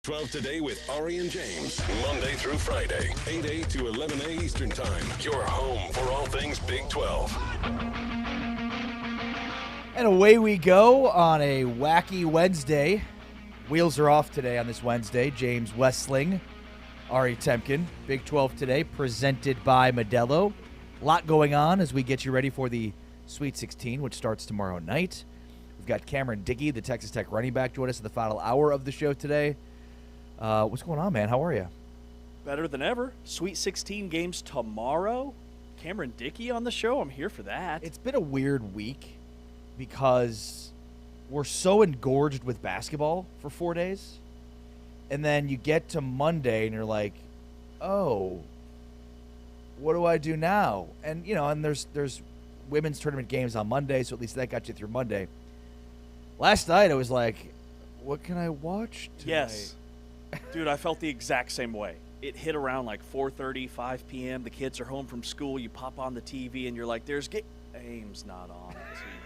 12 Today with Ari and James, Monday through Friday, 8A to 11A Eastern Time. Your home for all things Big 12. And away we go on a wacky Wednesday. Wheels are off today on this Wednesday. James Westling, Ari Temkin, Big 12 Today, presented by Modelo. A lot going on as we get you ready for the Sweet 16, which starts tomorrow night. We've got Cameron Dicki, the Texas Tech running back, join us in the final hour of the show today. What's going on, man? How are you? Better than ever. Sweet 16 games tomorrow. Cameron Dicki on the show. I'm here for that. It's been a weird week because we're so engorged with basketball for 4 days. And then you get to Monday and you're like, oh, what do I do now? And, and there's women's tournament games on Monday, so at least that got you through Monday. Last night I was like, what can I watch tonight? Yes. Dude, I felt the exact same way. It hit around like 4:30, 5 p.m. The kids are home from school. You pop on the TV, and you're like, there's games not on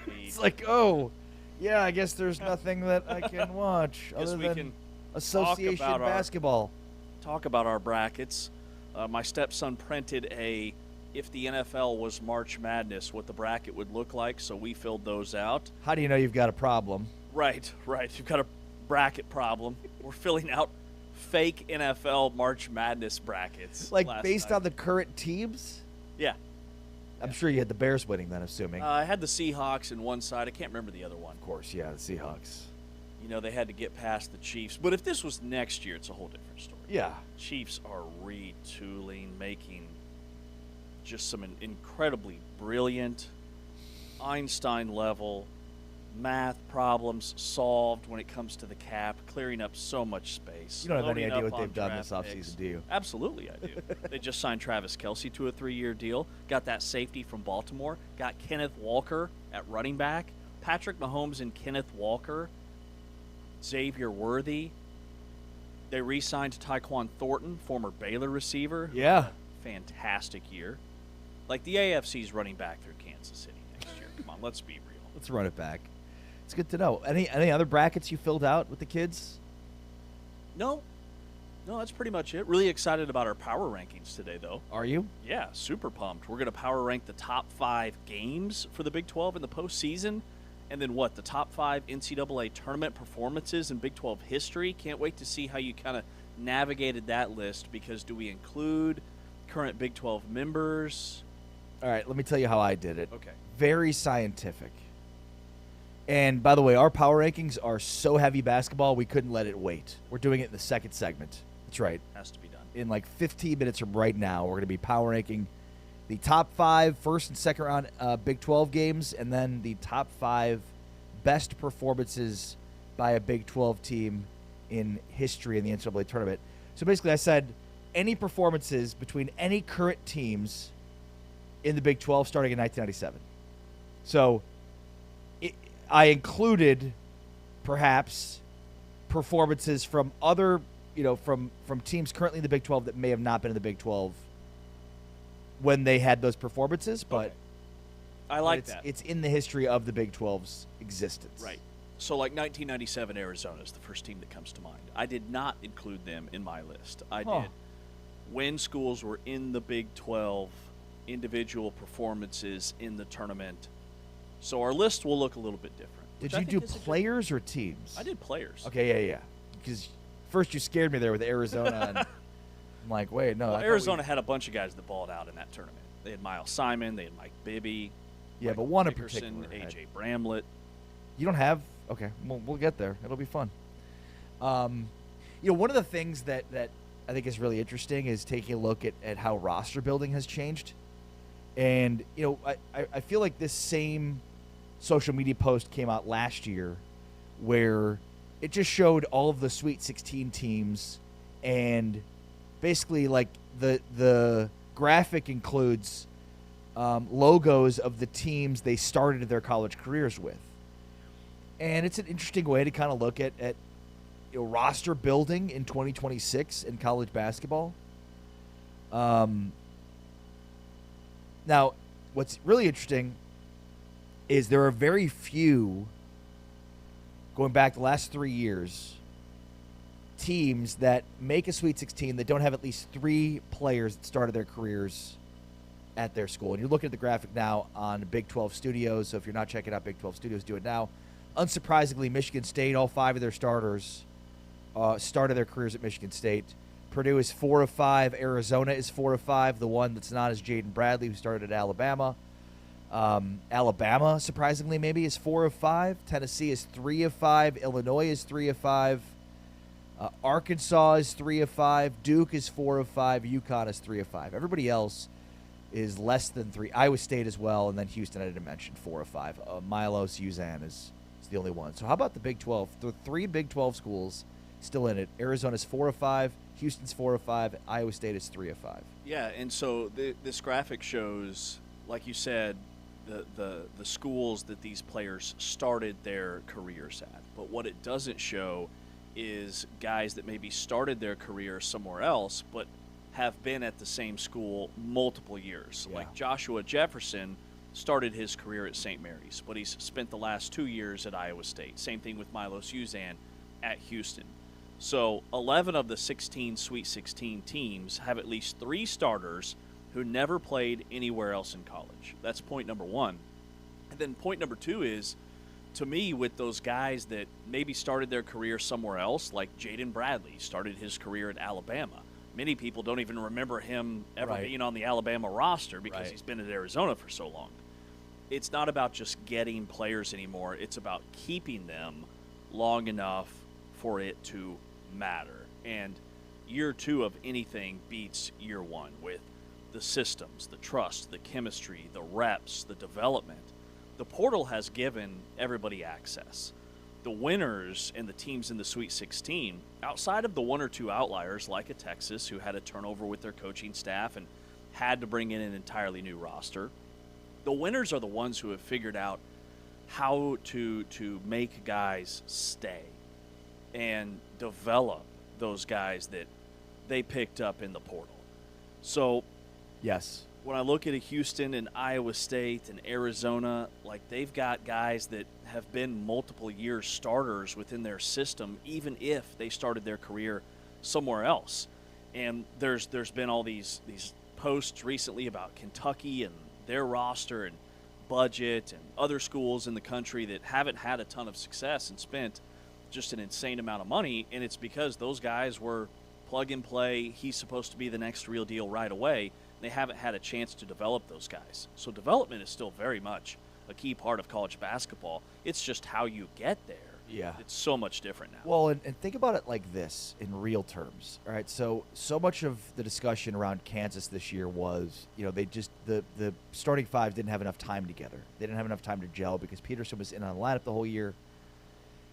TV. It's like, oh, yeah, I guess there's nothing that I can watch other than association basketball. Talk about our brackets. My stepson printed if the NFL was March Madness, what the bracket would look like, so we filled those out. How do you know you've got a problem? Right. You've got a bracket problem. We're filling out fake NFL March Madness brackets. Based on the current teams? Yeah. I'm sure you had the Bears winning then, assuming. I had the Seahawks in one side. I can't remember the other one. Of course, yeah, the Seahawks. They had to get past the Chiefs. But if this was next year, it's a whole different story. Yeah. Chiefs are retooling, making just some incredibly brilliant, Einstein-level math problems solved when it comes to the cap, clearing up so much space. You don't have any idea what they've done this offseason, do you? Absolutely, I do. They just signed Travis Kelce to a 3-year deal, got that safety from Baltimore, got Kenneth Walker at running back, Patrick Mahomes and Kenneth Walker, Xavier Worthy. They re-signed Tyquan Thornton, former Baylor receiver. Yeah. Fantastic year. Like the AFC's running back through Kansas City next year. Come on, let's be real. Let's run it back. It's good to know. Any other brackets you filled out with the kids? No, that's pretty much it. Really excited about our power rankings today, though. Are you? Yeah, super pumped. We're going to power rank the top 5 games for the Big 12 in the postseason, and then the top 5 NCAA tournament performances in Big 12 history. Can't wait to see how you kind of navigated that list, because do we include current Big 12 members? All right, let me tell you how I did it. Okay. Very scientific. And, by the way, our power rankings are so heavy basketball, we couldn't let it wait. We're doing it in the second segment. That's right. Has to be done. In like 15 minutes from right now, we're going to be power ranking the top 5 first and second round Big 12 games, and then the top 5 best performances by a Big 12 team in history in the NCAA tournament. So, basically, I said any performances between any current teams in the Big 12 starting in 1997. So I included perhaps performances from other, from teams currently in the Big 12 that may have not been in the Big 12 when they had those performances, but okay. I like that. It's in the history of the Big 12's existence. Right. So like 1997 Arizona is the first team that comes to mind. I did not include them in my list. I did when schools were in the Big 12, individual performances in the tournament. So our list will look a little bit different. Did you do players or teams? I did players. Okay, yeah. Because first you scared me there with Arizona, and I'm like, wait, no. Well, Arizona had a bunch of guys that balled out in that tournament. They had Miles Simon, they had Mike Bibby. Yeah, Mike but one in Dickerson, particular. A.J. Bramlett. You don't have? Okay, we'll get there. It'll be fun. One of the things that I think is really interesting is taking a look at how roster building has changed. And, I feel like this same social media post came out last year where it just showed all of the Sweet 16 teams, and basically like the graphic includes logos of the teams they started their college careers with. And it's an interesting way to kind of look at roster building in 2026 in college basketball. Now, what's really interesting is there are very few, going back the last 3 years, teams that make a Sweet 16 that don't have at least 3 players that started their careers at their school. And you're looking at the graphic now on Big 12 Studios, so if you're not checking out Big 12 Studios, do it now. Unsurprisingly, Michigan State, all 5 of their starters started their careers at Michigan State. Purdue is 4 of 5. Arizona is 4 of 5. The one that's not is Jaden Bradley, who started at Alabama. Alabama, surprisingly, maybe is 4 of 5. Tennessee is 3 of 5. Illinois is 3 of 5. Arkansas is 3 of 5. Duke is 4 of 5. UConn is 3 of 5. Everybody else is less than 3. Iowa State as well, and then Houston I didn't mention, 4 of 5. Milos Uzan is the only one. So how about the Big 12? The 3 Big 12 schools still in it. Arizona's 4 of 5. Houston's 4 of 5. Iowa State is 3 of 5. Yeah, and so this graphic shows, like you said, the schools that these players started their careers at. But what it doesn't show is guys that maybe started their career somewhere else but have been at the same school multiple years. Yeah. Like Joshua Jefferson started his career at St. Mary's, but he's spent the last 2 years at Iowa State. Same thing with Milos Uzan at Houston. So 11 of the 16 Sweet 16 teams have at least 3 starters who never played anywhere else in college. That's point number 1. And then point number 2 is, to me, with those guys that maybe started their career somewhere else, like Jaden Bradley started his career at Alabama. Many people don't even remember him ever being on the Alabama roster because he's been at Arizona for so long. It's not about just getting players anymore. It's about keeping them long enough for it to matter. And year 2 of anything beats year 1 with the systems, the trust, the chemistry, the reps, the development. The portal has given everybody access. The winners and the teams in the Sweet 16, outside of the 1 or 2 outliers like a Texas who had a turnover with their coaching staff and had to bring in an entirely new roster, the winners are the ones who have figured out how to make guys stay and develop those guys that they picked up in the portal. So, yes, when I look at a Houston and Iowa State and Arizona, like they've got guys that have been multiple year starters within their system, even if they started their career somewhere else. And there's been all these posts recently about Kentucky and their roster and budget and other schools in the country that haven't had a ton of success and spent just an insane amount of money, and it's because those guys were plug and play. He's supposed to be the next real deal right away. They haven't had a chance to develop those guys. So development is still very much a key part of college basketball. It's just how you get there. Yeah. It's so much different now. Well, and think about it like this in real terms. All right, so much of the discussion around Kansas this year was, they just the starting 5 didn't have enough time together. They didn't have enough time to gel because Peterson was in on the lineup the whole year.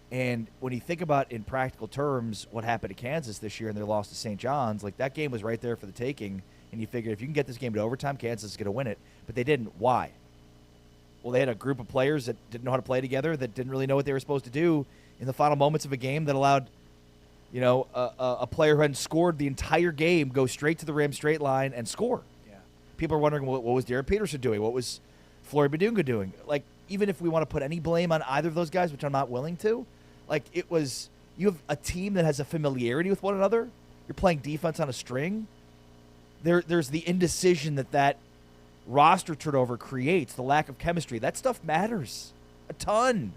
And when you think about in practical terms what happened to Kansas this year and their loss to St. John's, like that game was right there for the taking. And you figure if you can get this game to overtime, Kansas is going to win it. But they didn't. Why? Well, they had a group of players that didn't know how to play together, that didn't really know what they were supposed to do in the final moments of a game that allowed, a player who hadn't scored the entire game go straight to the rim, straight line, and score. Yeah. People are wondering what was Darren Peterson doing? What was Flory Badunga doing? Like, even if we want to put any blame on either of those guys, which I'm not willing to, like you have a team that has a familiarity with one another. You're playing defense on a string. There's the indecision that roster turnover creates, the lack of chemistry. That stuff matters a ton.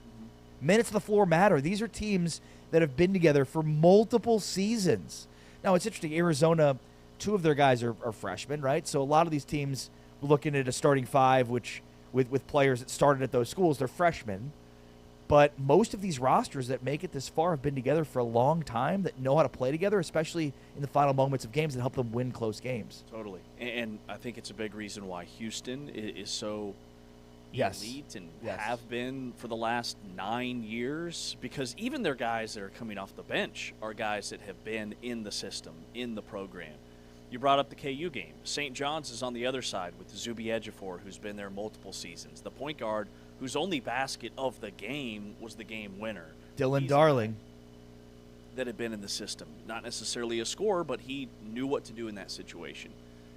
Minutes on the floor matter. These are teams that have been together for multiple seasons. Now, it's interesting. Arizona, 2 of their guys are freshmen, right? So a lot of these teams looking at a starting 5, which with players that started at those schools, they're freshmen. But most of these rosters that make it this far have been together for a long time, that know how to play together, especially in the final moments of games, that help them win close games. Totally. And I think it's a big reason why Houston is so elite and have been for the last 9 years, because even their guys that are coming off the bench are guys that have been in the system, in the program. You brought up the KU game. St. John's is on the other side with Zuby Ejiofor, who's been there multiple seasons. The point guard whose only basket of the game was the game winner. Dylan Darling. That had been in the system. Not necessarily a scorer, but he knew what to do in that situation.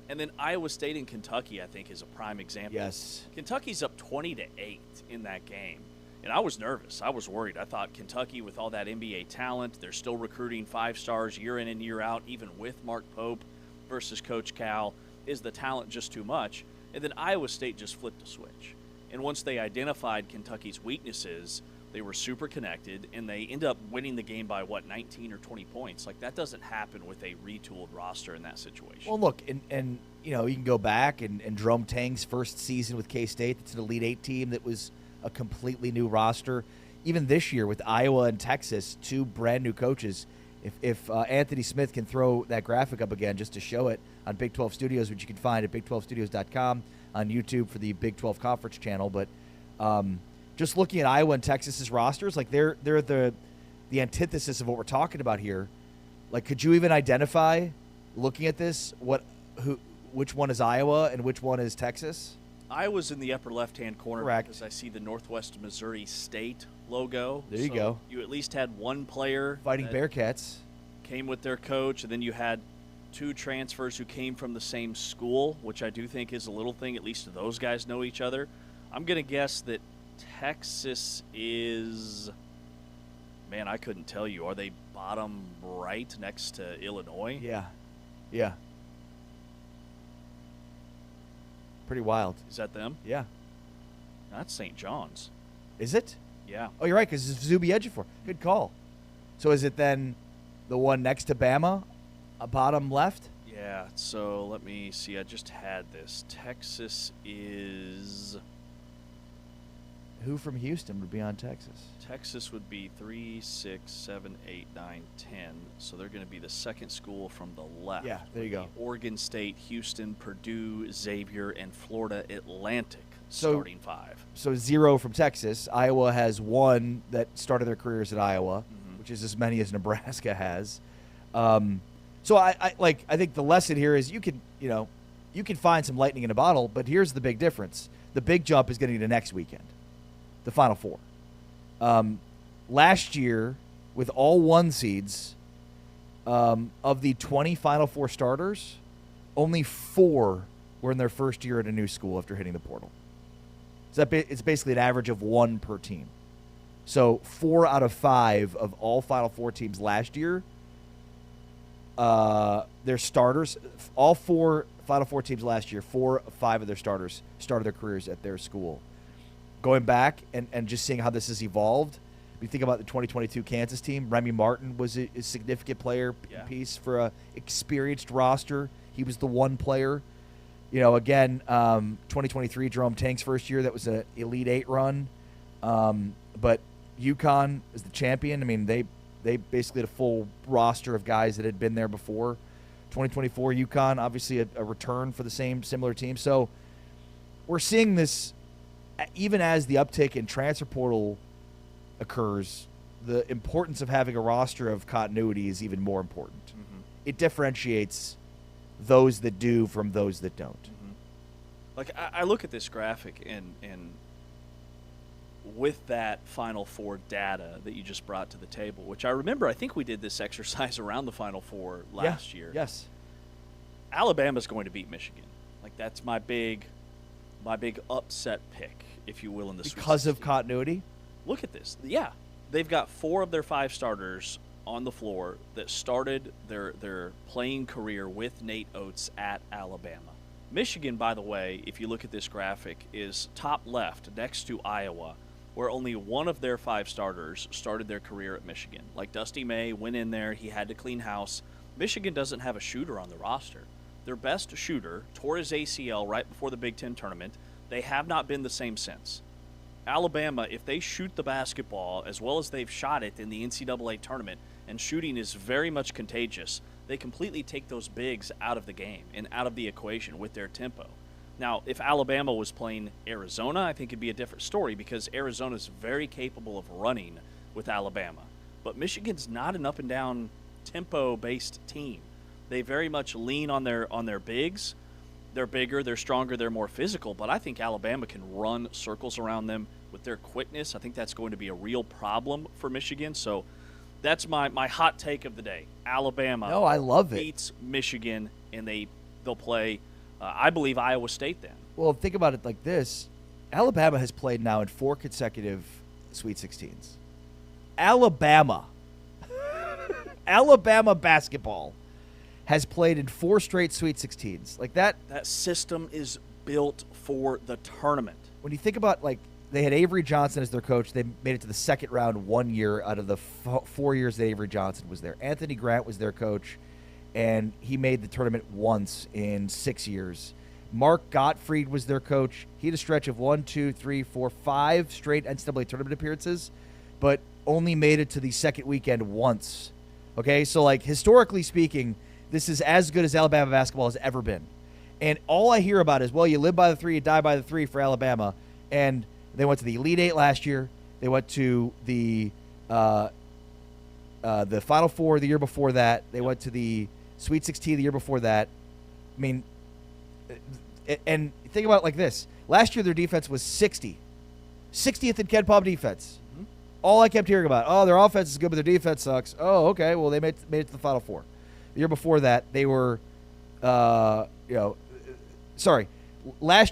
And then Iowa State and Kentucky, I think, is a prime example. Yes. Kentucky's up 20-8 in that game. And I was nervous. I was worried. I thought Kentucky, with all that NBA talent, they're still recruiting 5 stars year in and year out, even with Mark Pope versus Coach Cal. Is the talent just too much? And then Iowa State just flipped a switch. And once they identified Kentucky's weaknesses, they were super connected, and they end up winning the game by, 19 or 20 points. Like, that doesn't happen with a retooled roster in that situation. Well, look, and you know, you can go back and Jerome Tang's first season with K-State. It's an Elite Eight team that was a completely new roster. Even this year with Iowa and Texas, 2 brand new coaches. If Anthony Smith can throw that graphic up again just to show it on Big 12 Studios, which you can find at big12studios.com, on YouTube for the Big 12 Conference channel. But just looking at Iowa and Texas's rosters, like they're the antithesis of what we're talking about here. Like, could you even identify, looking at this, which one is Iowa and which one is Texas? Iowa's in the upper left-hand corner. Correct. Because I see the Northwest Missouri State logo. There you go. You at least had one player Fighting Bearcats. Came with their coach, and then you had 2 transfers who came from the same school, which I do think is a little thing. At least those guys know each other. I'm going to guess that Texas is, man, I couldn't tell you. Are they bottom right next to Illinois? Yeah. Pretty wild. Is that them? Yeah. That's St. John's. Is it? Yeah. Oh, you're right, because it's Zuby Ejiofor. Good call. So is it then the one next to Bama, bottom left? Yeah, so let me see. I just had this. Texas is... Who from Houston would be on Texas? Texas would be 3, 6, 7, 8, 9, 10. So they're going to be the second school from the left. Yeah, there you go. Oregon State, Houston, Purdue, Xavier, and Florida Atlantic So- starting 5. So 0 from Texas. Iowa has 1 that started their careers at Iowa, which is as many as Nebraska has. So I think the lesson here is you can find some lightning in a bottle, but here's the big difference. The big jump is getting to next weekend, the Final Four. Last year, with all 1 seeds, of the 20 Final Four starters, only 4 were in their first year at a new school after hitting the portal. So it's basically an average of 1 per team. So 4 out of 5 of all Final Four teams last year, their starters, all 4 Final Four teams last year, 4 of 5 of their starters started their careers at their school. Going back and just seeing how this has evolved, if you think about the 2022 Kansas team, Remy Martin was a significant player piece for a experienced roster. He was the one player. You know, again, 2023, Jerome Tang's first year, that was an Elite Eight run. But UConn is the champion. I mean, they basically had a full roster of guys that had been there before. 2024, UConn, obviously a return for the similar team. So we're seeing this, even as the uptick in transfer portal occurs, the importance of having a roster of continuity is even more important. Mm-hmm. It differentiates those that do from those that don't. Mm-hmm. Like, I look at this graphic, and with that Final Four data that you just brought to the table, which I remember, I think we did this exercise around the Final Four last year. Yes. Alabama's going to beat Michigan. Like, that's my big upset pick, if you will, in the Sweet 16. Because of continuity? Look at this. Yeah. They've got 4 of their 5 starters on the floor that started their playing career with Nate Oates at Alabama. Michigan, by the way, if you look at this graphic, is top left next to Iowa, where only 1 of their 5 starters started their career at Michigan. Like, Dusty May went in there. He had to clean house. Michigan doesn't have a shooter on the roster. Their best shooter tore his ACL right before the Big Ten tournament. They have not been the same since. Alabama, if they shoot the basketball as well as they've shot it in the NCAA tournament, and shooting is very much contagious, they completely take those bigs out of the game and out of the equation with their tempo. Now, if Alabama was playing Arizona, I think it'd be a different story, because Arizona's very capable of running with Alabama. But Michigan's not an up-and-down tempo-based team. They very much lean on their bigs. They're bigger, they're stronger, they're more physical, but I think Alabama can run circles around them with their quickness. I think that's going to be a real problem for Michigan. So that's my hot take of the day. Alabama I love it. beats Michigan, and they'll play, I believe, Iowa State then. Well, think about it like this. Alabama has played now in 4 consecutive Sweet 16s. Alabama. Alabama basketball has played in 4 straight Sweet 16s. Like that. That system is built for the tournament. When you think about, like, they had Avery Johnson as their coach. They made it to the second round 1 year out of the 4 years that Avery Johnson was there. Anthony Grant was their coach, and he made the tournament once in 6 years. Mark Gottfried was their coach. He had a stretch of 5 straight NCAA tournament appearances, but only made it to the second weekend once. Okay, so, like, historically speaking, this is as good as Alabama basketball has ever been. And all I hear about is, well, you live by the 3, you die by the 3 for Alabama. And they went to the Elite Eight last year. They went to the Final Four the year before that. They went to the Sweet 16 the year before that. I mean, and think about it like this. Last year their defense was 60th in Ken Pom defense. Mm-hmm. All I kept hearing about, their offense is good, but their defense sucks. Oh, okay, well, they made it to the Final Four. The year before that, they were, last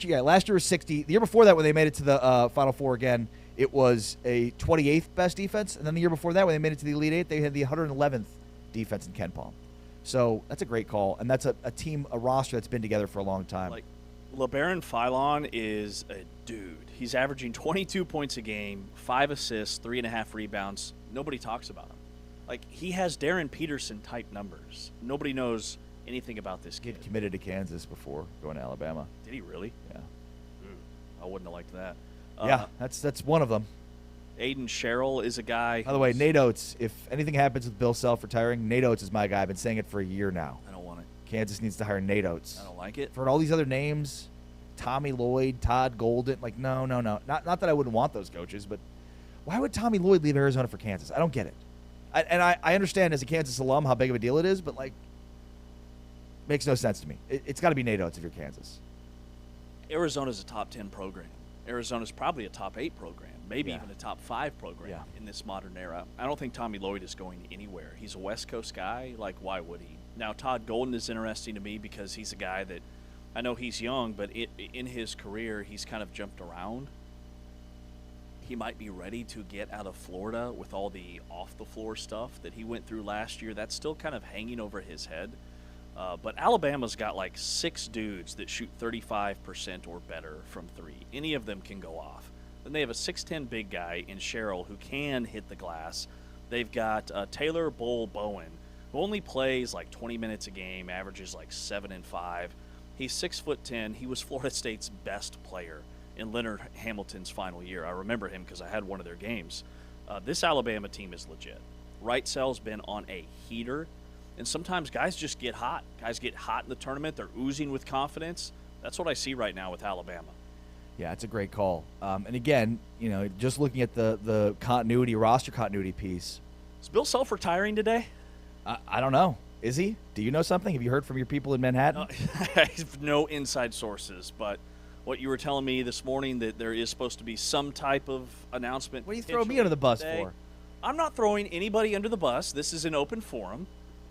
year was 60. The year before that, when they made it to the Final Four again, it was a 28th best defense. And then the year before that, when they made it to the Elite Eight, they had the 111th defense in Ken Pom. So that's a great call, and that's a team, a roster that's been together for a long time. Like, LeBaron Philon is a dude. He's averaging 22 points a game, 5 assists, 3.5 rebounds. Nobody talks about him. Like, he has Darren Peterson-type numbers. Nobody knows anything about this kid. He committed to Kansas before going to Alabama. Did he really? Yeah. I wouldn't have liked that. Yeah, that's one of them. Aiden Sherrill is a guy. By the way, Nate Oates, if anything happens with Bill Self retiring, Nate Oates is my guy. I've been saying it for a year now. I don't want it. Kansas needs to hire Nate Oates. I don't like it. For all these other names, Tommy Lloyd, Todd Golden, like, no. Not that I wouldn't want those coaches, but why would Tommy Lloyd leave Arizona for Kansas? I don't get it. I understand as a Kansas alum how big of a deal it is, but, like, makes no sense to me. It's got to be Nate Oates if you're Kansas. Arizona's a top 10 program. Arizona's probably a top 8 program, maybe even a top 5 program in this modern era. I don't think Tommy Lloyd is going anywhere. He's a West Coast guy. Like, why would he? Now, Todd Golden is interesting to me because he's a guy that, I know he's young, but in his career, he's kind of jumped around. He might be ready to get out of Florida with all the off-the-floor stuff that he went through last year. That's still kind of hanging over his head. But Alabama's got like 6 dudes that shoot 35% or better from 3. Any of them can go off. Then they have a 6'10" big guy in Sherrill who can hit the glass. They've got Taylor Bull Bowen, who only plays like 20 minutes a game, averages like 7 and 5. He's 6'10". He was Florida State's best player in Leonard Hamilton's final year. I remember him because I had one of their games. This Alabama team is legit. Right Cell's been on a heater. And sometimes guys just get hot. Guys get hot in the tournament. They're oozing with confidence. That's what I see right now with Alabama. Yeah, it's a great call. And again, just looking at the roster continuity piece. Is Bill Self retiring today? I don't know. Is he? Do you know something? Have you heard from your people in Manhattan? I have no inside sources, but what you were telling me this morning that there is supposed to be some type of announcement. What are you throwing me under the bus for? I'm not throwing anybody under the bus. This is an open forum.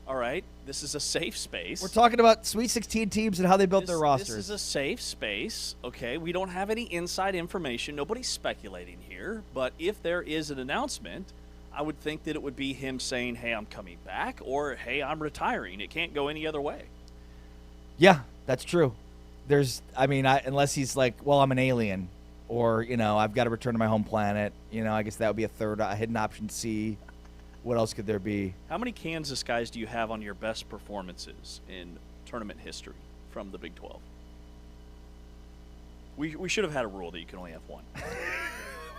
All right, this is a safe space. We're talking about Sweet 16 teams and how they built their rosters. This is a safe space, okay? We don't have any inside information. Nobody's speculating here. But if there is an announcement, I would think that it would be him saying, hey, I'm coming back, or hey, I'm retiring. It can't go any other way. Yeah, that's true. Unless he's like, well, I'm an alien, or, I've got to return to my home planet. I guess that would be a hidden option C. What else could there be? How many Kansas guys do you have on your best performances in tournament history from the Big 12? We should have had a rule that you can only have one. You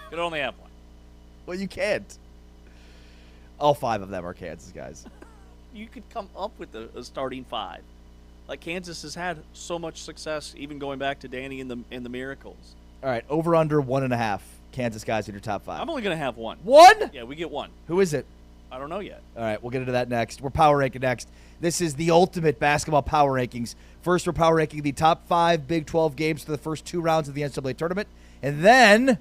can only have one. Well, you can't. All 5 of them are Kansas guys. You could come up with a starting 5. Like, Kansas has had so much success, even going back to Danny and the Miracles. All right, over under 1.5 Kansas guys in your top 5. I'm only going to have one. One? Yeah, we get one. Who is it? I don't know yet. All right, we'll get into that next. We're power ranking next. This is the ultimate basketball power rankings. First, we're power ranking the top 5 Big 12 games for the first 2 rounds of the NCAA tournament. And then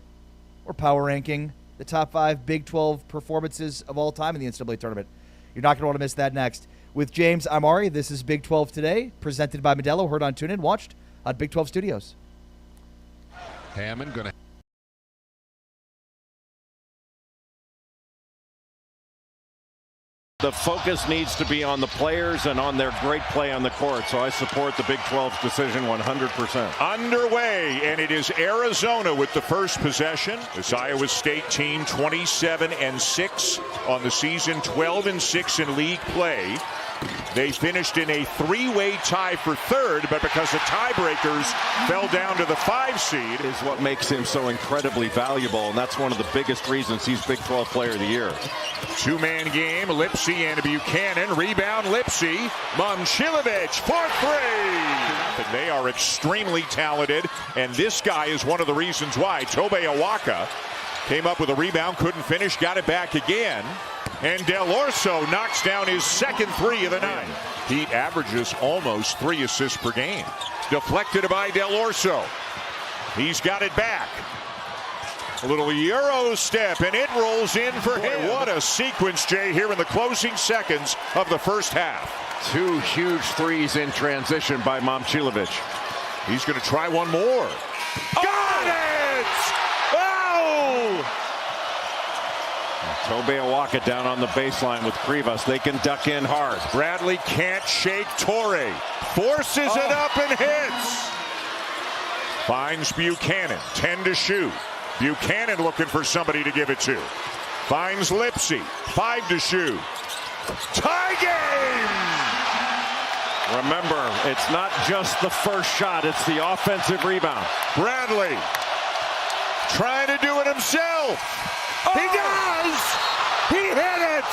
we're power ranking the top 5 Big 12 performances of all time in the NCAA tournament. You're not going to want to miss that next. With James, I'm Ari. This is Big 12 Today, presented by Modelo. Heard on TuneIn, watched on Big 12 Studios. Hammond going to The focus needs to be on the players and on their great play on the court. So I support the Big 12's decision 100%. Underway, and it is Arizona with the first possession. This Iowa State team 27-6 on the season, 12-6 in league play. They finished in a three-way tie for third, but because the tiebreakers fell down to the 5 seed. Is what makes him so incredibly valuable, and that's one of the biggest reasons he's Big 12 Player of the Year. Two-man game, Lipsy and Buchanan. Rebound, Lipsy. Momcilovic for 3. But they are extremely talented, and this guy is one of the reasons why. Tobe Awaka came up with a rebound, couldn't finish, got it back again. And Del Orso knocks down his second 3 of the night. He averages almost 3 assists per game. Deflected by Del Orso. He's got it back. A little Euro step, and it rolls in for him. What a sequence, Jay, here in the closing seconds of the first half. 2 huge threes in transition by Momcilovic. He's going to try one more. Got it! Oh! Tobe Awaka down on the baseline with Krivas. They can duck in hard. Bradley can't shake Torrey. Forces it up and hits. Finds Buchanan. 10 to shoot. Buchanan looking for somebody to give it to. Finds Lipsy. 5 to shoot. Tie game! Remember, it's not just the first shot. It's the offensive rebound. Bradley trying to do it himself. He does! He hit it!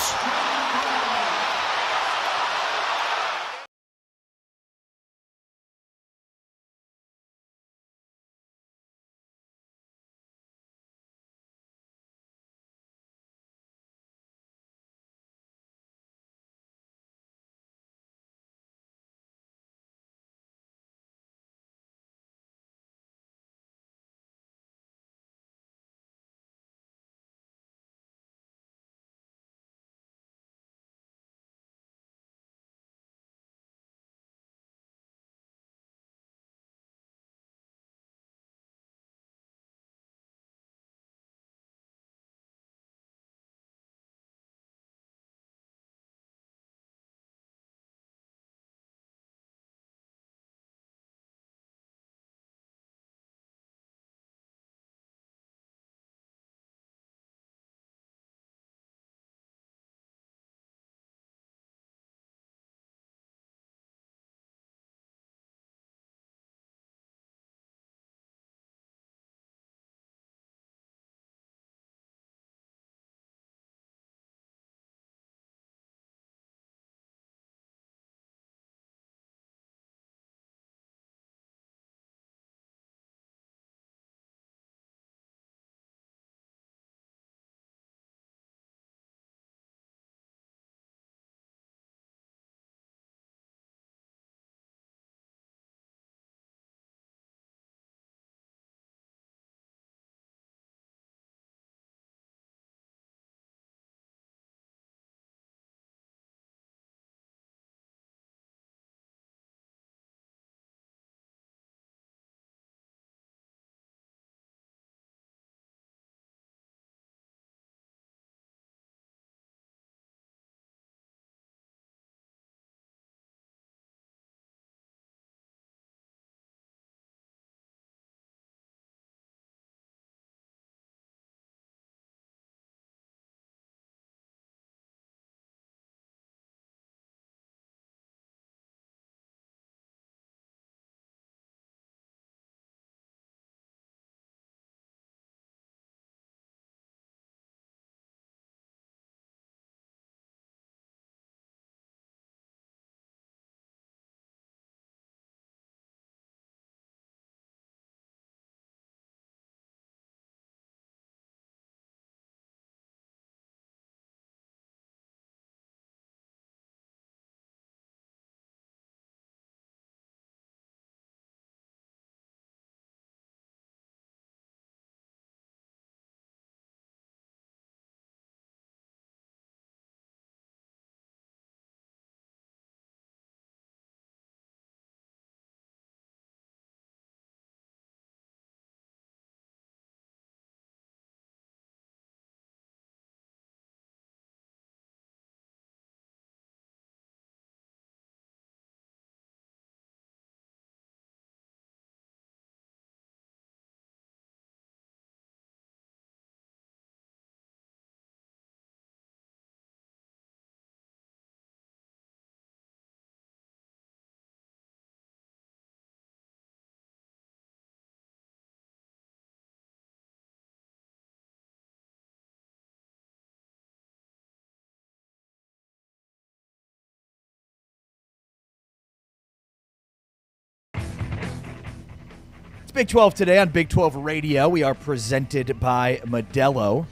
It's Big 12 today on Big 12 Radio. We are presented by Modelo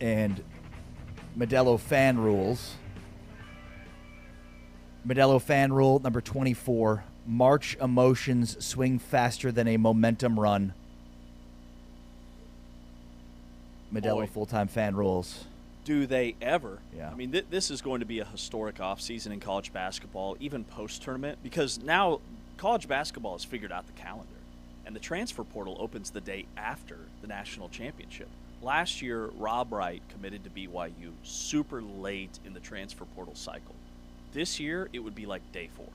and Modelo Fan Rules. Modelo Fan Rule number 24. March emotions swing faster than a momentum run. Modelo full-time fan rules. Do they ever? Yeah. I mean, this is going to be a historic offseason in college basketball, even post-tournament, because now college basketball has figured out the calendar, and the transfer portal opens the day after the national championship. Last year, Rob Wright committed to BYU super late in the transfer portal cycle. This year, it would be like day 4,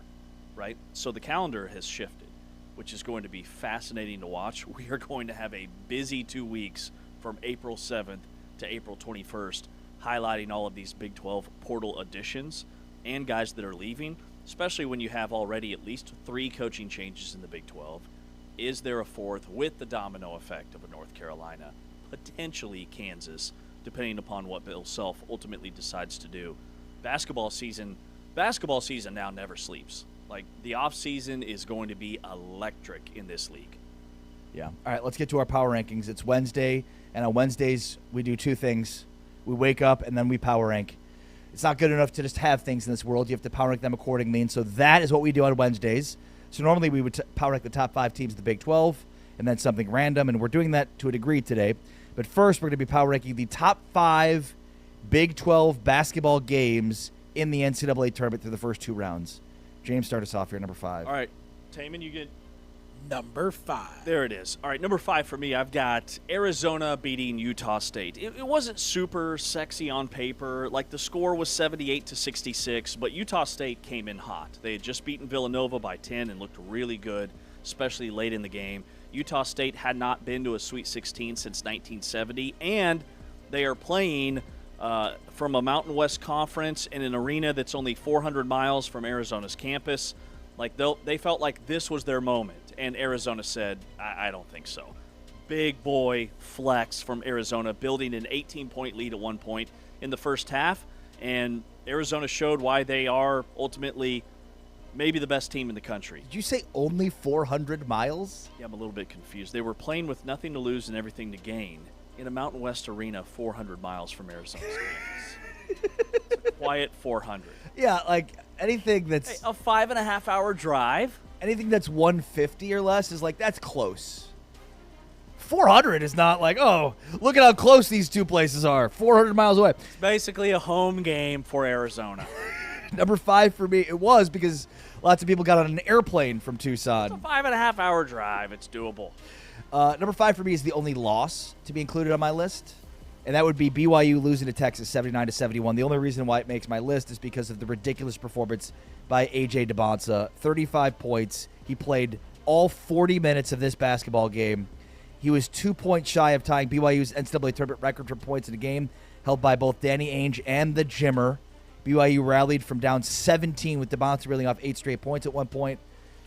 right? So the calendar has shifted, which is going to be fascinating to watch. We are going to have a busy 2 weeks from April 7th to April 21st, highlighting all of these Big 12 portal additions and guys that are leaving, especially when you have already at least 3 coaching changes in the Big 12. Is there a 4th with the domino effect of a North Carolina, potentially Kansas, depending upon what Bill Self ultimately decides to do? Basketball season now never sleeps. Like, the offseason is going to be electric in this league. Yeah. All right, let's get to our power rankings. It's Wednesday, and on Wednesdays we do 2 things. We wake up, and then we power rank. It's not good enough to just have things in this world. You have to power rank them accordingly, and so that is what we do on Wednesdays. So normally we would power rank the top 5 teams of the Big 12, and then something random, and we're doing that to a degree today. But first, we're going to be power ranking the top 5 Big 12 basketball games in the NCAA tournament through the first 2 rounds. James, start us off here, number 5. All right, Taman, you get number 5. There it is. All right, number 5 for me, I've got Arizona beating Utah State. It wasn't super sexy on paper. Like, the score was 78-66, but Utah State came in hot. They had just beaten Villanova by 10 and looked really good, especially late in the game. Utah State had not been to a Sweet 16 since 1970, and they are playing from a Mountain West Conference in an arena that's only 400 miles from Arizona's campus. Like, they felt like this was their moment, and Arizona said, I don't think so. Big boy flex from Arizona, building an 18-point lead at one point in the first half, and Arizona showed why they are ultimately maybe the best team in the country. Did you say only 400 miles? Yeah, I'm a little bit confused. They were playing with nothing to lose and everything to gain in a Mountain West arena 400 miles from Arizona's campus. It's a quiet 400. Yeah, like anything that's... Hey, a 5.5-hour drive. Anything that's 150 or less is like, that's close. 400 is not like, oh, look at how close these 2 places are. 400 miles away. It's basically a home game for Arizona. Number 5 for me, it was because lots of people got on an airplane from Tucson. It's a 5.5-hour drive. It's doable. Number 5 for me is the only loss to be included on my list, and that would be BYU losing to Texas 79-71. The only reason why it makes my list is because of the ridiculous performance by A.J. Debons. 35 points. He played all 40 minutes of this basketball game. He was 2 points shy of tying BYU's NCAA tournament record for points in a game, held by both Danny Ainge and the Jimmer. BYU rallied from down 17 with Debons reeling off 8 straight points at one point.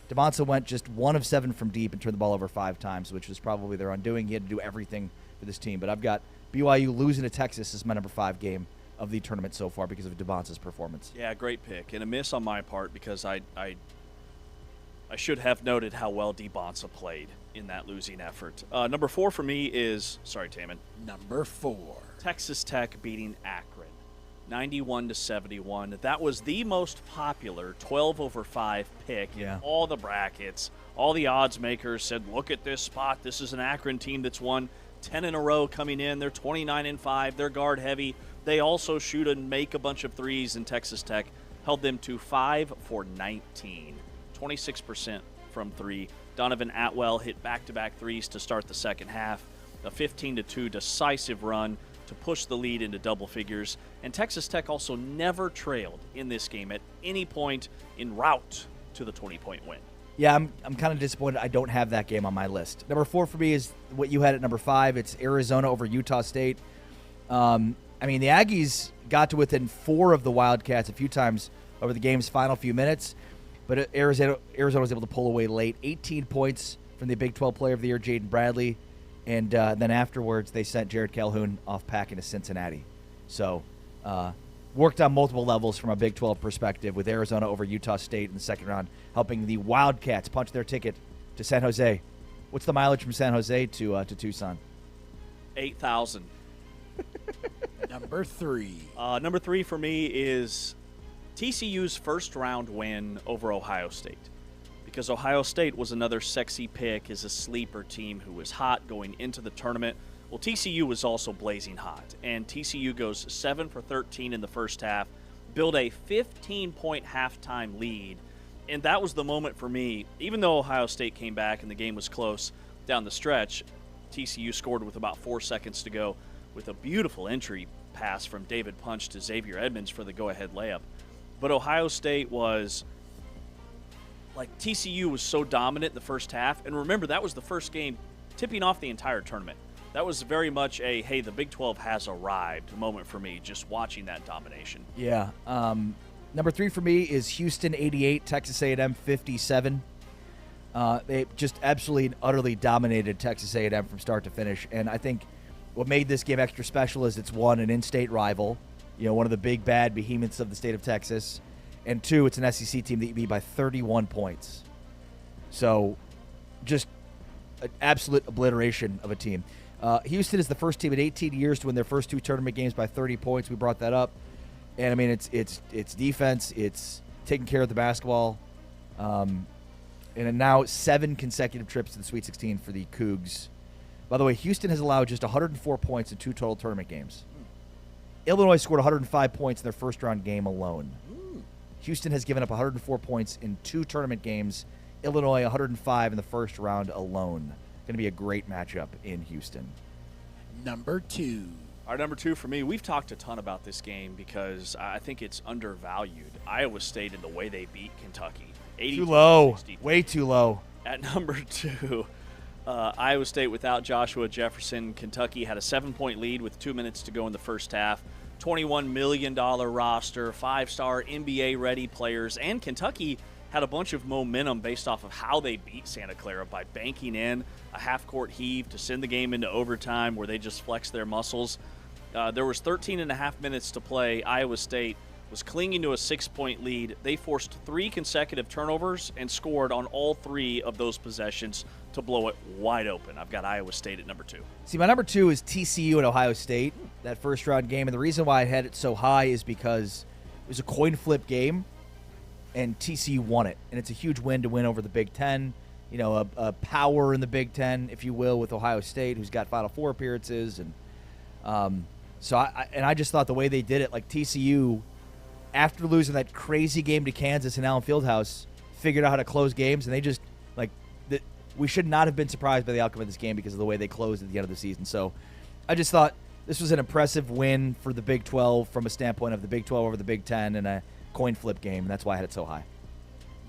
Debons went just 1 of 7 from deep and turned the ball over 5 times, which was probably their undoing. He had to do everything for this team. But I've got BYU losing to Texas as my number 5 game of the tournament so far because of Debons' performance. Yeah, great pick. And a miss on my part because I should have noted how well Debons played in that losing effort. Number 4 for me is, sorry, Taman. Number 4. Texas Tech beating Akron. 91-71. That was the most popular 12/5 pick in all the brackets. All the odds makers said, look at this spot. This is an Akron team that's won 10 in a row coming in. They're 29-5. They're guard heavy. They also shoot and make a bunch of threes, and Texas Tech held them to 5 for 19. 26% from 3. Donovan Atwell hit back-to-back threes to start the second half. A 15-2 decisive run to push the lead into double figures. And Texas Tech also never trailed in this game at any point en route to the 20-point win. Yeah, I'm kind of disappointed I don't have that game on my list. Number 4 for me is what you had at number 5. It's Arizona over Utah State. I mean, the Aggies got to within 4 of the Wildcats a few times over the game's final few minutes, but Arizona was able to pull away late. 18 points from the Big 12 Player of the Year, Jaden Bradley, and then afterwards they sent Jared Calhoun off packing to Cincinnati. So worked on multiple levels from a Big 12 perspective with Arizona over Utah State in the second round, helping the Wildcats punch their ticket to San Jose What's the mileage from San Jose to Tucson? 8,000. Number 3. Number 3 for me is TCU's first round win over Ohio State. Because Ohio State was another sexy pick as a sleeper team who was hot going into the tournament. Well, TCU was also blazing hot, and TCU goes 7 for 13 in the first half, build a 15-point halftime lead, and that was the moment for me. Even though Ohio State came back and the game was close down the stretch, TCU scored with about 4 seconds to go with a beautiful entry pass from David Punch to Xavier Edmonds for the go-ahead layup. But Ohio State was TCU was so dominant in the first half, and remember, that was the first game tipping off the entire tournament. That was very much a, hey, the Big 12 has arrived moment for me, just watching that domination. Yeah. Number 3 for me is Houston 88, Texas A&M 57. They just absolutely and utterly dominated Texas A&M from start to finish. And I think what made this game extra special is it's, 1, an in-state rival, one of the big bad behemoths of the state of Texas. And 2, it's an SEC team that you beat by 31 points. So just an absolute obliteration of a team. Houston is the first team in 18 years to win their first 2 tournament games by 30 points. We brought that up. And, I mean, it's defense. It's taking care of the basketball. And now 7 consecutive trips to the Sweet 16 for the Cougs. By the way, Houston has allowed just 104 points in 2 total tournament games. Illinois scored 105 points in their first-round game alone. Houston has given up 104 points in 2 tournament games. Illinois 105 in the first round alone. Going to be a great matchup in Houston. Number 2. Our number 2 for me, we've talked a ton about this game because I think it's undervalued. Iowa State and the way they beat Kentucky. Too low. Way too low. At number 2, Iowa State without Joshua Jefferson. Kentucky had a 7-point lead with 2 minutes to go in the first half. $21 million roster, 5-star NBA-ready players, and Kentucky had a bunch of momentum based off of how they beat Santa Clara by banking in a half-court heave to send the game into overtime where they just flexed their muscles. There was 13 and a half minutes to play. Iowa State was clinging to a 6-point lead. They forced 3 consecutive turnovers and scored on all 3 of those possessions to blow it wide open. I've got Iowa State at number 2. See, my number 2 is TCU and Ohio State, that first-round game. And the reason why I had it so high is because it was a coin flip game, and TCU won it. And it's a huge win to win over the Big Ten. A power in the Big Ten, if you will, with Ohio State, who's got Final Four appearances. And so I just thought the way they did it, like TCU, after losing that crazy game to Kansas in Allen Fieldhouse, figured out how to close games, and they just, we should not have been surprised by the outcome of this game because of the way they closed at the end of the season. So I just thought this was an impressive win for the Big 12 from a standpoint of the Big 12 over the Big 10 in a coin flip game, and that's why I had it so high.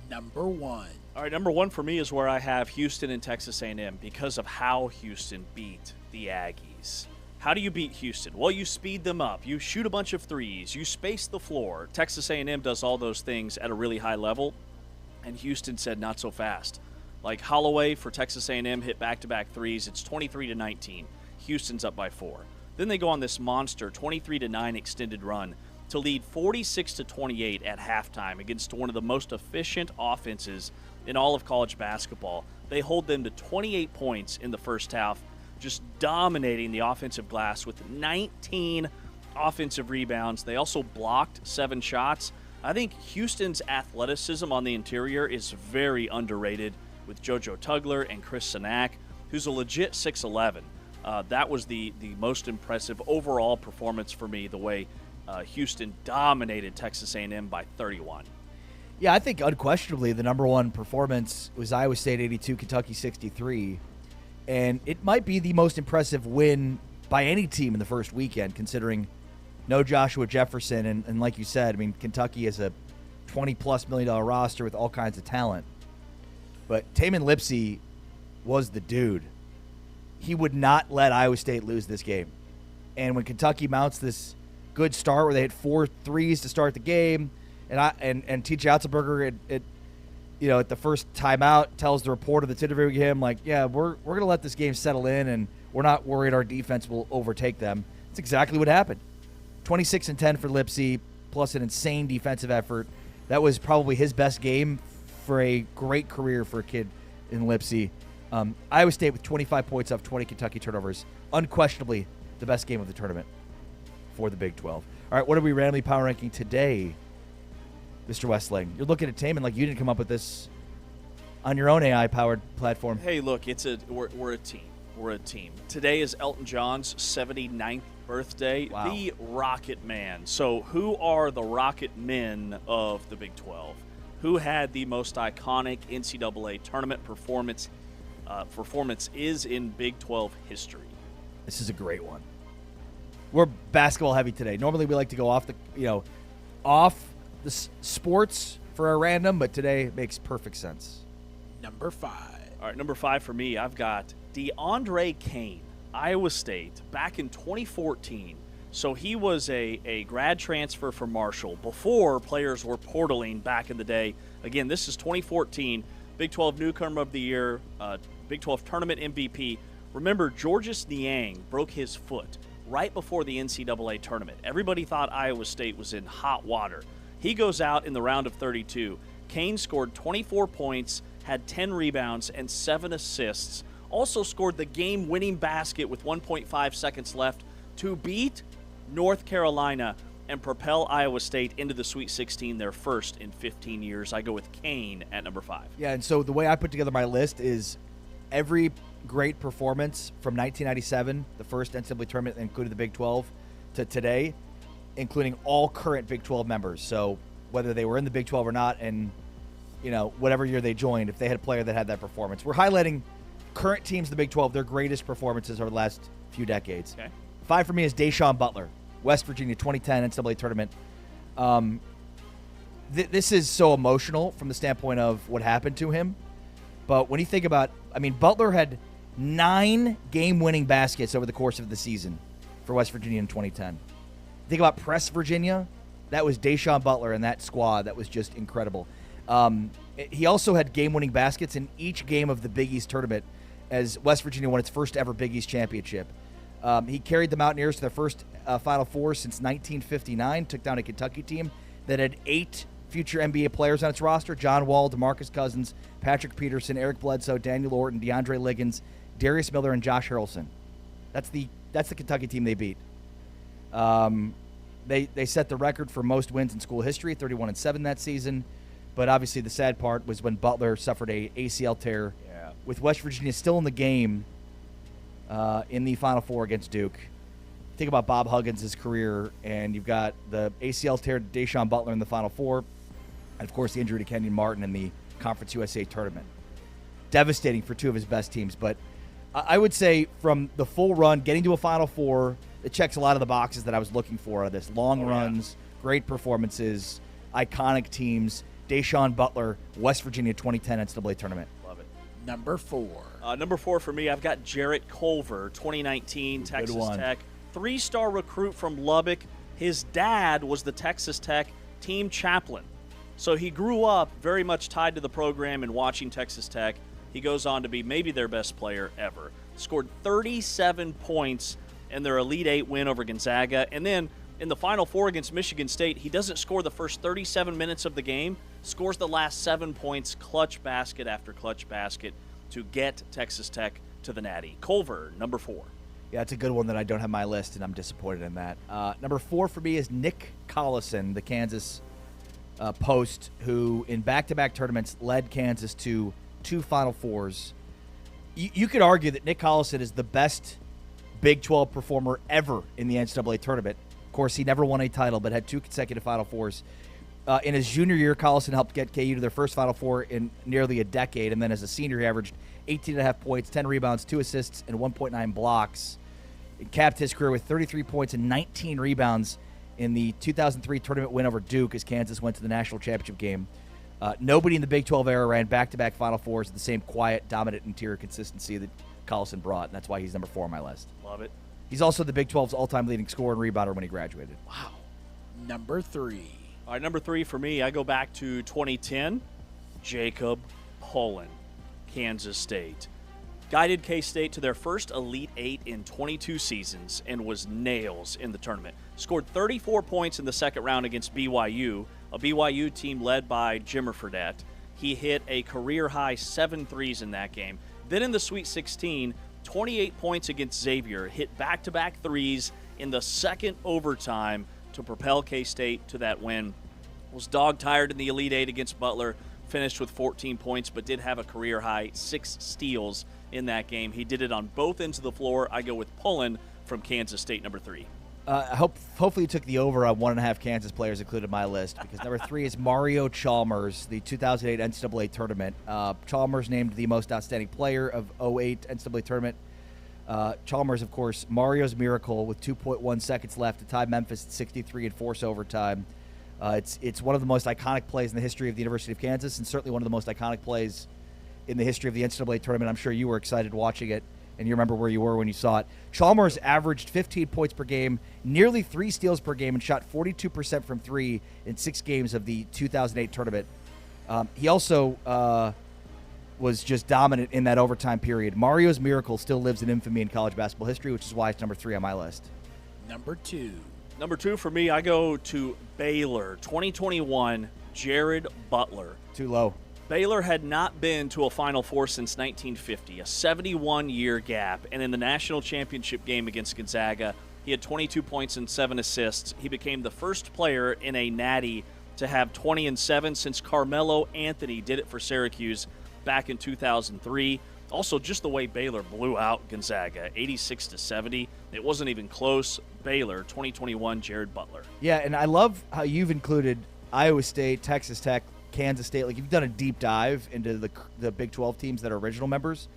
Number 1. All right, number 1 for me is where I have Houston and Texas A&M because of how Houston beat the Aggies. How do you beat Houston? Well, you speed them up. You shoot a bunch of threes. You space the floor. Texas A&M does all those things at a really high level, and Houston said not so fast. Like Holloway for Texas A&M hit back-to-back threes. It's 23-19. Houston's up by 4. Then they go on this monster 23-9 extended run to lead 46-28 at halftime against one of the most efficient offenses in all of college basketball. They hold them to 28 points in the first half, just dominating the offensive glass with 19 offensive rebounds. They also blocked 7 shots. I think Houston's athleticism on the interior is very underrated with JoJo Tugler and Chris Sanak, who's a legit 6'11". That was the most impressive overall performance for me, the way Houston dominated Texas A&M by 31. Yeah, I think unquestionably the number 1 performance was Iowa State 82, Kentucky 63. And it might be the most impressive win by any team in the first weekend, considering no Joshua Jefferson. And like you said, I mean, Kentucky has a $20+ million roster with all kinds of talent. But Tamin Lipsey was the dude. He would not let Iowa State lose this game. And when Kentucky mounts this good start where they hit 4 threes to start the game, and T.J. Otzelberger at the first timeout tells the reporter that's interviewing him, like, yeah, we're going to let this game settle in, and we're not worried our defense will overtake them. That's exactly what happened. 26 and 10 for Lipsey, plus an insane defensive effort. That was probably his best game for a great career for a kid in Lipsey. Iowa State with 25 points off 20 Kentucky turnovers. Unquestionably the best game of the tournament for the Big 12. All right, what are we randomly power ranking today, Mr. Westling? You're looking at Taman like you didn't come up with this on your own AI-powered platform. Hey, look, we're a team. We're a team. Today is Elton John's 79th birthday. Wow. The Rocket Man. So who are the Rocket Men of the Big 12? Who had the most iconic NCAA tournament performance is in Big 12 history? This is a great one. We're basketball heavy today. Normally we like to go off the sports for our random, but today it makes perfect sense. Number 5. All right, number 5 for me, I've got DeAndre Kane, Iowa State, back in 2014. So he was a grad transfer from Marshall before players were portaling back in the day. Again, this is 2014, Big 12 Newcomer of the Year, Big 12 Tournament MVP. Remember, Georges Niang broke his foot right before the NCAA tournament. Everybody thought Iowa State was in hot water. He goes out in the round of 32. Kane scored 24 points, had 10 rebounds, and 7 assists. Also scored the game-winning basket with 1.5 seconds left to beat North Carolina and propel Iowa State into the Sweet 16, their first in 15 years. I go with Kane at number 5. Yeah, and so the way I put together my list is every great performance from 1997, the first NCAA tournament that included the Big 12, to today, including all current Big 12 members. So whether they were in the Big 12 or not, and whatever year they joined, if they had a player that had that performance. We're highlighting current teams in the Big 12, their greatest performances over the last few decades. Okay. 5 for me is Deshaun Butler, West Virginia 2010 NCAA tournament. This is so emotional from the standpoint of what happened to him. But when you think about, Butler had 9 game-winning baskets over the course of the season for West Virginia in 2010. Think about Press Virginia. That was Deshaun Butler and that squad. That was just incredible. He also had game-winning baskets in each game of the Big East tournament as West Virginia won its first ever Big East championship. He carried the Mountaineers to their first Final Four since 1959, took down a Kentucky team that had 8 future NBA players on its roster: John Wall, DeMarcus Cousins, Patrick Peterson, Eric Bledsoe, Daniel Orton, DeAndre Liggins, Darius Miller, and Josh Harrelson. That's the Kentucky team they beat. They set the record for most wins in school history, 31-7 that season. But obviously the sad part was when Butler suffered a ACL tear with West Virginia still in the game in the Final Four against Duke. Think about Bob Huggins' career, and you've got the ACL tear to Deshaun Butler in the Final Four, and, of course, the injury to Kenyon Martin in the Conference USA tournament. Devastating for 2 of his best teams. But I would say from the full run, getting to a Final Four, it checks a lot of the boxes that I was looking for out of this. Long runs, great performances, iconic teams. Deshaun Butler, West Virginia 2010 NCAA tournament. Love it. Number 4. Number 4 for me, I've got Jarrett Culver, 2019 Texas Tech. 3-star recruit from Lubbock. His dad was the Texas Tech team chaplain. So he grew up very much tied to the program and watching Texas Tech. He goes on to be maybe their best player ever. Scored 37 points in their Elite 8 win over Gonzaga. And then in the Final Four against Michigan State, he doesn't score the first 37 minutes of the game, scores the last 7 points, clutch basket after clutch basket to get Texas Tech to the Natty. Culver, number 4. Yeah, it's a good one that I don't have on my list, and I'm disappointed in that. Number 4 for me is Nick Collison, the Kansas post, who in back-to-back tournaments led Kansas to 2 Final Fours. You could argue that Nick Collison is the best Big 12 performer ever in the NCAA tournament. Of course, he never won a title, but had 2 consecutive Final Fours. In his junior year, Collison helped get KU to their first Final Four in nearly a decade, and then as a senior, he averaged 18.5 points, 10 rebounds, 2 assists, and 1.9 blocks. He capped his career with 33 points and 19 rebounds in the 2003 tournament win over Duke as Kansas went to the national championship game. Nobody in the Big 12 era ran back-to-back Final Fours with the same quiet, dominant interior consistency that Collison brought, and that's why he's number 4 on my list. Love it. He's also the Big 12's all-time leading scorer and rebounder when he graduated. Wow. Number 3. All right, number 3 for me, I go back to 2010, Jacob Pullen, Kansas State. Guided K-State to their first Elite 8 in 22 seasons and was nails in the tournament. Scored 34 points in the second round against BYU, a BYU team led by Jimmer Fredette. He hit a career-high 7 threes in that game. Then in the Sweet 16, 28 points against Xavier, hit back-to-back threes in the second overtime to propel K-State to that win. Was dog-tired in the Elite Eight against Butler, finished with 14 points, but did have a career-high 6 steals in that game. He did it on both ends of the floor. I go with Pullen from Kansas State, number 3. Hopefully you took the over on 1.5 Kansas players included in my list, because number 3 is Mario Chalmers, the 2008 NCAA tournament. Chalmers named the most outstanding player of 08 NCAA tournament. Chalmers, of course, Mario's miracle with 2.1 seconds left to tie Memphis at 63 and force overtime. It's one of the most iconic plays in the history of the University of Kansas, and certainly one of the most iconic plays in the history of the NCAA tournament. I'm sure you were excited watching it, and you remember where you were when you saw it. Chalmers averaged 15 points per game, nearly 3 steals per game, and shot 42% from 3 in 6 games of the 2008 tournament. He also was just dominant in that overtime period. Mario's miracle still lives in infamy in college basketball history, which is why it's number 3 on my list. Number 2. Number 2 for me, I go to Baylor, 2021, Jared Butler. Too low. Baylor had not been to a Final Four since 1950, a 71-year gap, and in the national championship game against Gonzaga, he had 22 points and 7 assists. He became the first player in a Natty to have 20 and 7 since Carmelo Anthony did it for Syracuse back in 2003. Also, just the way Baylor blew out Gonzaga, 86-70. It wasn't even close. Baylor, 2021, Jared Butler. Yeah, and I love how you've included Iowa State, Texas Tech, Kansas State. Like, you've done a deep dive into the Big 12 teams that are original members.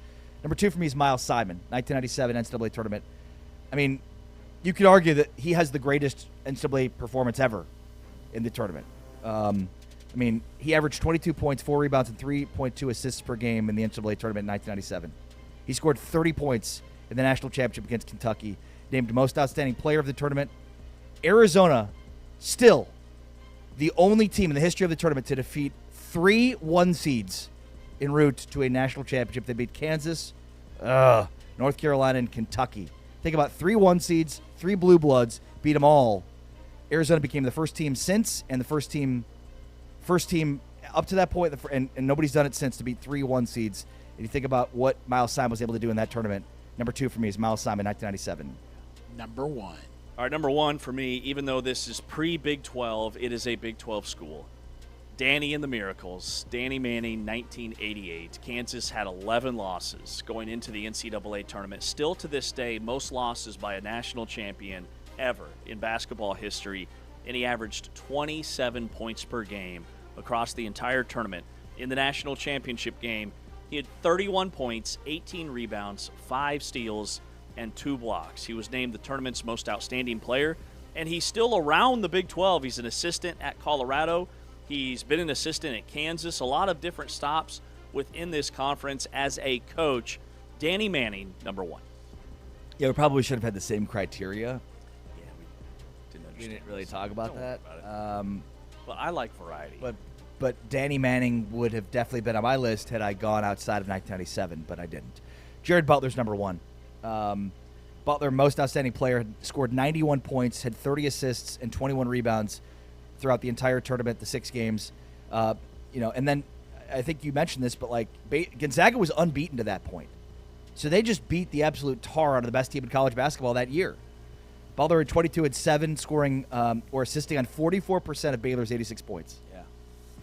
Number 2 for me is Miles Simon, 1997 NCAA tournament. I mean, you could argue that he has the greatest NCAA performance ever in the tournament. I mean, he averaged 22 points, 4 rebounds, and 3.2 assists per game in the NCAA tournament in 1997. He scored 30 points in the national championship against Kentucky, named most outstanding player of the tournament. Arizona, still the only team in the history of the tournament to defeat 3 1 seeds en route to a national championship. They beat Kansas, North Carolina, and Kentucky. Think about 3 1 seeds, 3 blue bloods, beat them all. Arizona became the first team since, and the first team up to that point, and nobody's done it since, to beat 3 1 seeds. And you think about what Miles Simon was able to do in that tournament. Number 2 for me is Miles Simon, 1997. Number 1. All right, number 1 for me, even though this is pre-Big 12, it is a Big 12 school. Danny and the Miracles, Danny Manning, 1988. Kansas had 11 losses going into the NCAA tournament. Still to this day, most losses by a national champion ever in basketball history, and he averaged 27 points per game across the entire tournament. In the national championship game, he had 31 points, 18 rebounds, 5 steals, and 2 blocks. He was named the tournament's most outstanding player, and he's still around the Big 12. He's an assistant at Colorado. He's been an assistant at Kansas, a lot of different stops within this conference as a coach. Danny Manning, number 1. Yeah, we probably should have had the same criteria. Yeah, We didn't really talk about that. But I like variety. But Danny Manning would have definitely been on my list had I gone outside of 1997, but I didn't. Jared Butler's number 1. Butler, most outstanding player, had scored 91 points, had 30 assists and 21 rebounds throughout the entire tournament, the 6 games. And then I think you mentioned this, but Gonzaga was unbeaten to that point. So they just beat the absolute tar out of the best team in college basketball that year. Butler had 22 and 7, scoring or assisting on 44% of Baylor's 86 points. Yeah.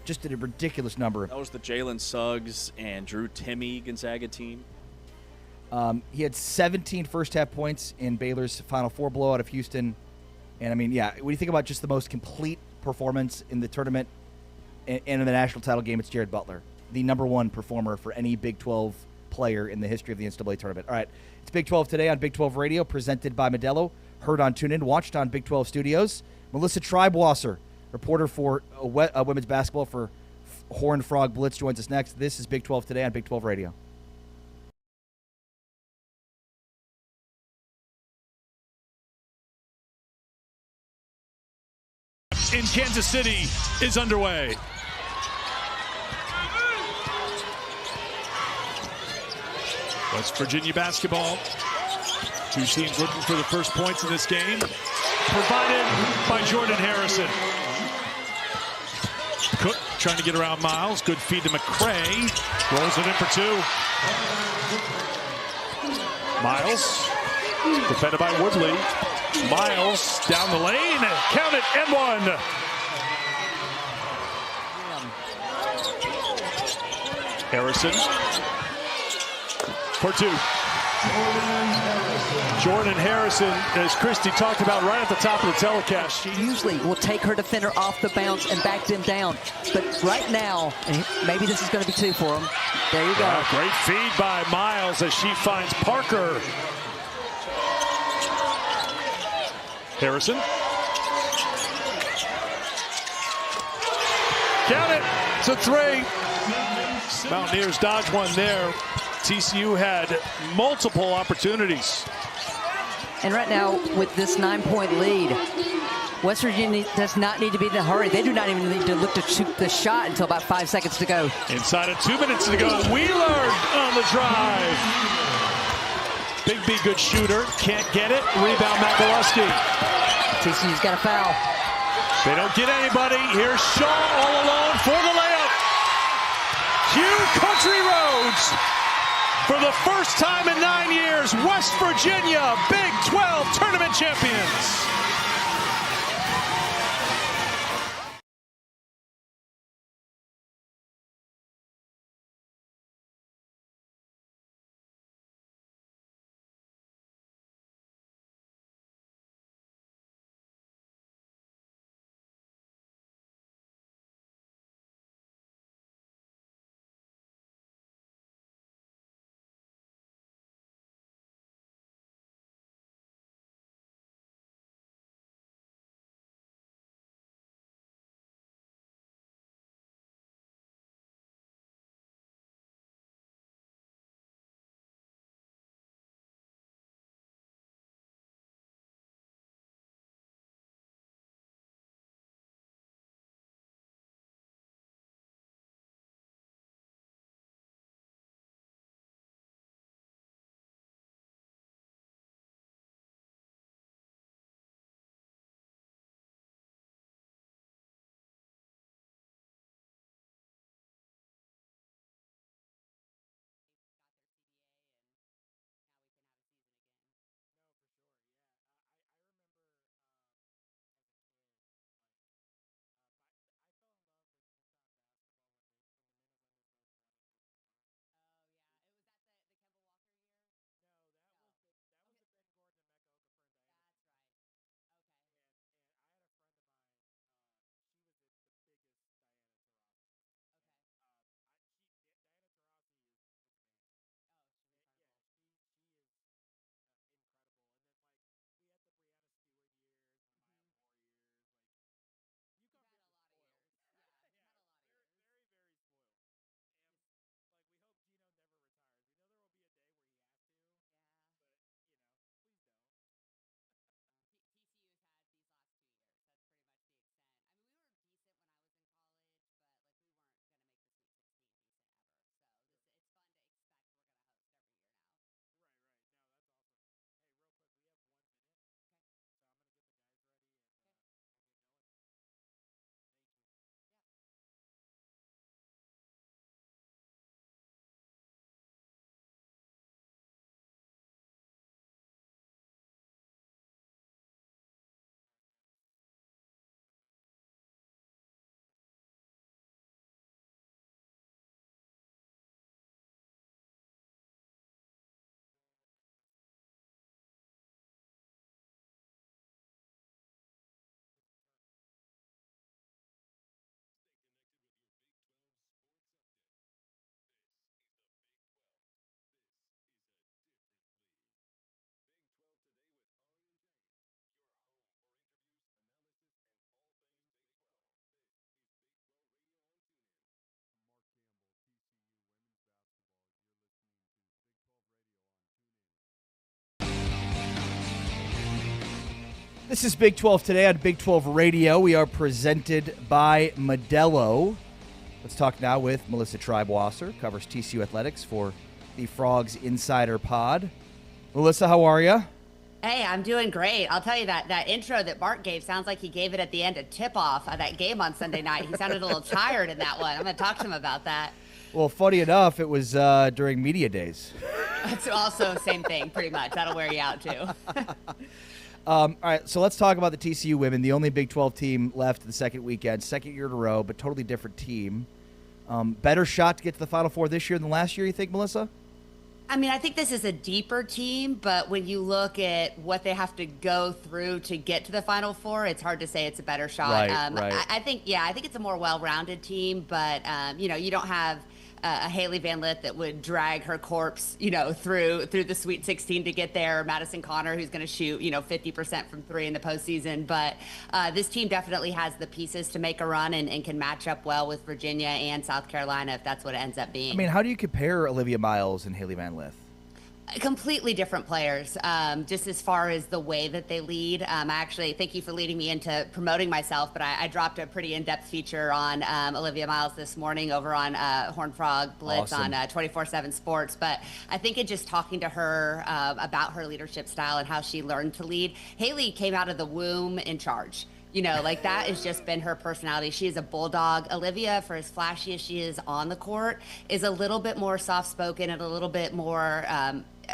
Just a ridiculous number. That was the Jalen Suggs and Drew Timme Gonzaga team. He had 17 first-half points in Baylor's Final Four blowout of Houston. And, I mean, yeah, when you think about just the most complete performance in the tournament and in the national title game, it's Jared Butler, the number 1 performer for any Big 12 player in the history of the NCAA tournament. All right, it's Big 12 Today on Big 12 Radio, presented by Modelo, heard on TuneIn, watched on Big 12 Studios. Melissa Triebwasser, reporter for women's basketball for Horned Frog Blitz, joins us next. This is Big 12 Today on Big 12 Radio. In Kansas City is underway. West Virginia basketball. 2 teams looking for the first points in this game. Provided by Jordan Harrison. Cook trying to get around Miles. Good feed to McCray. Rolls it in for 2. Miles, defended by Woodley. Miles down the lane. Count it, and 1. Harrison for 2. Jordan Harrison, as Christy talked about right at the top of the telecast. She usually will take her defender off the bounce and back them down. But right now, and maybe this is going to be 2 for him. There you go. Great feed by Miles as she finds Parker. Harrison. Count it. It's a 3. Mountaineers dodge one there. TCU had multiple opportunities. And right now, with this 9-point lead, West Virginia does not need to be in a hurry. They do not even need to look to shoot the shot until about 5 seconds to go. Inside of 2 minutes to go, Wheeler on the drive. Big B, good shooter. Can't get it. Rebound, McAlusky. TCU's got a foul. They don't get anybody. Here's Shaw all alone for the layup. Cue Country Roads. For the first time in 9 years, West Virginia, Big 12 tournament champions. This is Big 12 Today on Big 12 Radio. We are presented by Modelo. Let's talk now with Melissa Triebwasser, covers TCU athletics for the Frogs Insider Pod. Melissa, how are you? Hey, I'm doing great. I'll tell you that intro that Mark gave sounds like he gave it at the end of tip-off of that game on Sunday night. He sounded a little tired in that one. I'm going to talk to him about that. Well, funny enough, it was during media days. It's also same thing, pretty much. That'll wear you out, too. All right, so let's talk about the TCU women, the only Big 12 team left the second weekend, second year in a row, but totally different team. Better shot to get to the Final Four this year than last year, you think, Melissa? I mean, I think this is a deeper team, but when you look at what they have to go through to get to the Final Four, it's hard to say it's a better shot. Right. I think it's a more well-rounded team, but, you don't have a Haley Van Lith that would drag her corpse, through the Sweet 16 to get there, or Madison Connor, who's going to shoot, 50% from three in the postseason. But this team definitely has the pieces to make a run and can match up well with Virginia and South Carolina if that's what it ends up being. I mean, how do you compare Olivia Miles and Haley Van Lith? Completely different players, just as far as the way that they lead. Actually, thank you for leading me into promoting myself, but I dropped a pretty in-depth feature on Olivia Miles this morning over on Horned Frog Blitz Awesome. on 24/7 Sports. But I think in just talking to her about her leadership style and how she learned to lead, Haley came out of the womb in charge. That has just been her personality. She is a bulldog. Olivia, for as flashy as she is on the court, is a little bit more soft-spoken and a little bit more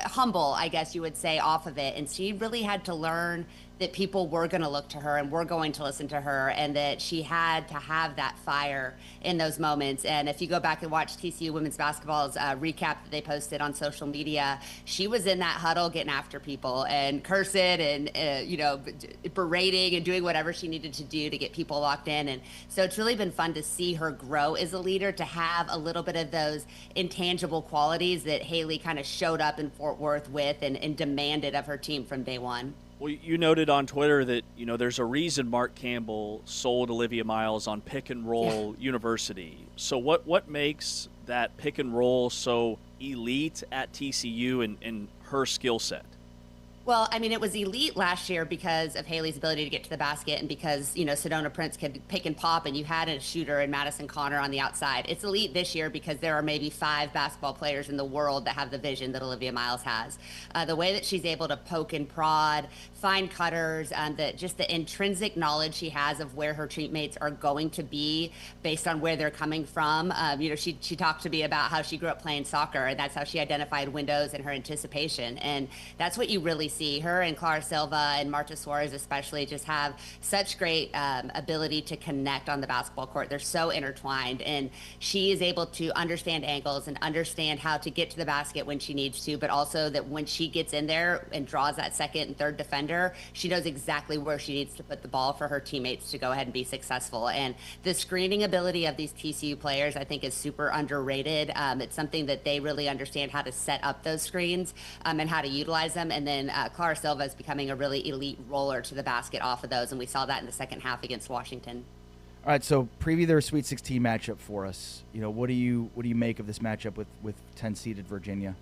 humble, I guess you would say, off of it. And she really had to learn that people were going to look to her and were going to listen to her, and that she had to have that fire in those moments. And if you go back and watch TCU women's basketball's recap that they posted on social media, she was in that huddle getting after people and cursing and, berating and doing whatever she needed to do to get people locked in. And so it's really been fun to see her grow as a leader, to have a little bit of those intangible qualities that Haley kind of showed up in Fort Worth with and demanded of her team from day one. Well, you noted on Twitter that, there's a reason Mark Campbell sold Olivia Miles on pick and roll university. So what makes that pick and roll so elite at TCU and her skill set? Well, I mean, it was elite last year because of Haley's ability to get to the basket and because, Sedona Prince could pick and pop and you had a shooter in Madison Connor on the outside. It's elite this year because there are maybe 5 basketball players in the world that have the vision that Olivia Miles has. The way that she's able to poke and prod, find cutters, just the intrinsic knowledge she has of where her teammates are going to be based on where they're coming from. She talked to me about how she grew up playing soccer, and that's how she identified windows and her anticipation. And that's what you really see. Her and Clara Silva and Marta Suarez especially just have such great ability to connect on the basketball court. They're so intertwined, and she is able to understand angles and understand how to get to the basket when she needs to, but also that when she gets in there and draws that second and third defender, she knows exactly where she needs to put the ball for her teammates to go ahead and be successful. And the screening ability of these TCU players, I think, is super underrated. It's something that they really understand how to set up those screens and how to utilize them. And then Clara Silva is becoming a really elite roller to the basket off of those, and we saw that in the second half against Washington. All right, so preview their Sweet 16 matchup for us. What do you make of this matchup with 10-seeded Virginia?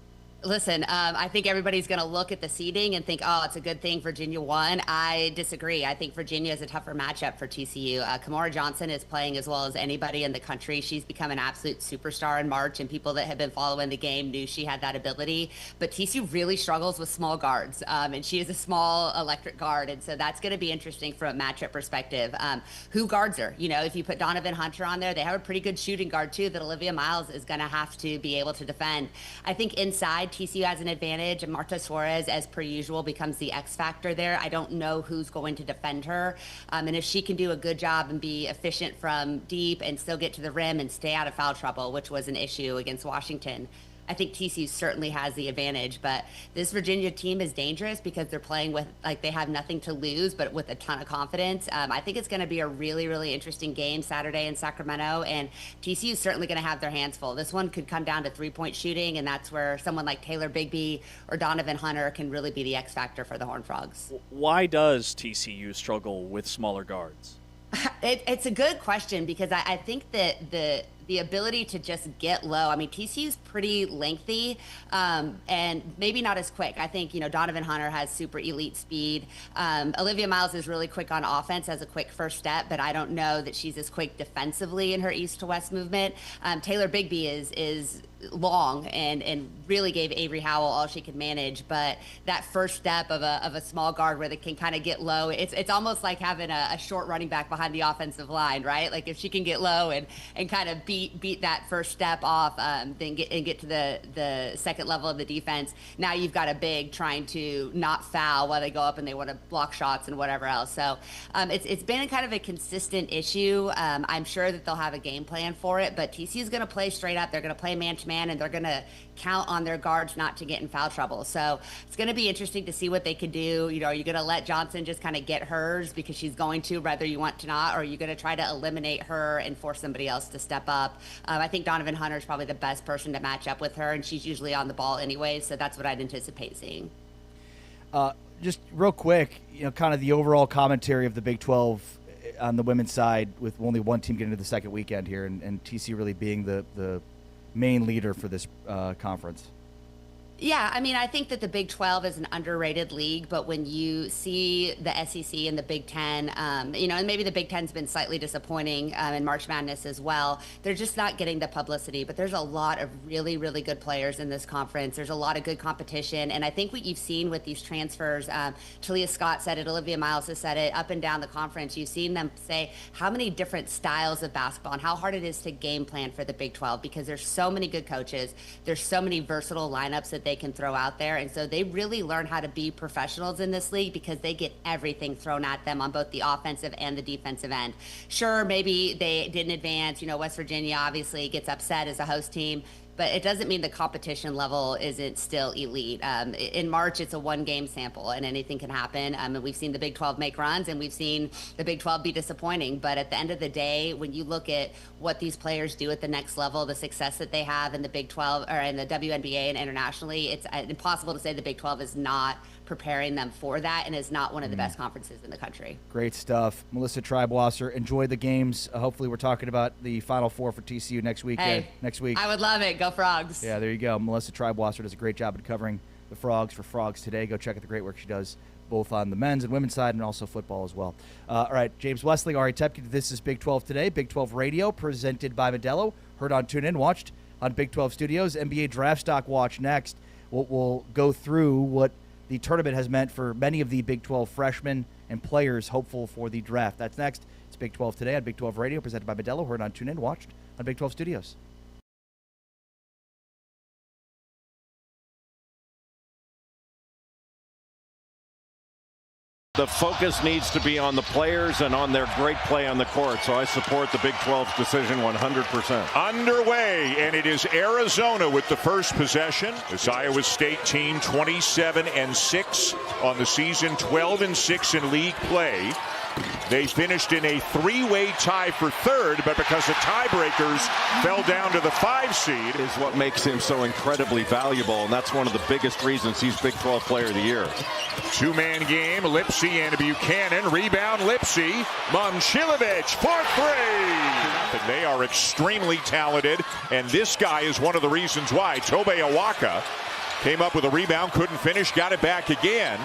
Listen, I think everybody's going to look at the seeding and think, oh, it's a good thing Virginia won. I disagree. I think Virginia is a tougher matchup for TCU. Kamara Johnson is playing as well as anybody in the country. She's become an absolute superstar in March, and people that have been following the game knew she had that ability. But TCU really struggles with small guards, and she is a small electric guard, and so that's going to be interesting from a matchup perspective. Who guards her? If you put Donovan Hunter on there, they have a pretty good shooting guard, too, that Olivia Miles is going to have to be able to defend. I think inside, TCU has an advantage, and Marta Suarez, as per usual, becomes the X factor there. I don't know who's going to defend her, and if she can do a good job and be efficient from deep and still get to the rim and stay out of foul trouble, which was an issue against Washington, I think TCU certainly has the advantage. But this Virginia team is dangerous because they're playing with, they have nothing to lose, but with a ton of confidence. I think it's going to be a really, really interesting game Saturday in Sacramento, and TCU is certainly going to have their hands full. This one could come down to three-point shooting, and that's where someone like Taylor Bigby or Donovan Hunter can really be the X factor for the Horned Frogs. Why does TCU struggle with smaller guards? It's a good question because I think that the ability to just get low. I mean, TCU's pretty lengthy and maybe not as quick. I think, Donovan Hunter has super elite speed. Olivia Miles is really quick on offense, has a quick first step, but I don't know that she's as quick defensively in her east to west movement. Taylor Bigby is long and really gave Avery Howell all she could manage, but that first step of a small guard where they can kind of get low, it's almost like having a short running back behind the offensive line, right? Like if she can get low and kind of beat that first step off, then get to the second level of the defense. Now you've got a big trying to not foul while they go up and they want to block shots and whatever else. So it's been kind of a consistent issue. I'm sure that they'll have a game plan for it, but TCU's going to play straight up. They're going to play man-to-man, and they're going to count on their guards not to get in foul trouble. So it's going to be interesting to see what they could do. Are you going to let Johnson just kind of get hers because she's going to, whether you want to not, or are you going to try to eliminate her and force somebody else to step up? I think Donovan Hunter is probably the best person to match up with her, and she's usually on the ball anyway, so that's what I'd anticipate seeing. Just real quick, kind of the overall commentary of the Big 12 on the women's side, with only one team getting to the second weekend here, and TC really being the main leader for this conference. Yeah, I mean, I think that the Big 12 is an underrated league, but when you see the SEC and the Big 10, and maybe the Big 10's been slightly disappointing in March Madness as well, they're just not getting the publicity. But there's a lot of really, really good players in this conference. There's a lot of good competition, and I think what you've seen with these transfers, Talia Scott said it, Olivia Miles has said it, up and down the conference, you've seen them say how many different styles of basketball and how hard it is to game plan for the Big 12, because there's so many good coaches, there's so many versatile lineups that they can throw out there, and so they really learn how to be professionals in this league because they get everything thrown at them on both the offensive and the defensive end. Sure, maybe they didn't advance. West Virginia obviously gets upset as a host team, but it doesn't mean the competition level isn't still elite. In March, it's a one-game sample, and anything can happen. And we've seen the Big 12 make runs, and we've seen the Big 12 be disappointing. But at the end of the day, when you look at what these players do at the next level, the success that they have in the Big 12 or in the WNBA and internationally, it's impossible to say the Big 12 is not preparing them for that and is not one of the best conferences in the country. Great stuff. Melissa Triebwasser, enjoy the games. Hopefully we're talking about the Final Four for TCU next week. Next week. I would love it. Go Frogs. Yeah, there you go. Melissa Triebwasser does a great job at covering the Frogs for Frogs Today. Go check out the great work she does both on the men's and women's side and also football as well. All right, James Wesley, Ari Tepke, this is Big 12 Today. Big 12 Radio presented by Modelo. Heard on TuneIn, watched on Big 12 Studios. NBA Draft Stock Watch next. We'll go through what the tournament has meant for many of the Big 12 freshmen and players hopeful for the draft. That's next. It's Big 12 Today on Big 12 Radio, presented by Modelo. Heard on TuneIn, watched on Big 12 Studios. The focus needs to be on the players and on their great play on the court, so I support the Big 12's decision 100%. Underway, and it is Arizona with the first possession. This Iowa State team 27-6 on the season, 12-6 in league play. They finished in a three-way tie for third, but because the tiebreakers fell down to the 5 seed. Is what makes him so incredibly valuable, and that's one of the biggest reasons he's Big 12 Player of the Year. Two-man game, Lipsy and Buchanan. Rebound, Lipsy. Momcilovic for 3. And they are extremely talented, and this guy is one of the reasons why. Tobe Awaka came up with a rebound, couldn't finish, got it back again.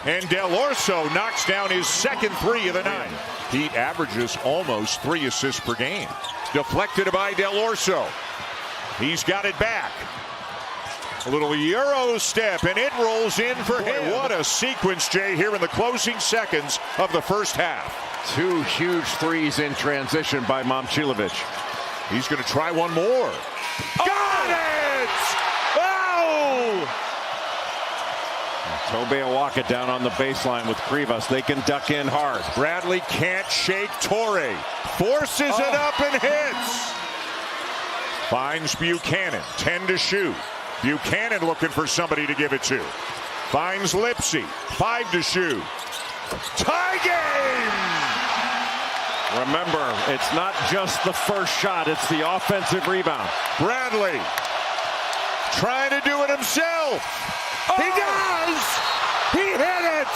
And Del Orso knocks down his second 3 of the night. He averages almost 3 assists per game. Deflected by Del Orso. He's got it back. A little Euro step, and it rolls in for him. What a sequence, Jay, here in the closing seconds of the first half. 2 huge threes in transition by Momcilovic. He's going to try one more. Got it! Oh! Tobe Awaka down on the baseline with Krivas. They can duck in hard. Bradley can't shake Torrey. Forces it up and hits. Finds Buchanan. 10 to shoot. Buchanan looking for somebody to give it to. Finds Lipsy. 5 to shoot. Tie game! Remember, it's not just the first shot. It's the offensive rebound. Bradley trying to do it himself. He does! He hit it!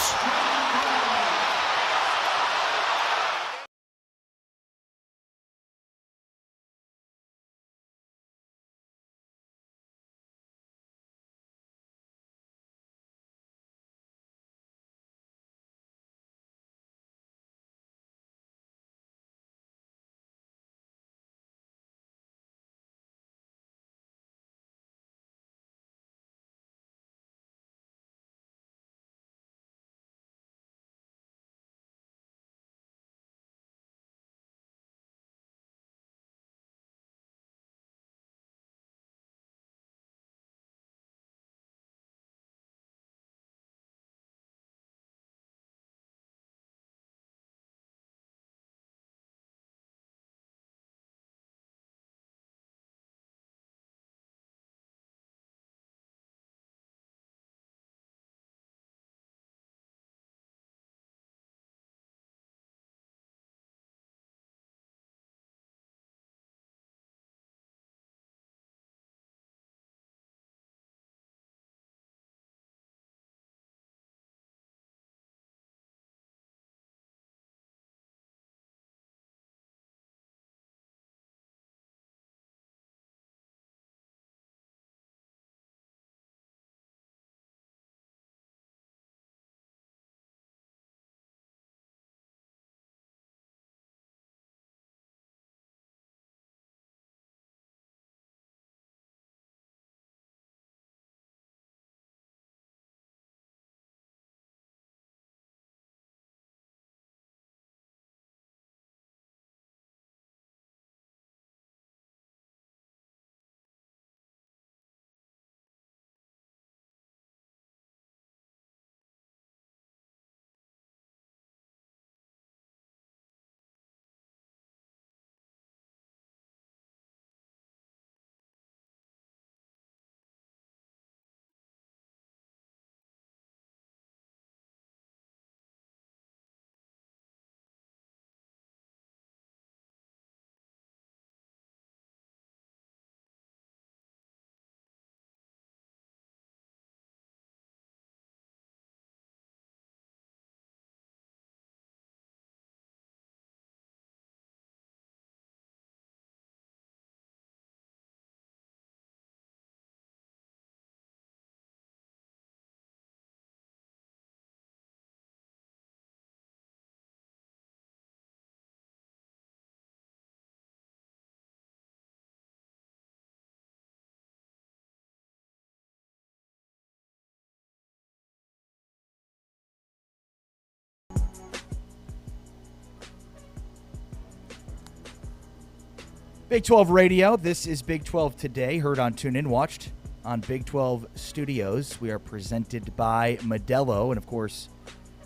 Big 12 Radio. This is Big 12 Today, heard on TuneIn, watched on Big 12 Studios. We are presented by Modelo, and of course,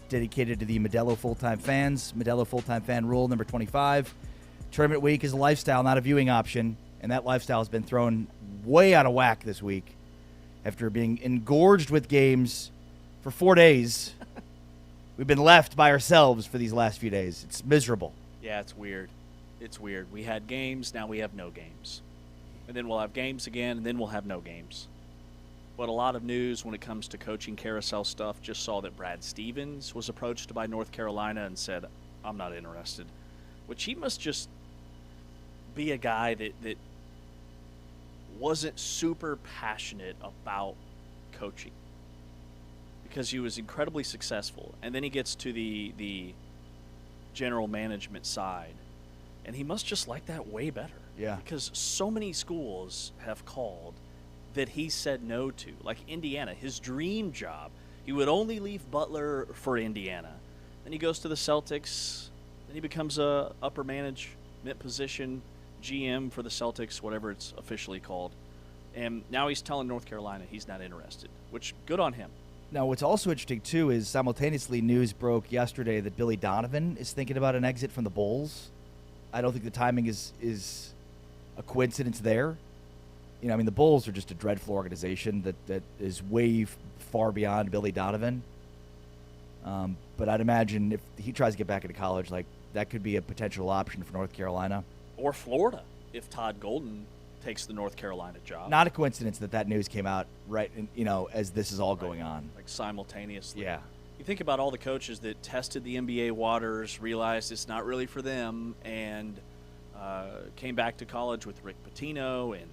dedicated to the Modelo full-time fans. Modelo full-time fan rule number 25. Tournament week is a lifestyle, not a viewing option, and that lifestyle has been thrown way out of whack this week after being engorged with games for 4 days. We've been left by ourselves for these last few days. It's miserable. Yeah, it's weird. It's weird. We had games, now we have no games. And then we'll have games again, and then we'll have no games. But a lot of news when it comes to coaching carousel stuff. Just saw that Brad Stevens was approached by North Carolina and said, I'm not interested. Which he must just be a guy that wasn't super passionate about coaching. Because he was incredibly successful. And then he gets to the general management side. And he must just like that way better. Yeah. Because so many schools have called that he said no to. Like Indiana, his dream job. He would only leave Butler for Indiana. Then he goes to the Celtics. Then he becomes a upper management position, GM for the Celtics, whatever it's officially called. And now he's telling North Carolina he's not interested, which good on him. Now, what's also interesting, too, is simultaneously news broke yesterday that Billy Donovan is thinking about an exit from the Bulls. I don't think the timing is a coincidence there. You know, I mean, the Bulls are just a dreadful organization that is way far beyond Billy Donovan. But I'd imagine if he tries to get back into college, like that could be a potential option for North Carolina. Or Florida, if Todd Golden takes the North Carolina job. Not a coincidence that news came out right, as this is all going on. Like simultaneously. Yeah. You think about all the coaches that tested the NBA waters, realized it's not really for them, and came back to college with Rick Pitino and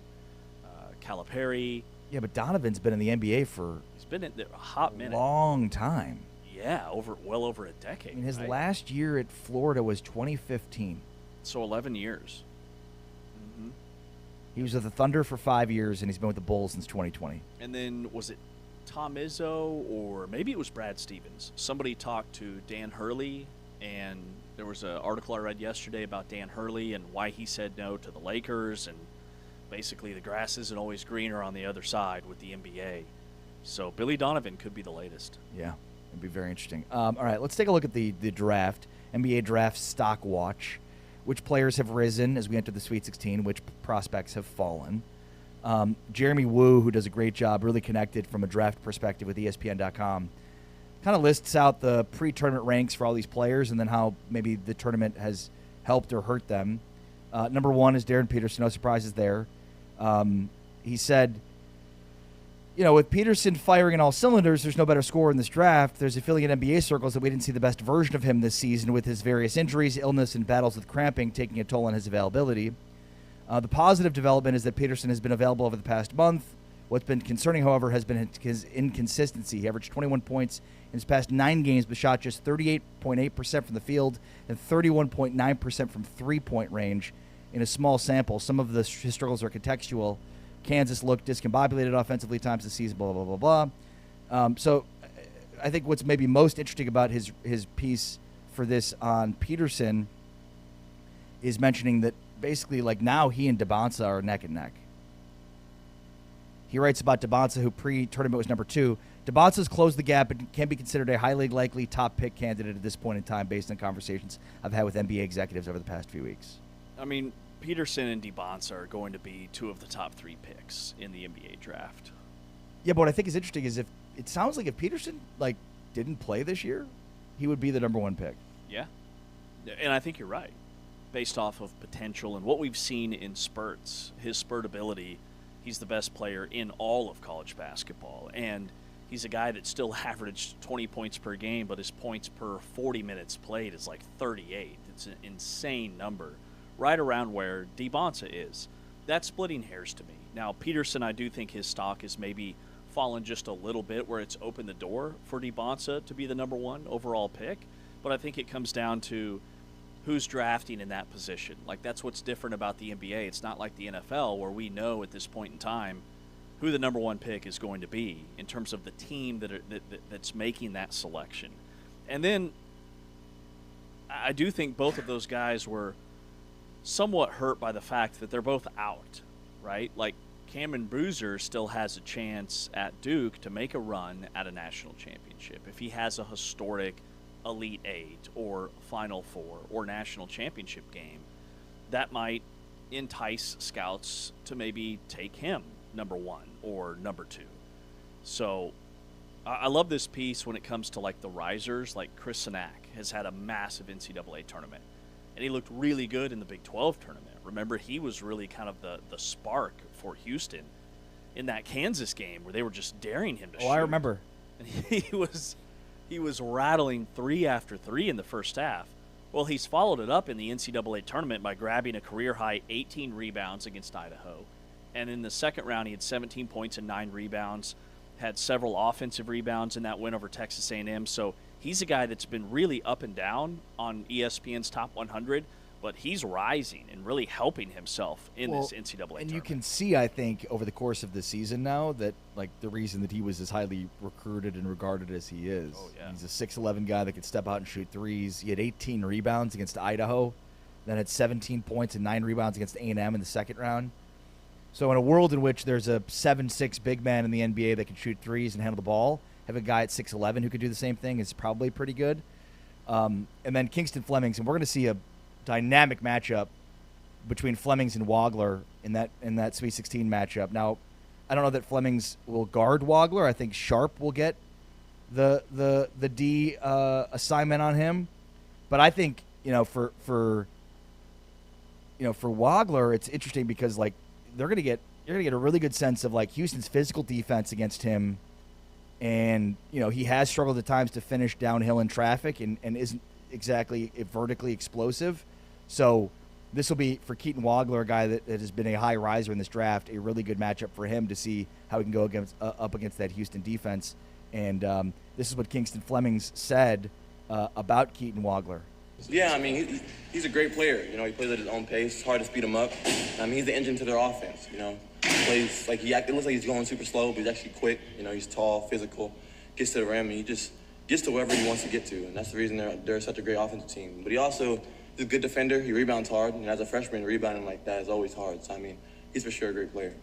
Calipari. Yeah, but Donovan's been in the NBA he's been in there a hot minute. Long time. Yeah, well over a decade. I mean, his right? last year at Florida was 2015. So 11 years. Mm-hmm. He was with the Thunder for 5 years, and he's been with the Bulls since 2020. And then was it Tom Izzo or maybe it was Brad Stevens? Somebody talked to Dan Hurley, and there was an article I read yesterday about Dan Hurley and why he said no to the Lakers, and basically the grass isn't always greener on the other side with the NBA. So Billy Donovan could be the latest. Yeah, it'd be very interesting. All right, let's take a look at the draft, NBA draft stock watch. Which players have risen as we enter the Sweet 16, which prospects have fallen. Jeremy Wu, who does a great job, really connected from a draft perspective with ESPN.com, kind of lists out the pre-tournament ranks for all these players and then how maybe the tournament has helped or hurt them. Number one is Darren Peterson. No surprises there. He said, with Peterson firing in all cylinders, there's no better scorer in this draft. There's a feeling in NBA circles that we didn't see the best version of him this season with his various injuries, illness, and battles with cramping taking a toll on his availability. The positive development is that Peterson has been available over the past month. What's been concerning, however, has been his inconsistency. He averaged 21 points in his past 9 games, but shot just 38.8% from the field and 31.9% from three-point range in a small sample. Some of his struggles are contextual. Kansas looked discombobulated offensively times this season, blah, blah, blah, blah. So I think what's maybe most interesting about his piece for this on Peterson is mentioning that basically, like, now he and Debons are neck and neck. He writes about Debons, who pre-tournament was number 2. Debons has closed the gap and can be considered a highly likely top pick candidate at this point in time based on conversations I've had with NBA executives over the past few weeks. I mean, Peterson and Debons are going to be 2 of the top 3 picks in the NBA draft. Yeah, but what I think is interesting is if it sounds like if Peterson didn't play this year, he would be the number 1 pick. Yeah, and I think you're right. Based off of potential and what we've seen in spurts, his spurt ability, he's the best player in all of college basketball. And he's a guy that still averaged 20 points per game, but his points per 40 minutes played is like 38. It's an insane number. Right around where Debons is. That's splitting hairs to me. Now, Peterson, I do think his stock is maybe fallen just a little bit where it's opened the door for Debons to be the number 1 overall pick. But I think it comes down to who's drafting in that position. Like, that's what's different about the NBA. It's not like the NFL where we know at this point in time who the number 1 pick is going to be in terms of the team that's making that selection. And then I do think both of those guys were somewhat hurt by the fact that they're both out, right? Like, Cameron Boozer still has a chance at Duke to make a run at a national championship. If he has a historic Elite Eight or Final Four or national championship game, that might entice scouts to maybe take him number 1 or number 2. So I love this piece when it comes to like the risers. Like Chris Sinak has had a massive NCAA tournament, and he looked really good in the Big 12 tournament. Remember, he was really kind of the spark for Houston in that Kansas game where they were just daring him to shoot. I remember. And he was rattling 3 after 3 in the first half. Well, he's followed it up in the NCAA tournament by grabbing a career-high 18 rebounds against Idaho. And in the second round, he had 17 points and 9 rebounds, had several offensive rebounds in that win over Texas A&M. So he's a guy that's been really up and down on ESPN's Top 100, but he's rising and really helping himself in this NCAA tournament. And you can see, I think, over the course of the season now that, like, the reason that he was as highly recruited and regarded as he is. Oh, yeah. He's a 6'11" guy that could step out and shoot threes. He had 18 rebounds against Idaho, then had 17 points and 9 rebounds against A&M in the second round. So in a world in which there's a 7'6" big man in the NBA that can shoot threes and handle the ball, have a guy at 6'11" who could do the same thing is probably pretty good. And then Kingston Flemings, and we're going to see a dynamic matchup between Flemings and Wagler in that Sweet 16 matchup. Now, I don't know that Flemings will guard Wagler. I think Sharp will get the D assignment on him. But I think, for Wagler, it's interesting because like you're gonna get a really good sense of like Houston's physical defense against him. And, he has struggled at times to finish downhill in traffic and isn't exactly vertically explosive. So this will be, for Keaton Wagler, a guy that has been a high riser in this draft, a really good matchup for him to see how he can go up against that Houston defense. And this is what Kingston Flemings said about Keaton Wagler. Yeah, I mean, he's a great player. He plays at his own pace. It's hard to speed him up. I mean, he's the engine to their offense, He plays like it looks like he's going super slow, but he's actually quick. He's tall, physical, gets to the rim, and he just gets to wherever he wants to get to. And that's the reason they're such a great offensive team. But he also is a good defender. He rebounds hard. And as a freshman, rebounding like that is always hard. So, I mean, he's for sure a great player.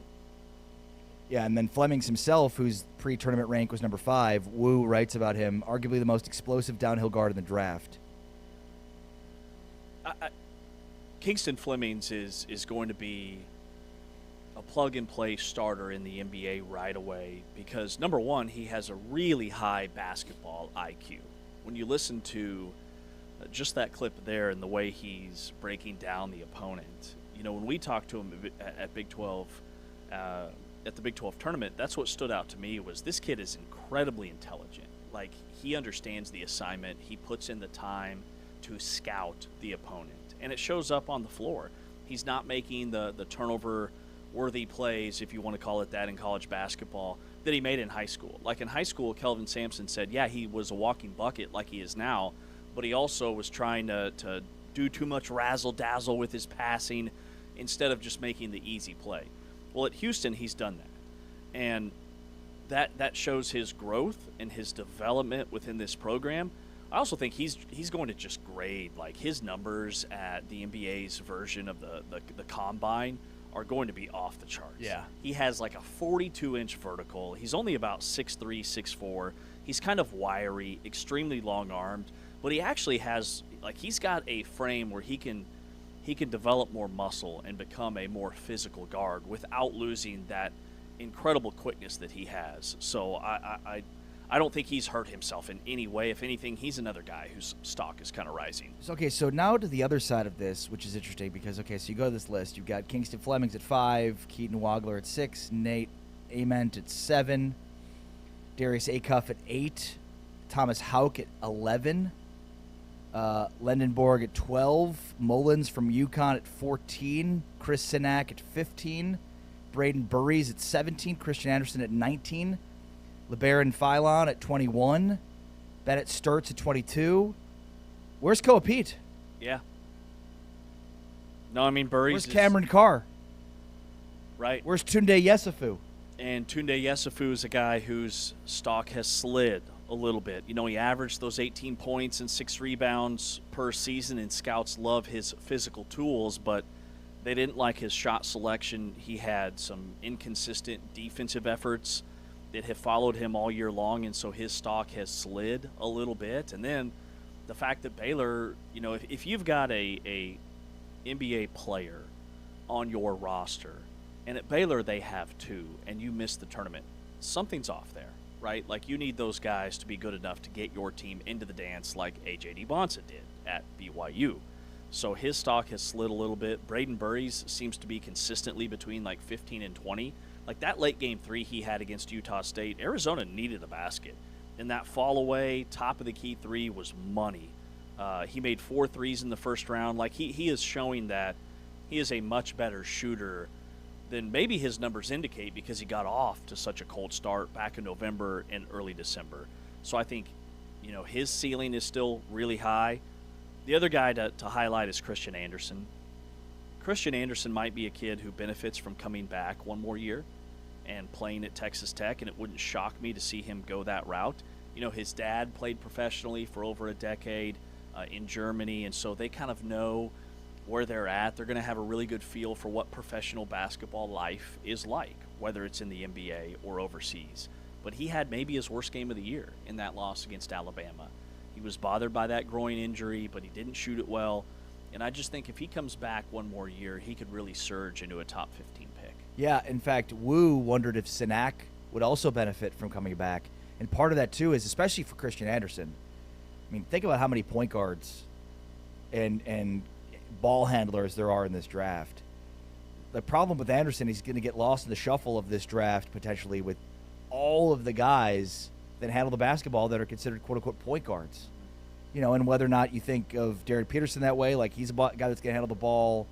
Yeah, and then Flemings himself, whose pre-tournament rank was number 5, Wu writes about him, arguably the most explosive downhill guard in the draft. Kingston Flemings is going to be a plug-and-play starter in the NBA right away because, number one, he has a really high basketball IQ. When you listen to just that clip there and the way he's breaking down the opponent, when we talked to him at Big 12, at the Big 12 tournament, that's what stood out to me was this kid is incredibly intelligent. Like, he understands the assignment. He puts in the time to scout the opponent, and it shows up on the floor. He's not making the turnover-worthy plays, if you want to call it that, in college basketball that he made in high school. Like in high school, Kelvin Sampson said, yeah, he was a walking bucket like he is now, but he also was trying to do too much razzle-dazzle with his passing instead of just making the easy play. Well, at Houston, he's done that, and that shows his growth and his development within this program. I also think he's going to just grade. Like, his numbers at the NBA's version of the Combine are going to be off the charts. Yeah. He has like a 42-inch vertical. He's only about 6'3", 6'4". He's kind of wiry, extremely long-armed, but he actually has, like, he's got a frame where he can develop more muscle and become a more physical guard without losing that incredible quickness that he has. So I don't think he's hurt himself in any way. If anything, he's another guy whose stock is kind of rising. Okay, so now to the other side of this, which is interesting because, so you go to this list. You've got Kingston Flemings at 5, Keaton Wagler at 6, Nate Ament at 7, Darius Acuff at 8, Thomas Houck at 11, Lendenborg at 12, Mullins from UConn at 14, Chris Sinak at 15, Braden Burries at 17, Christian Anderson at 19, LeBaron Philon at 21, Bennett Sturts at 22. Where's Koa Pete? Yeah. No, I mean, Burries. Where's Cameron Carr? Right. Where's Tunde Yesufu? And Tunde Yesufu is a guy whose stock has slid a little bit. You know, he averaged those 18 points and 6 rebounds per season, and scouts love his physical tools, but they didn't like his shot selection. He had some inconsistent defensive efforts that have followed him all year long, and so his stock has slid a little bit. And then the fact that Baylor, you know, if you've got a NBA player on your roster, and at Baylor they have 2, and you miss the tournament, something's off there, right? Like, you need those guys to be good enough to get your team into the dance like A.J. Debons did at BYU. So his stock has slid a little bit. Braden Burries seems to be consistently between like 15 and 20. Like that late game 3 he had against Utah State, Arizona needed a basket. And that fall away, top of the key 3 was money. He made 4 threes in the first round. Like he is showing that he is a much better shooter than maybe his numbers indicate, because he got off to such a cold start back in November and early December. So I think, you know, his ceiling is still really high. The other guy to highlight is Christian Anderson. Christian Anderson might be a kid who benefits from coming back one more year and playing at Texas Tech, and it wouldn't shock me to see him go that route. You know, his dad played professionally for over a decade in Germany, and so they kind of know where they're at. They're going to have a really good feel for what professional basketball life is like, whether it's in the NBA or overseas. But he had maybe his worst game of the year in that loss against Alabama. He was bothered by that groin injury, but he didn't shoot it well. And I just think if he comes back one more year, he could really surge into a top 15 pick. Yeah, in fact, Wu wondered if Sinak would also benefit from coming back. And part of that, too, is especially for Christian Anderson. I mean, think about how many point guards and ball handlers there are in this draft. The problem with Anderson, he's going to get lost in the shuffle of this draft potentially with all of the guys that handle the basketball that are considered quote-unquote point guards. You know, and whether or not you think of Darren Peterson that way, like he's a guy that's going to handle the ball.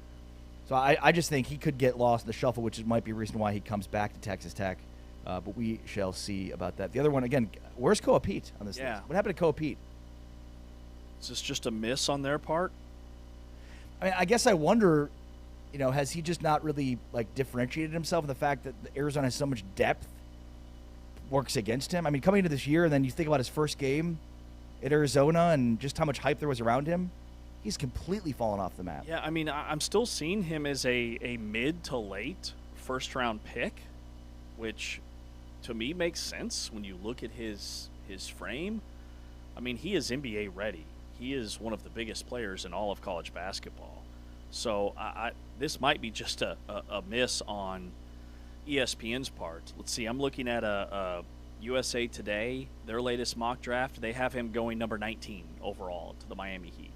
So I just think he could get lost in the shuffle, which might be a reason why he comes back to Texas Tech. But we shall see about that. The other one, again, where's Koa Pete on this list? What happened to Koa Pete? Is this just a miss on their part? I mean, I guess I wonder, you know, has he just not really, like, differentiated himself in the fact that Arizona has so much depth works against him? I mean, coming into this year, and then you think about his first game at Arizona and just how much hype there was around him, he's completely fallen off the map. Yeah, I mean, I'm still seeing him as a mid to late first-round pick, which to me makes sense when you look at his frame. I mean, he is NBA ready. He is one of the biggest players in all of college basketball. So this might be just a miss on ESPN's part. Let's see, I'm looking at a USA Today, their latest mock draft. They have him going number 19 overall to the Miami Heat.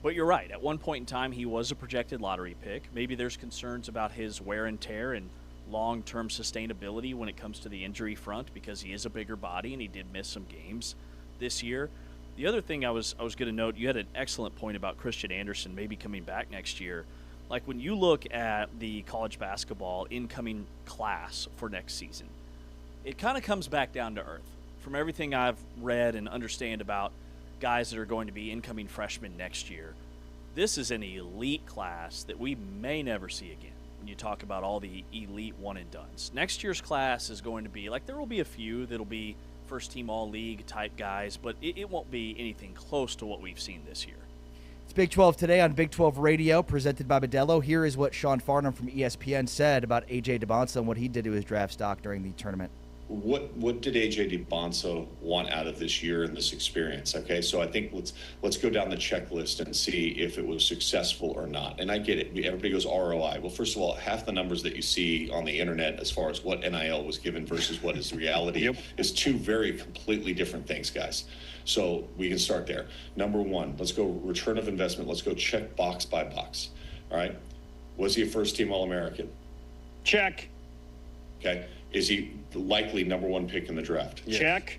But you're right. At one point in time, he was a projected lottery pick. Maybe there's concerns about his wear and tear and long-term sustainability when it comes to the injury front, because he is a bigger body and he did miss some games this year. The other thing I was going to note, you had an excellent point about Christian Anderson maybe coming back next year. Like when you look at the college basketball incoming class for next season, it kind of comes back down to earth. From everything I've read and understand about guys that are going to be incoming freshmen next year, this is an elite class that we may never see again when you talk about all the elite one-and-dones. Next year's class is going to be, like, there will be a few that'll be first-team all-league type guys, but it won't be anything close to what we've seen this year. It's Big 12 Today on Big 12 Radio, presented by Modelo. Here is what Sean Farnham from ESPN said about A.J. Debons and what he did to his draft stock during the tournament. What did A.J. Debons want out of this year and this experience? Okay, so I think let's go down the checklist and see if it was successful or not. And I get it. Everybody goes ROI. Well, first of all, half the numbers that you see on the internet as far as what NIL was given versus what is reality is two very completely different things, guys. So we can start there. Number one, let's go return of investment. Let's go check box by box. All right. Was he a first-team All-American? Check. Okay. Is he the likely number one pick in the draft? Yes. Check.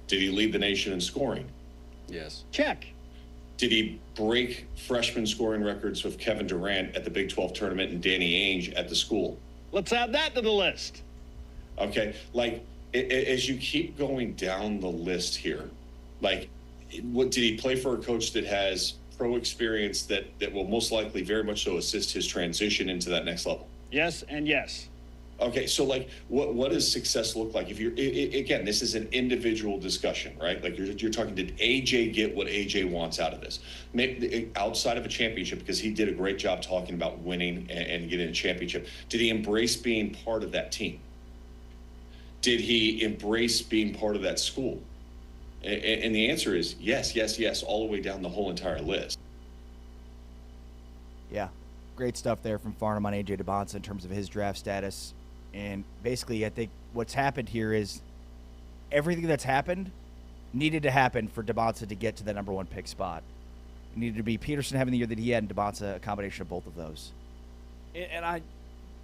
Did he lead the nation in scoring? Yes. Check. Did he break freshman scoring records with Kevin Durant at the Big 12 tournament and Danny Ainge at the school? Let's add that to the list. Okay. Like, as you keep going down the list here, like, what did he play for a coach that has pro experience that will most likely very much so assist his transition into that next level? Yes and yes. Okay, so like, what does success look like? If you're again, this is an individual discussion, right? Like you're talking, did AJ get what AJ wants out of this? Maybe outside of a championship, because he did a great job talking about winning and getting a championship. Did he embrace being part of that team? Did he embrace being part of that school? And the answer is yes, yes, yes, all the way down the whole entire list. Yeah, great stuff there from Farnham on AJ Debons in terms of his draft status. And basically, I think what's happened here is everything that's happened needed to happen for Debonsa to get to the number 1 pick spot. It needed to be Peterson having the year that he had and Debonsa, a combination of both of those. And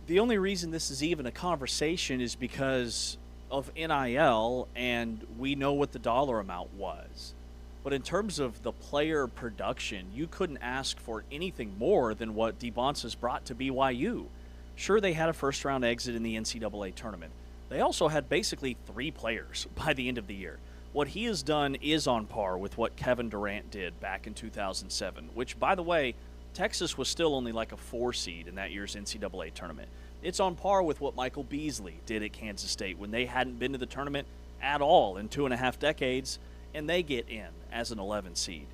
the only reason this is even a conversation is because of NIL, and we know what the dollar amount was. But in terms of the player production, you couldn't ask for anything more than what Debonsa's brought to BYU. Sure, they had a first-round exit in the NCAA tournament. They also had basically 3 players by the end of the year. What he has done is on par with what Kevin Durant did back in 2007, which, by the way, Texas was still only like a 4 seed in that year's NCAA tournament. It's on par with what Michael Beasley did at Kansas State when they hadn't been to the tournament at all in 2.5 decades, and they get in as an 11 seed.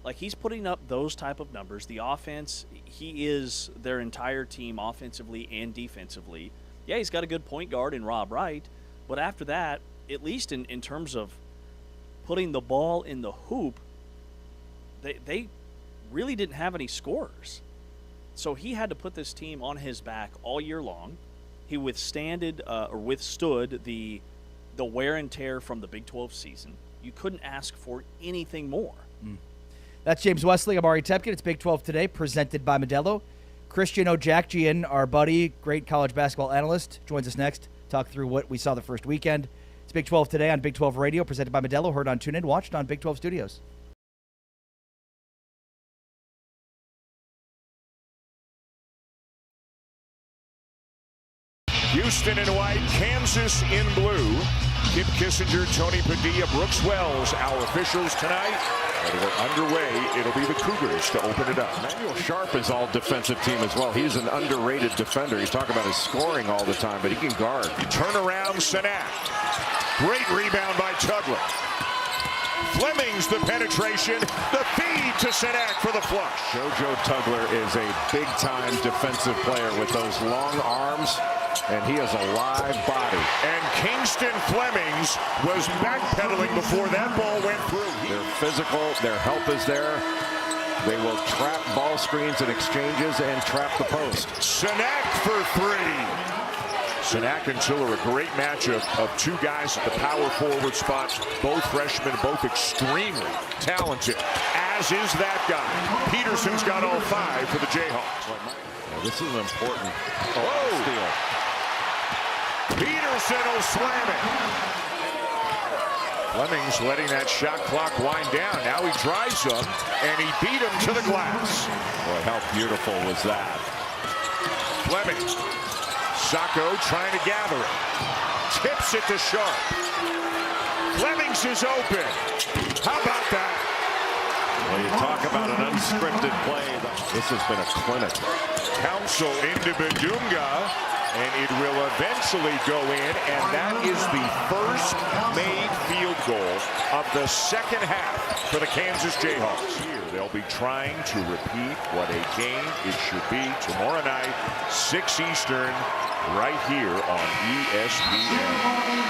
Like, he's putting up those type of numbers. The offense, he is their entire team offensively and defensively. Yeah, he's got a good point guard in Rob Wright, but after that, at least in terms of putting the ball in the hoop, they really didn't have any scorers. So he had to put this team on his back all year long. He withstood the wear and tear from the Big 12 season. You couldn't ask for anything more. That's James Wesley. I'm Ari Tepkin. It's Big 12 Today, presented by Modelo. Christian Ojakjian, our buddy, great college basketball analyst, joins us next. Talk through what we saw the first weekend. It's Big 12 Today on Big 12 Radio, presented by Modelo. Heard on TuneIn, watched on Big 12 Studios. Houston in white, Kansas in blue. Kip Kissinger, Tony Padilla, Brooks Wells, our officials tonight. And we're underway. It'll be the Cougars to open it up. Manuel Sharp is all defensive team as well. He's an underrated defender. You talk about his scoring all the time, but he can guard. Turn around, Sanak. Great rebound by Tugler. Fleming's the penetration. The feed to Sanak for the flush. JoJo Tugler is a big-time defensive player with those long arms, and he has a live body. And Kingston Flemings was backpedaling before that ball went through. They're physical. Their help is there. They will trap ball screens and exchanges and trap the post. Sanak for 3. Sanak and Tiller, a great matchup of 2 guys at the power forward spot. Both freshmen, both extremely talented, as is that guy. Peterson's got all 5 for the Jayhawks. Now, this is an important steal. Peterson will slam it. Fleming's letting that shot clock wind down. Now he drives them, and he beat him to the glass. Boy, how beautiful was that? Fleming. Sacco trying to gather it. Tips it to Sharp. Flemings is open. How about that? Well, you talk about an unscripted play. This has been a clinic. Council into Badunga, and it will eventually go in, and that is the first made field goal of the second half for the Kansas Jayhawks. Here, they'll be trying to repeat what a game it should be tomorrow night, 6 Eastern, right here on ESPN.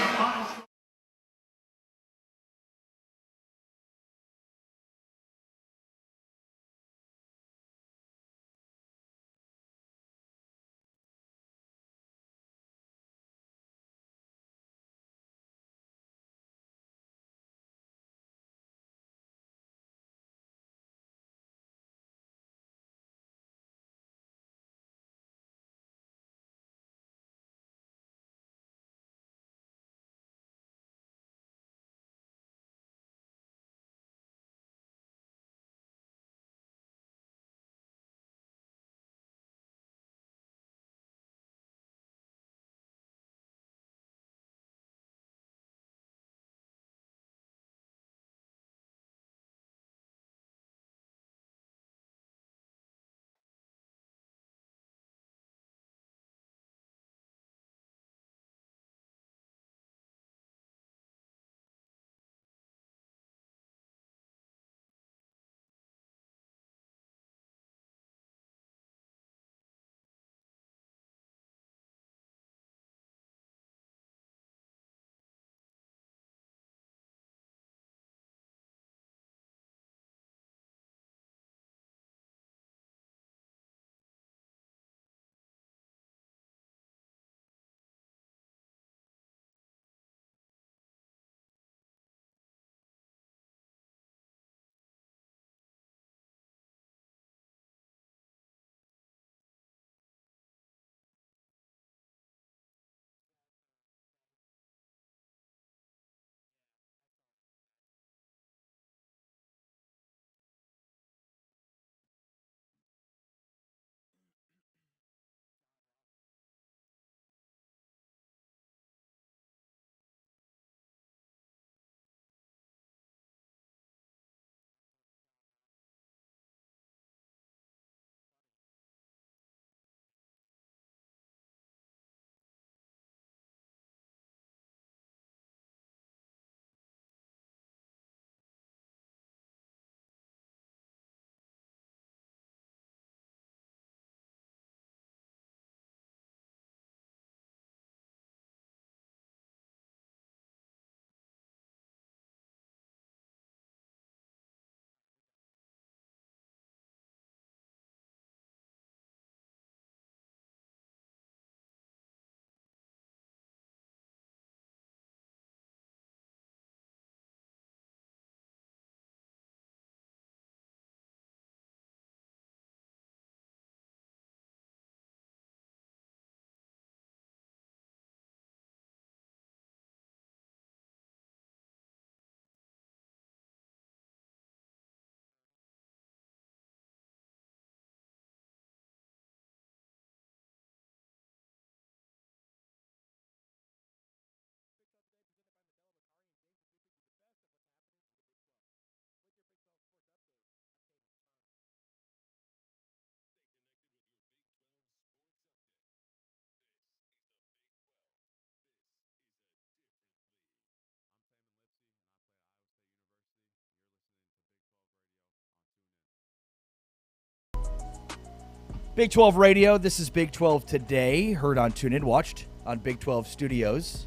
Big 12 Radio, this is Big 12 Today, heard on TuneIn, watched on Big 12 Studios.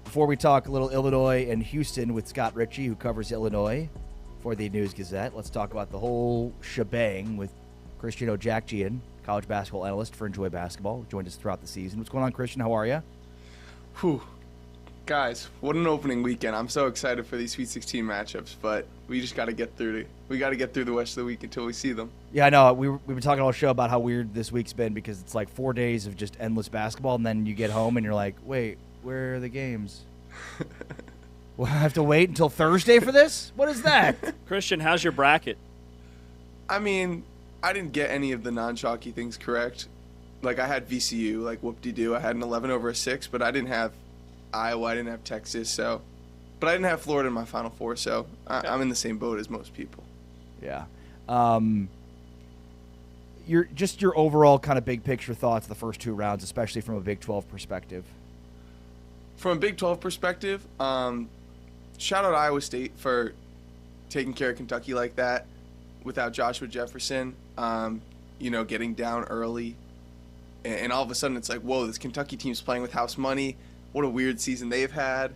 Before we talk a little Illinois and Houston with Scott Richie, who covers Illinois for the News-Gazette, let's talk about the whole shebang with Christian Ojakjian, college basketball analyst for Enjoy Basketball, who joined us throughout the season. What's going on, Christian? How are you? Whew. Guys, what an opening weekend. I'm so excited for these Sweet 16 matchups, but we just got to get through the rest of the week until we see them. Yeah, I know. We've been talking all show about how weird this week's been because it's like 4 days of just endless basketball, and then you get home and you're like, wait, where are the games? Well, I have to wait until Thursday for this? What is that? Christian, how's your bracket? I mean, I didn't get any of the non-chalky things correct. Like, I had VCU, like whoop-de-doo. I had an 11 over a 6, but I didn't have Iowa. I didn't have Texas, but I didn't have Florida in my Final Four, so I'm in the same boat as most people. Yeah. Your overall kind of big picture thoughts the first 2 rounds, especially from a Big 12 perspective. From a Big 12 perspective, shout out Iowa State for taking care of Kentucky like that without Joshua Jefferson, getting down early. And all of a sudden it's like, whoa, this Kentucky team's playing with house money. What a weird season they've had.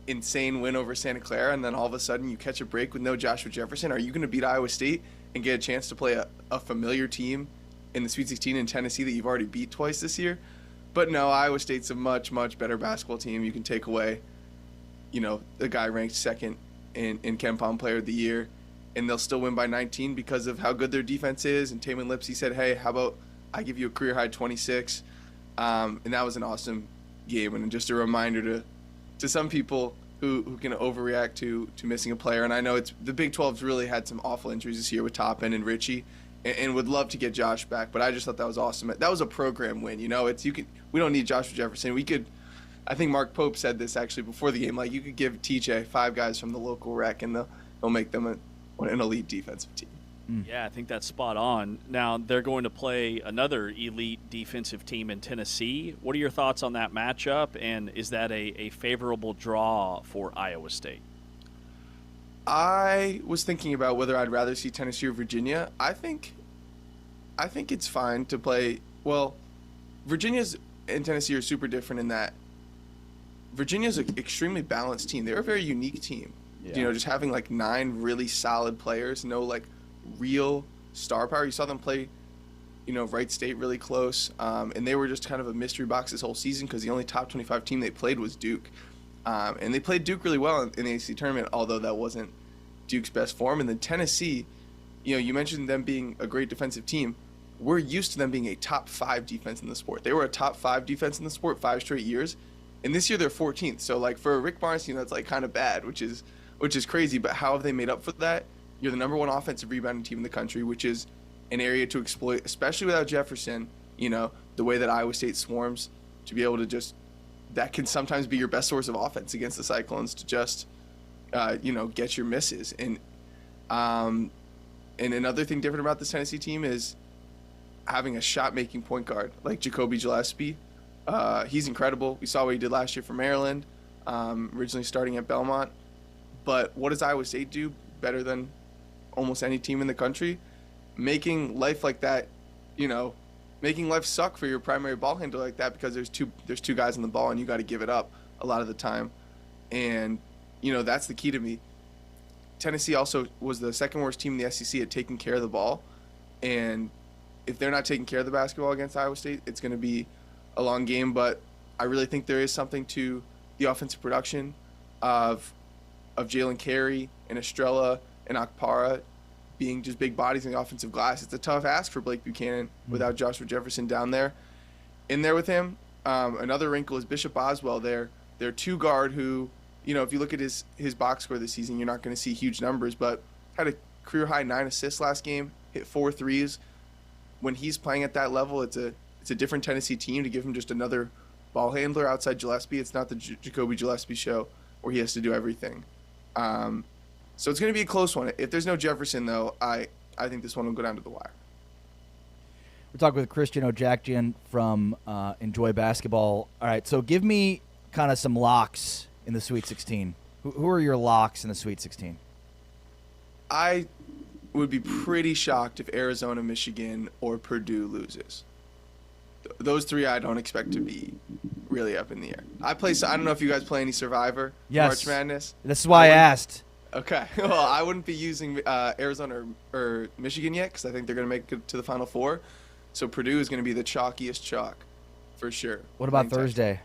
Insane win over Santa Clara, and then all of a sudden you catch a break with no Joshua Jefferson. Are you going to beat Iowa State and get a chance to play a familiar team in the Sweet 16 in Tennessee that you've already beat twice this year? But no, Iowa State's a much, much better basketball team. You can take away, the guy ranked second in KenPom Player of the Year, and they'll still win by 19 because of how good their defense is. And Taman Lipsey said, hey, how about I give you a career-high 26? And that was an awesome game, and just a reminder to some people who can overreact to missing a player. And I know the Big 12's really had some awful injuries this year with Toppin and Richie, and would love to get Josh back. But I just thought that was awesome. That was a program win. We don't need Joshua Jefferson. I think Mark Pope said this actually before the game. Like, you could give TJ 5 guys from the local rec, and they'll make them an elite defensive team. Yeah, I think that's spot on. Now, they're going to play another elite defensive team in Tennessee. What are your thoughts on that matchup, and is that a favorable draw for Iowa State? I was thinking about whether I'd rather see Tennessee or Virginia. I think it's fine to play. Well, Virginia's and Tennessee are super different in that Virginia's an extremely balanced team. They're a very unique team. Yeah. Just having like 9 really solid players, no like real star power. You saw them play, Wright State really close, and they were just kind of a mystery box this whole season because the only top 25 team they played was Duke. And they played Duke really well in the ACC tournament, although that wasn't Duke's best form. And then Tennessee, you mentioned them being a great defensive team. We're used to them being a top 5 defense in the sport. They were a top 5 defense in the sport 5 straight years, and this year they're 14th. So like for a Rick Barnes team, that's like kind of bad, which is crazy. But how have they made up for that? You're the number 1 offensive rebounding team in the country, which is an area to exploit, especially without Jefferson. The way that Iowa State swarms, to be able to that can sometimes be your best source of offense against the Cyclones to just, get your misses. And another thing different about this Tennessee team is having a shot-making point guard like Jacoby Gillespie. He's incredible. We saw what he did last year for Maryland, originally starting at Belmont. But what does Iowa State do better than almost any team in the country? Making life like that, making life suck for your primary ball handler like that, because there's two guys on the ball and you got to give it up a lot of the time. And, that's the key to me. Tennessee also was the second worst team in the SEC at taking care of the ball. And if they're not taking care of the basketball against Iowa State, it's going to be a long game. But I really think there is something to the offensive production of Jalen Carey and Estrella and Akpara being just big bodies in the offensive glass. It's a tough ask for Blake Buchanan without Joshua Jefferson down there. In there with him, another wrinkle is Bishop Oswell. Their 2-guard who, if you look at his box score this season, you're not going to see huge numbers, but had a career-high 9 assists last game, hit 4 threes. When he's playing at that level, it's a different Tennessee team. To give him just another ball handler outside Gillespie, it's not the Jacoby Gillespie show where he has to do everything. So it's going to be a close one. If there's no Jefferson, though, I think this one will go down to the wire. We're talking with Christian Ojakjian from Enjoy Basketball. All right, so give me kind of some locks in the Sweet 16. Who are your locks in the Sweet 16? I would be pretty shocked if Arizona, Michigan, or Purdue loses. Those three I don't expect to be really up in the air. I don't know if you guys play any Survivor, Yes. March Madness. This is why I asked. Okay. Well, I wouldn't be using Arizona or Michigan yet because I think they're going to make it to the Final Four. So Purdue is going to be the chalkiest chalk for sure. What about Playing Thursday?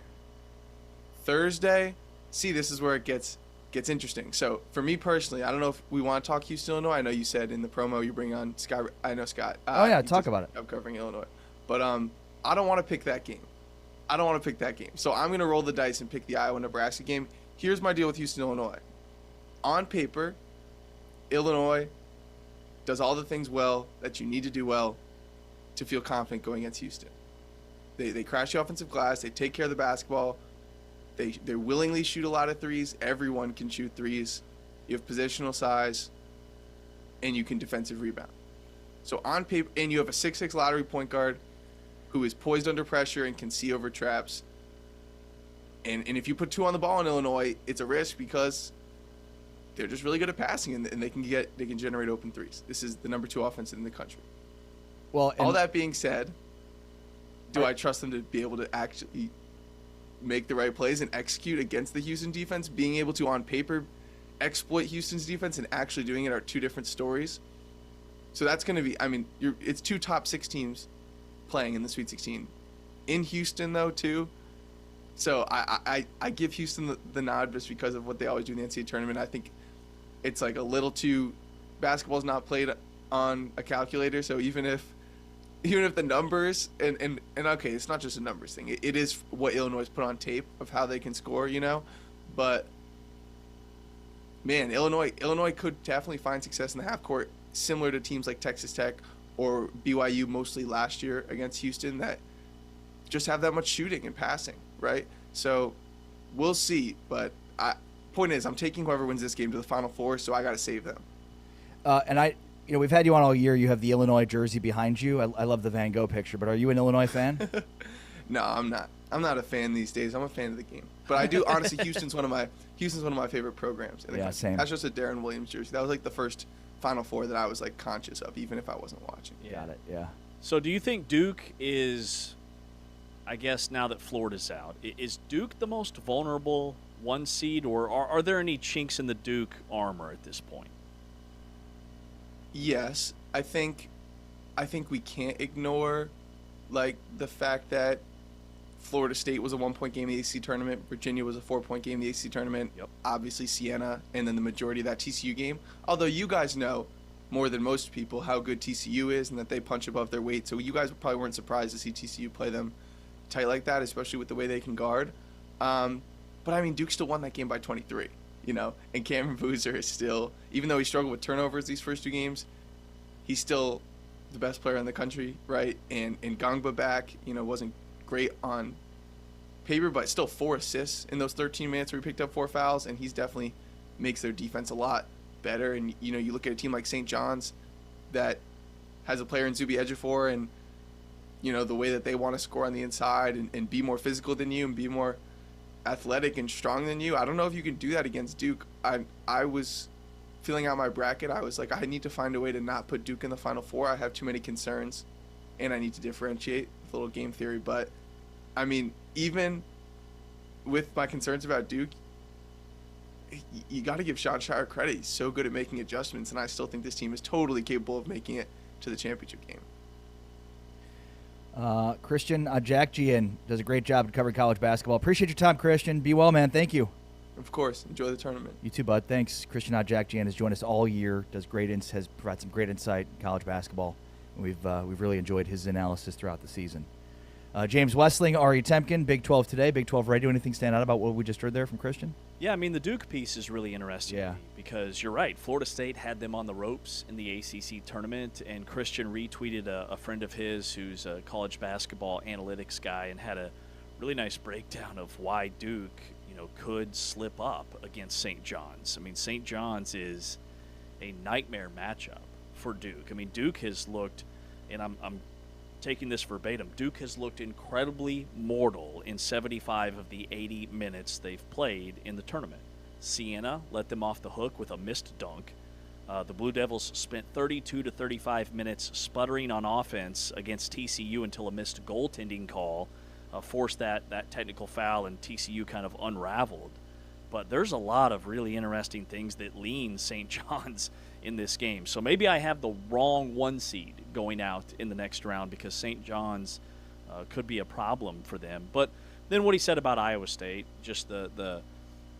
Thursday? See, this is where it gets interesting. So for me personally, I don't know if we want to talk Houston, Illinois. I know you said in the promo you bring on Scott. I know Scott. Oh, yeah, he talk just about it. ended up covering Illinois. But I don't want to pick that game. So I'm going to roll the dice and pick the Iowa-Nebraska game. Here's my deal with Houston, Illinois. On paper, Illinois does all the things well that you need to do well to feel confident going against Houston. They crash the offensive glass. They take care of the basketball. They willingly shoot a lot of threes. Everyone can shoot threes. You have positional size, and you can defensive rebound. So on paper, and you have a 6'6" lottery point guard who is poised under pressure and can see over traps. And if you put two on the ball in Illinois, it's a risk because they're just really good at passing, and they can generate open threes. This is the number 2 offense in the country. Well, all that being said, do I trust them to be able to actually make the right plays and execute against the Houston defense? Being able to, on paper, exploit Houston's defense and actually doing it are two different stories. So that's going to be, it's 2 top 6 teams playing in the Sweet 16. In Houston, though, too. So I give Houston the nod just because of what they always do in the NCAA tournament. I think it's like a little too, basketball's not played on a calculator, so even if the numbers, and okay, it's not just a numbers thing. It is what Illinois put on tape of how they can score, But, man, Illinois could definitely find success in the half court, similar to teams like Texas Tech or BYU mostly last year against Houston that just have that much shooting and passing, right? So we'll see. But point is, I'm taking whoever wins this game to the Final Four, so I got to save them. We've had you on all year. You have the Illinois jersey behind you. I love the Van Gogh picture. But are you an Illinois fan? No, I'm not. I'm not a fan these days. I'm a fan of the game. But I do honestly. Houston's one of my favorite programs. Same. That's just a Darren Williams jersey. That was like the first Final Four that I was like conscious of, even if I wasn't watching. Yeah. Got it. Yeah. So do you think Duke is, I guess now that Florida's out, is Duke the most vulnerable 1 seed, or are there any chinks in the Duke armor at this point? Yes, I think we can't ignore like the fact that Florida State was a 1-point game in the ACC tournament. Virginia was a 4-point game in the ACC tournament. Yep. Obviously Siena, and then the majority of that TCU game. Although you guys know more than most people how good TCU is and that they punch above their weight. So you guys probably weren't surprised to see TCU play them tight like that, especially with the way they can guard. But Duke still won that game by 23. And Cameron Boozer is still, even though he struggled with turnovers these first 2 games, he's still the best player in the country, right? And Gangba back, wasn't great on paper, but still 4 assists in those 13 minutes where he picked up 4 fouls, and he's definitely makes their defense a lot better. And, you look at a team like St. John's that has a player in Zuby Ejiofor, and, the way that they want to score on the inside and be more physical than you and be more athletic and strong than you. I don't know if you can do that against Duke. I was filling out my bracket. I was like, I need to find a way to not put Duke in the Final Four. I have too many concerns, and I need to differentiate with a little game theory. But, even with my concerns about Duke, you got to give Sean Shire credit. He's so good at making adjustments, and I still think this team is totally capable of making it to the championship game. Christian Ajakjian does a great job at covering college basketball. Appreciate your time, Christian. Be well, man. Thank you. Of course. Enjoy the tournament. You too, bud. Thanks. Christian Ajakjian has joined us all year. Has provided some great insight in college basketball. And we've really enjoyed his analysis throughout the season. James Westling, Ari Temkin, Big 12 today, Big 12 radio. Anything stand out about what we just heard there from Christian? Yeah, the Duke piece is really interesting to me because you're right. Florida State had them on the ropes in the ACC tournament, and Christian retweeted a friend of his who's a college basketball analytics guy and had a really nice breakdown of why Duke, could slip up against St. John's. St. John's is a nightmare matchup for Duke. Duke has looked, and I'm taking this verbatim, Duke has looked incredibly mortal in 75 of the 80 minutes they've played in the tournament. Siena let them off the hook with a missed dunk. The Blue Devils spent 32 to 35 minutes sputtering on offense against TCU until a missed goaltending call forced that technical foul, and TCU kind of unraveled. But there's a lot of really interesting things that lean St. John's in this game. So maybe I have the wrong 1 seed going out in the next round because St. John's could be a problem for them. But then what he said about Iowa State, just the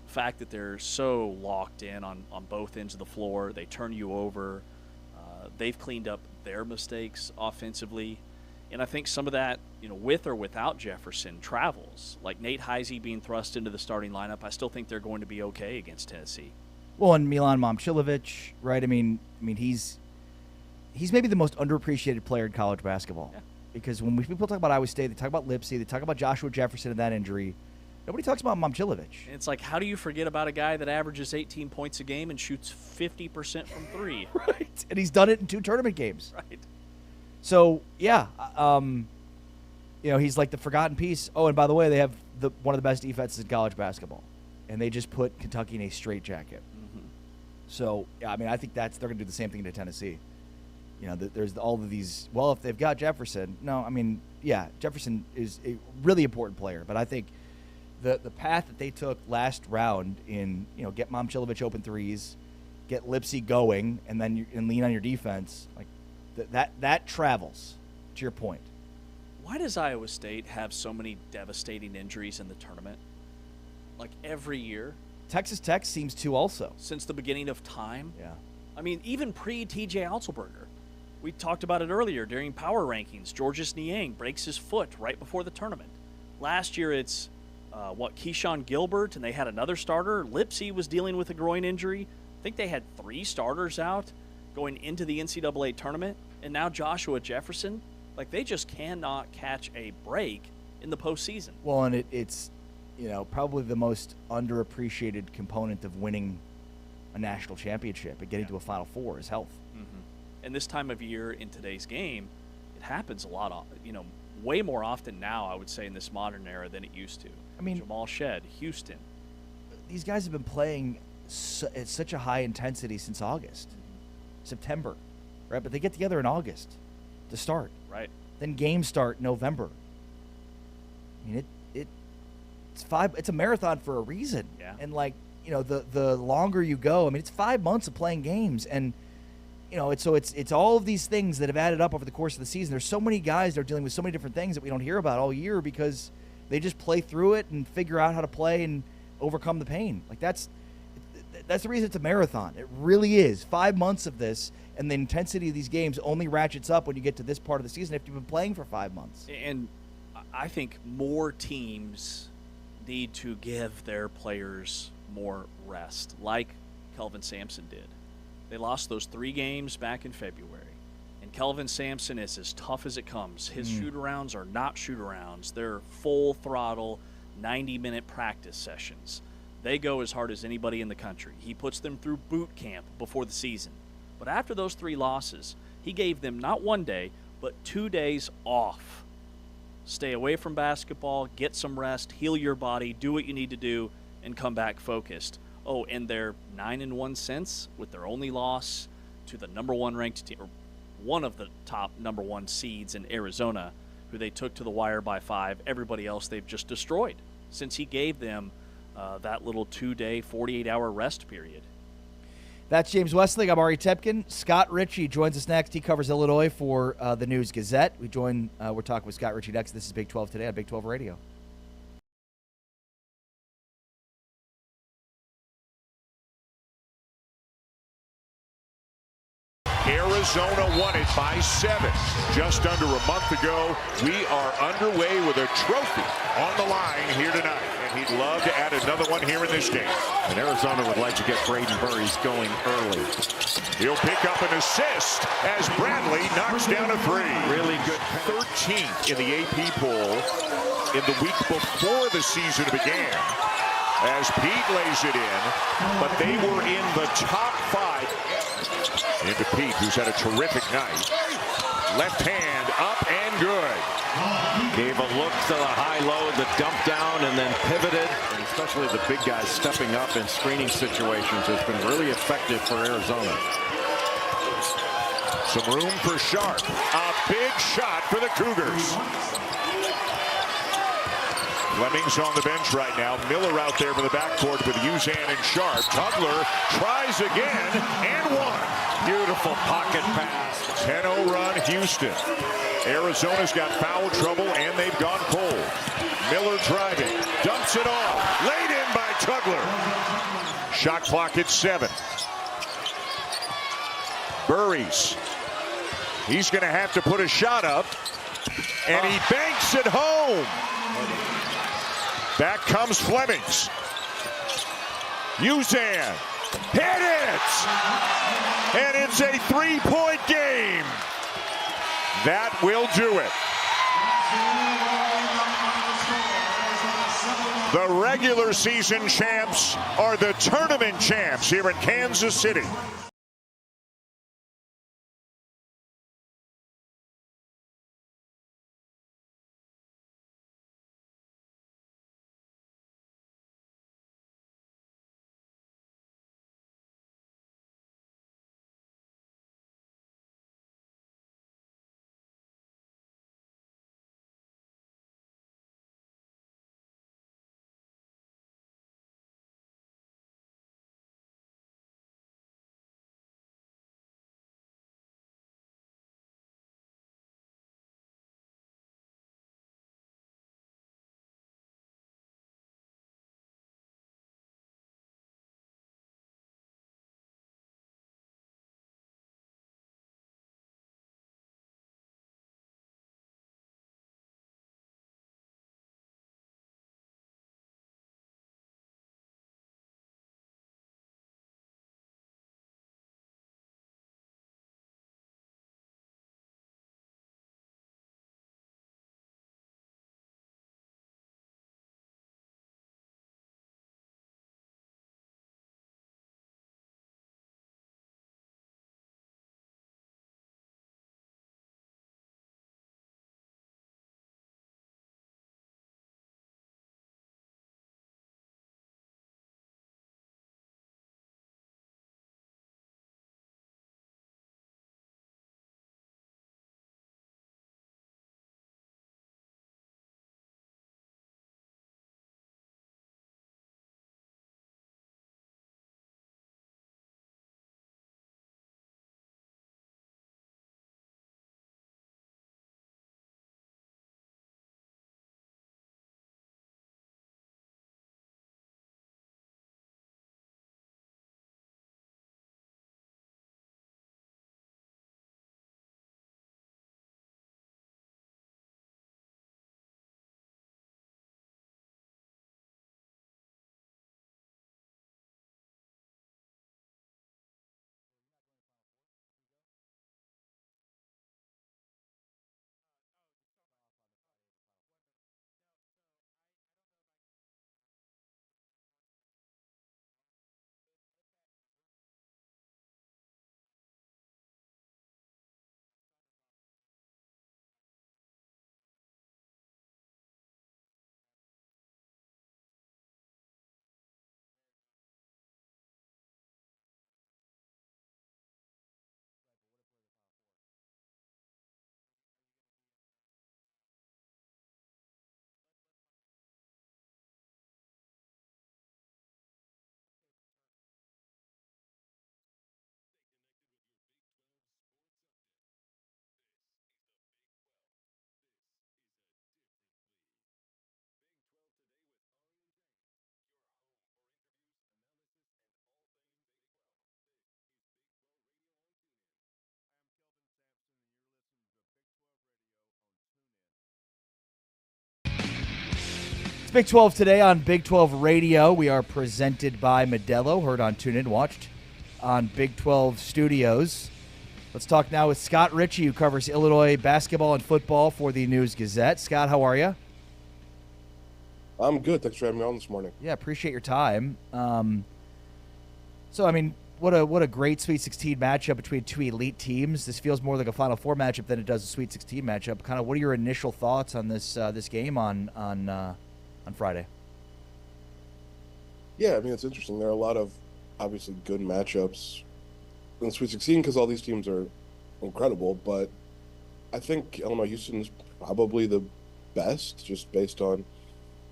fact that they're so locked in on both ends of the floor, they turn you over. They've cleaned up their mistakes offensively. And I think some of that, with or without Jefferson, travels. Like Nate Heisey being thrust into the starting lineup, I still think they're going to be okay against Tennessee. Well, and Milan Momcilovic, right? I mean, he's maybe the most underappreciated player in college basketball. Yeah. Because when people talk about Iowa State, they talk about Lipsey, they talk about Joshua Jefferson and that injury. Nobody talks about Momcilovic. It's like, how do you forget about a guy that averages 18 points a game and shoots 50% from 3? Right. And he's done it in 2 tournament games. Right. So, yeah, he's like the forgotten piece. Oh, and by the way, they have one of the best defenses in college basketball. And they just put Kentucky in a straitjacket. Mm-hmm. So, yeah, I mean, I think they're going to do the same thing to Tennessee. There's all of these. Well, if they've got Jefferson, no, I mean, yeah, Jefferson is a really important player. But I think the path that they took last round in, get Momcilovic open threes, get Lipsey going, and then and lean on your defense, like that travels. To your point. Why does Iowa State have so many devastating injuries in the tournament? Like every year. Texas Tech seems to also. Since the beginning of time. Yeah. I mean, even pre-TJ Otzelberger. We talked about it earlier during power rankings. Georges Niang breaks his foot right before the tournament. Last year it's, Keyshawn Gilbert, and they had another starter. Lipsey was dealing with a groin injury. I think they had 3 starters out going into the NCAA tournament. And now Joshua Jefferson. Like, they just cannot catch a break in the postseason. Well, and it's, probably the most underappreciated component of winning a national championship and getting to a Final Four is health. Mm-hmm. And this time of year in today's game, it happens a lot, way more often now, I would say, in this modern era than it used to. I mean, Jamal Shedd, Houston. These guys have been playing at such a high intensity since August, September, right? But they get together in August to start. Right. Then games start November. I mean, it's a marathon for a reason. Yeah. And the longer you go, I mean, it's 5 months of playing games, and it's all of these things that have added up over the course of the season. There's so many guys that are dealing with so many different things that we don't hear about all year because they just play through it and figure out how to play and overcome the pain. Like that's the reason it's a marathon. It really is. 5 months of this, and the intensity of these games only ratchets up when you get to this part of the season if you've been playing for 5 months. And I think more teams need to give their players more rest, like Kelvin Sampson did. They lost those 3 games back in February. And Kelvin Sampson is as tough as it comes. His shoot-arounds are not shoot-arounds. They're full throttle, 90-minute practice sessions. They go as hard as anybody in the country. He puts them through boot camp before the season. But after those 3 losses, he gave them not 1 day, but 2 days off. Stay away from basketball, get some rest, heal your body, do what you need to do, and come back focused. Oh, and they're 9-1 since, with their only loss to the number 1 ranked team, or one of the top number 1 seeds in Arizona, who they took to the wire by 5. Everybody else they've just destroyed since he gave them that little 2-day, 48-hour rest period. That's James Westling. I'm Ari Tepkin. Scott Richie joins us next. He covers Illinois for the News Gazette. We're talking with Scott Richie next. This is Big 12 Today on Big 12 Radio. Arizona won it by 7. Just under a month ago, we are underway with a trophy on the line here tonight. And he'd love to add another one here in this game. And Arizona would like to get Braden Burries going early. He'll pick up an assist as Bradley knocks down a 3. Really good. 13th in the AP poll in the week before the season began, as Pete lays it in, but they were in the top 5. Into Pete, who's had a terrific night. Left hand up and good. Gave a look to the high-low, the dump down, and then pivoted. And especially the big guys stepping up in screening situations has been really effective for Arizona. Some room for Sharp. A big shot for the Cougars. Fleming's on the bench right now. Miller out there for the backcourt with Uzan and Sharp. Tugler tries again and one. Beautiful pocket pass. 10-0 run, Houston. Arizona's got foul trouble, and they've gone cold. Miller driving. Dumps it off. Laid in by Tugler. Shot clock at 7. Burries. He's going to have to put a shot up. And he banks it home. Back comes Flemings. Uzan. Hit it! And it's a 3-point game. That will do it. The regular season champs are the tournament champs here in Kansas City. It's Big 12 today on Big 12 Radio. We are presented by Modelo, heard on TuneIn, watched on Big 12 Studios. Let's talk now with Scott Richie, who covers Illinois basketball and football for the News-Gazette. Scott, how are you? I'm good. Thanks for having me on this morning. Yeah, appreciate your time. So, I mean, what a great Sweet 16 matchup between two elite teams. This feels more like a Final Four matchup than it does a Sweet 16 matchup. Kind of, what are your initial thoughts on this game on Friday? Yeah, I mean, it's interesting. There are a lot of obviously good matchups in the Sweet 16 because all these teams are incredible, but I think Illinois Houston's probably the best, just based on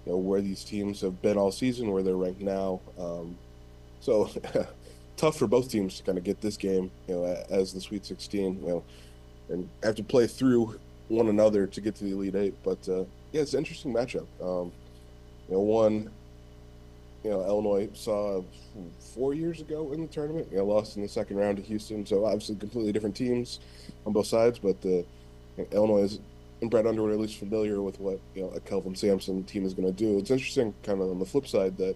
where these teams have been all season, where they're ranked now. So tough for both teams to kind of get this game, as the Sweet 16, and have to play through one another to get to the Elite Eight. But yeah, it's an interesting matchup. One, Illinois saw 4 years ago in the tournament, lost in the second round to Houston. So obviously completely different teams on both sides, but Illinois is, and Brad Underwood are at least familiar with what a Kelvin Sampson team is going to do. It's interesting, kind of on the flip side, that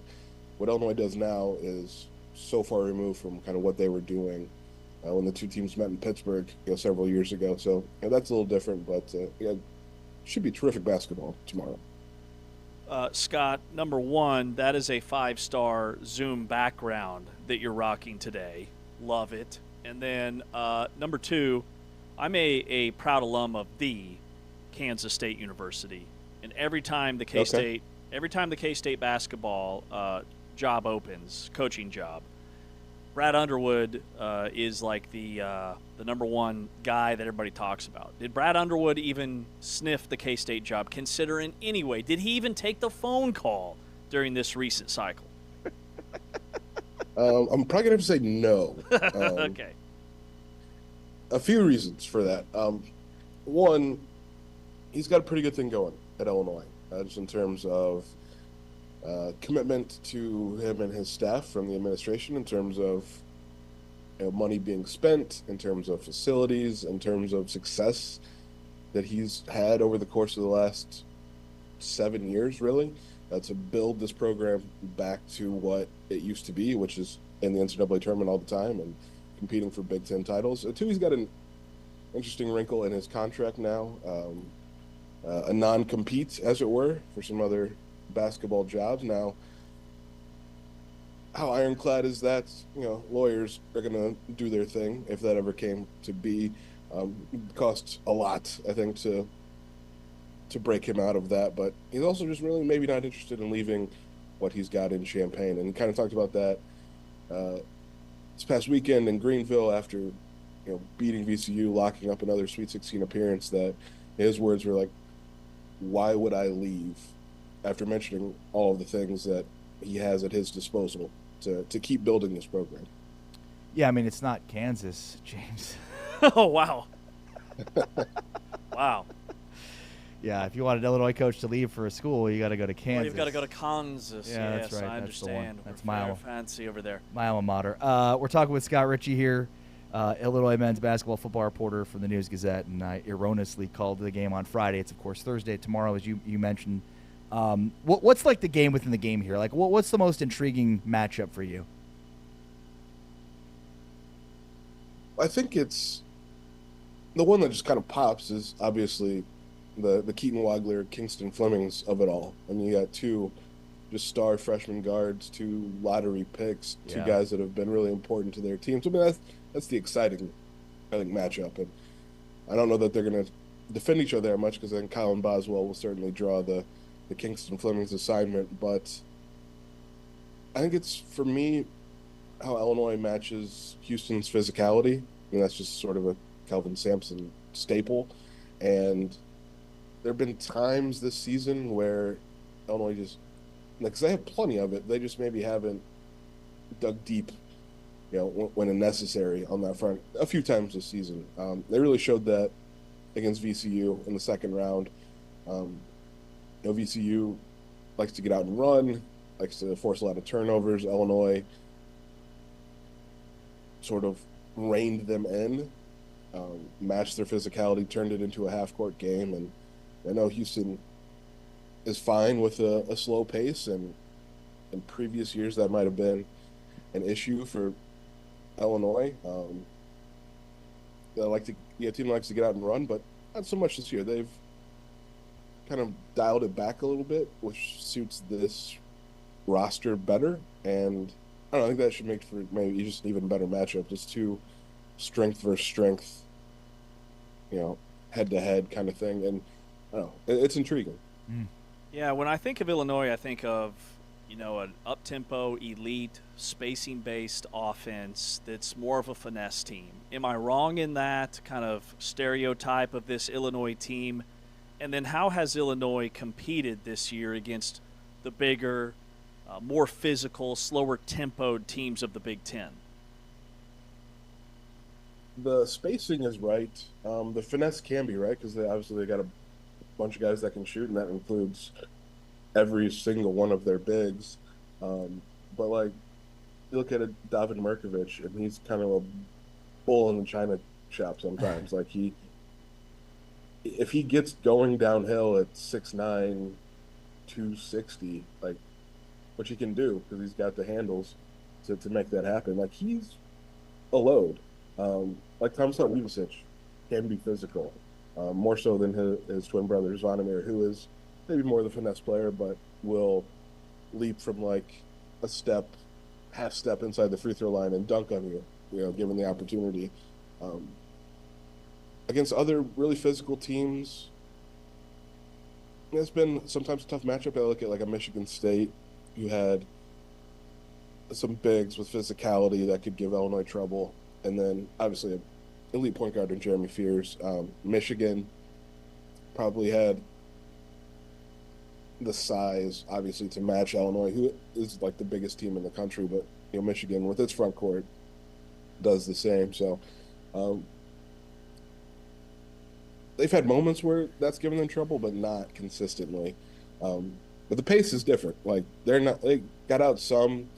what Illinois does now is so far removed from kind of what they were doing when the two teams met in Pittsburgh several years ago. So that's a little different, but should be terrific basketball tomorrow. Scott, number one, that is a 5-star Zoom background that you're rocking today. Love it. And then number two, I'm a proud alum of the Kansas State University, and every time the K-State basketball job opens, coaching job, Brad Underwood is like the number one guy that everybody talks about. Did Brad Underwood even sniff the K-State job, consider in any way? Did he even take the phone call during this recent cycle? I'm probably gonna have to say no. Okay. A few reasons for that. One, he's got a pretty good thing going at Illinois, just in terms of commitment to him and his staff from the administration, in terms of money being spent, in terms of facilities, in terms of success that he's had over the course of the last 7 years, really, to build this program back to what it used to be, which is in the NCAA tournament all the time and competing for Big Ten titles. Two, he's got an interesting wrinkle in his contract now, a non-compete, as it were, for some other basketball jobs. Now, how ironclad is that? Lawyers are going to do their thing if that ever came to be. It costs a lot, I think, to break him out of that, but he's also just really maybe not interested in leaving what he's got in Champaign, and he kind of talked about that this past weekend in Greenville after beating VCU, locking up another Sweet 16 appearance, that his words were like, why would I leave, after mentioning all of the things that he has at his disposal to keep building this program. Yeah, I mean, it's not Kansas, James. Oh, wow. Wow. Yeah, if you want an Illinois coach to leave for a school, you got to go to Kansas. Well, you've got to go to Kansas. Yeah, yes, that's right. I understand. That's We're my very fancy over there. My alma mater. We're talking with Scott Richie here, Illinois men's basketball football reporter from the News Gazette, and I erroneously called the game on Friday. It's, of course, Thursday. Tomorrow, as you mentioned. What's like the game within the game here? Like, what's the most intriguing matchup for you? I think it's the one that just kind of pops is obviously the Keaton Wagler, Kingston Flemings of it all. I mean, you got two just star freshman guards, two lottery picks, two guys that have been really important to their teams. I mean, that's the exciting, I think, matchup. And I don't know that they're going to defend each other that much, because then Colin Boswell will certainly draw the Kingston Flemings assignment. But I think it's, for me, how Illinois matches Houston's physicality. I mean, that's just sort of a Kelvin Sampson staple. And there have been times this season where Illinois just, because they have plenty of it, they just maybe haven't dug deep, when necessary on that front. A few times this season, they really showed that against VCU in the second round. VCU likes to get out and run, likes to force a lot of turnovers. Illinois sort of reined them in, matched their physicality, turned it into a half-court game. And I know Houston is fine with a slow pace, and in previous years that might have been an issue for Illinois. Team likes to get out and run, but not so much this year. They've kind of dialed it back a little bit, which suits this roster better. And I don't know, I think that should make for maybe just an even better matchup. Just two strength versus strength, head-to-head kind of thing. And I don't know, it's intriguing. Yeah, when I think of Illinois, I think of an up-tempo, elite, spacing-based offense that's more of a finesse team. Am I wrong in that kind of stereotype of this Illinois team? And then how has Illinois competed this year against the bigger, more physical, slower-tempoed teams of the Big Ten? The spacing is right. The finesse can be right because they got a bunch of guys that can shoot, and that includes every single one of their bigs. But like, you look at a David Mirkovic, and he's kind of a bull in the china shop sometimes. Like if he gets going downhill at 6'9", 260, like, which he can do because he's got the handles to make that happen. Like, he's a load. Like Tomislav Livacic can be physical, more so than his twin brother Zvonimir, who is maybe more the finesse player, but will leap from like a half step inside the free throw line and dunk on you, given the opportunity. Against other really physical teams, it's been sometimes a tough matchup. I look at like a Michigan State who had some bigs with physicality that could give Illinois trouble. And then, obviously, an elite point guard in Jeremy Fears. Michigan probably had the size, obviously, to match Illinois, who is like the biggest team in the country. But Michigan, with its front court, does the same. So they've had moments where that's given them trouble, but not consistently. But the pace is different. Like, they got out some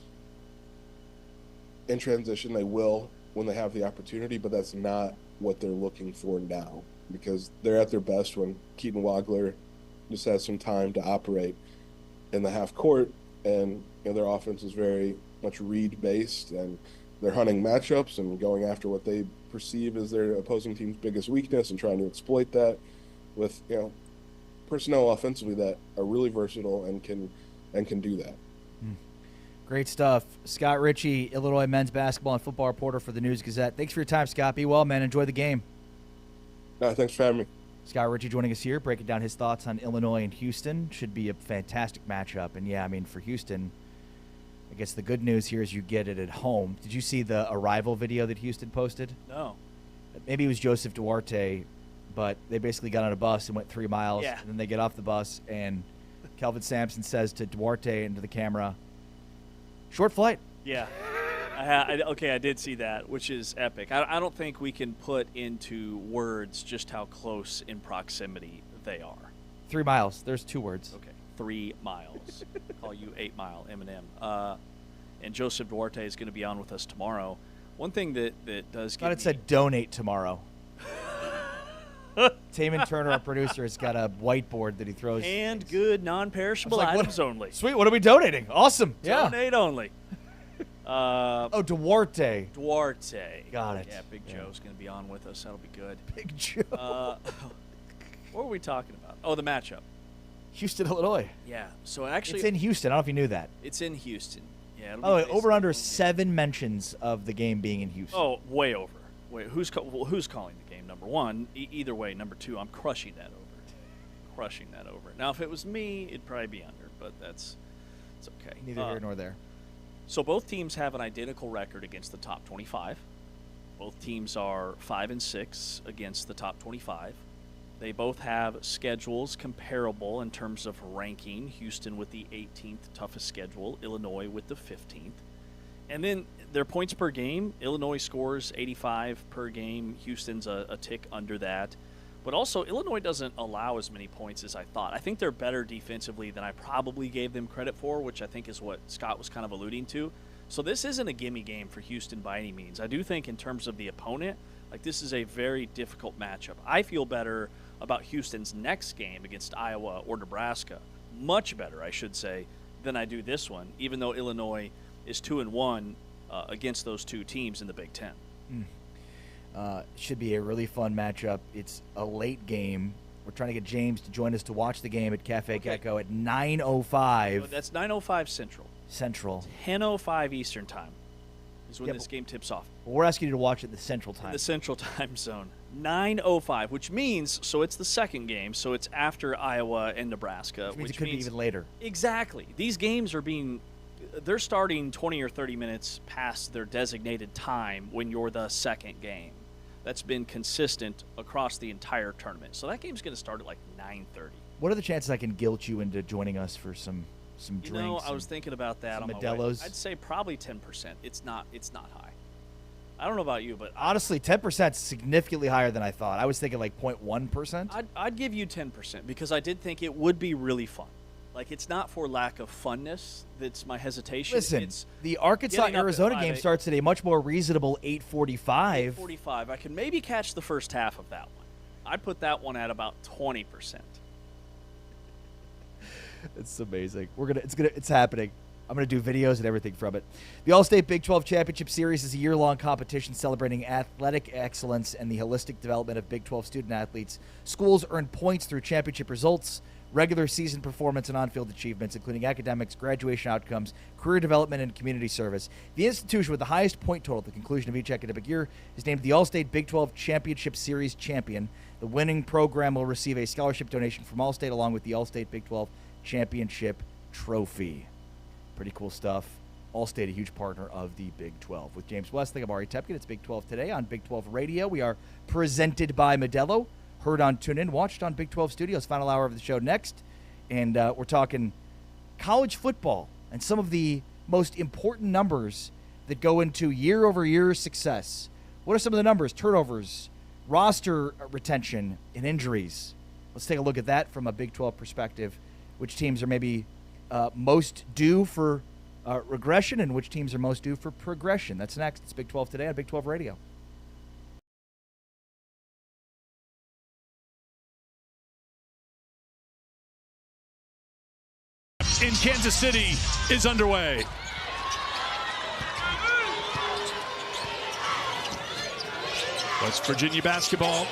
in transition. They will when they have the opportunity, but that's not what they're looking for now, because they're at their best when Keaton Wagler just has some time to operate in the half court, and their offense is very much read based, and they're hunting matchups and going after what they perceive as their opposing team's biggest weakness and trying to exploit that with personnel offensively that are really versatile and can do that. Great stuff. Scott Richie, Illinois men's basketball and football reporter for the News-Gazette. Thanks for your time, Scott. Be well, man. Enjoy the game. Thanks for having me. Scott Richie joining us here, breaking down his thoughts on Illinois and Houston. Should be a fantastic matchup. And, for Houston, I guess the good news here is you get it at home. Did you see the arrival video that Houston posted? No. Maybe it was Joseph Duarte, but they basically got on a bus and went 3 miles. Yeah. And then they get off the bus, and Kelvin Sampson says to Duarte and to the camera, "Short flight." Yeah. I did see that, which is epic. I don't think we can put into words just how close in proximity they are. 3 miles. There's 2 words. Okay, 3 miles. Call you 8 Mile Eminem. And Joseph Duarte is going to be on with us tomorrow. One thing that does get I thought it said donate tomorrow. Taman Turner, our producer, has got a whiteboard that he throws. And good non-perishable items only. Sweet. What are we donating? Awesome. Yeah. Donate only. Duarte. Duarte. Got it. Yeah, Big Joe's going to be on with us. That'll be good. Big Joe. What were we talking about? Oh, the matchup. Houston, Illinois. Yeah. So actually, it's in Houston. I don't know if you knew that. It's in Houston. Yeah. Over under 7 mentions of the game being in Houston. Oh, way over. Wait, who's calling the game? Number one. Either way, number two. I'm crushing that over. Now, if it was me, it'd probably be under, but it's okay. Neither here nor there. So both teams have an identical record against the top 25. Both teams are 5-6 against the top 25. They both have schedules comparable in terms of ranking. Houston with the 18th toughest schedule, Illinois with the 15th. And then their points per game, Illinois scores 85 per game. Houston's a tick under that. But also, Illinois doesn't allow as many points as I thought. I think they're better defensively than I probably gave them credit for, which I think is what Scott was kind of alluding to. So this isn't a gimme game for Houston by any means. I do think in terms of the opponent, this is a very difficult matchup. I feel better about Houston's next game against Iowa or Nebraska, much better, I should say, than I do this one, even though Illinois is 2-1 against those two teams in the Big Ten. Should be a really fun matchup. It's a late game. We're trying to get James to join us to watch the game at Cafe Gecko at 9:05. That's 9:05 Central. 10:05 Eastern Time is when this game tips off. Well, we're asking you to watch it the Central Time. The Central Time Zone. 9:05, which means, so it's the second game, so it's after Iowa and Nebraska. Which means it could be even later. Exactly. These games they're starting 20 or 30 minutes past their designated time when you're the second game. That's been consistent across the entire tournament. So that game's going to start at like 9:30. What are the chances I can guilt you into joining us for some drinks? You know, I was thinking about that on my way. Modelo's? I'd say probably 10%. It's not high. I don't know about you, but honestly, 10% is significantly higher than I thought. I was thinking like 0.1%. I'd give you 10% because I did think it would be really fun. Like, it's not for lack of funness that's my hesitation. Listen, it's the Arkansas-Arizona game starts at a much more reasonable 8:45. 8:45. I can maybe catch the first half of that one. I'd put that one at about 20%. It's amazing. It's happening. I'm going to do videos and everything from it. The All-State Big 12 Championship Series is a year-long competition celebrating athletic excellence and the holistic development of Big 12 student athletes. Schools earn points through championship results, regular season performance, and on-field achievements, including academics, graduation outcomes, career development, and community service. The institution with the highest point total at the conclusion of each academic year is named the All-State Big 12 Championship Series champion. The winning program will receive a scholarship donation from All-State along with the All-State Big 12 Championship trophy. Pretty cool stuff. All-State, a huge partner of the Big 12. With James Westlake, I'm Ari Tepkin. It's Big 12 Today on Big 12 Radio. We are presented by Modelo. Heard on TuneIn, watched on Big 12 Studios. Final hour of the show next. And we're talking college football and some of the most important numbers that go into year-over-year success. What are some of the numbers? Turnovers, roster retention, and injuries. Let's take a look at that from a Big 12 perspective. Which teams are maybe most due for regression and which teams are most due for progression. That's next. It's Big 12 Today on Big 12 Radio. In Kansas City is underway. West Virginia basketball.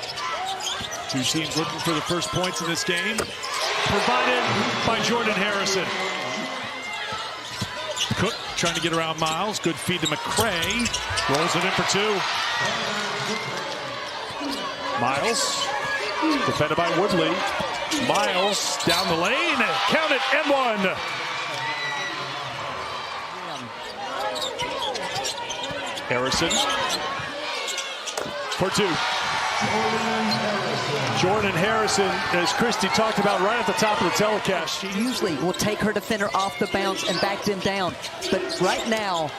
Two teams looking for the first points in this game. Provided by Jordan Harrison. Cook trying to get around Miles. Good feed to McCray. Rolls it in for two. Miles. Defended by Woodley. Miles down the lane. Count it, and one. Harrison. For two. Jordan Harrison, as Christy talked about right at the top of the telecast. She usually will take her defender off the bounce and back them down. But right now,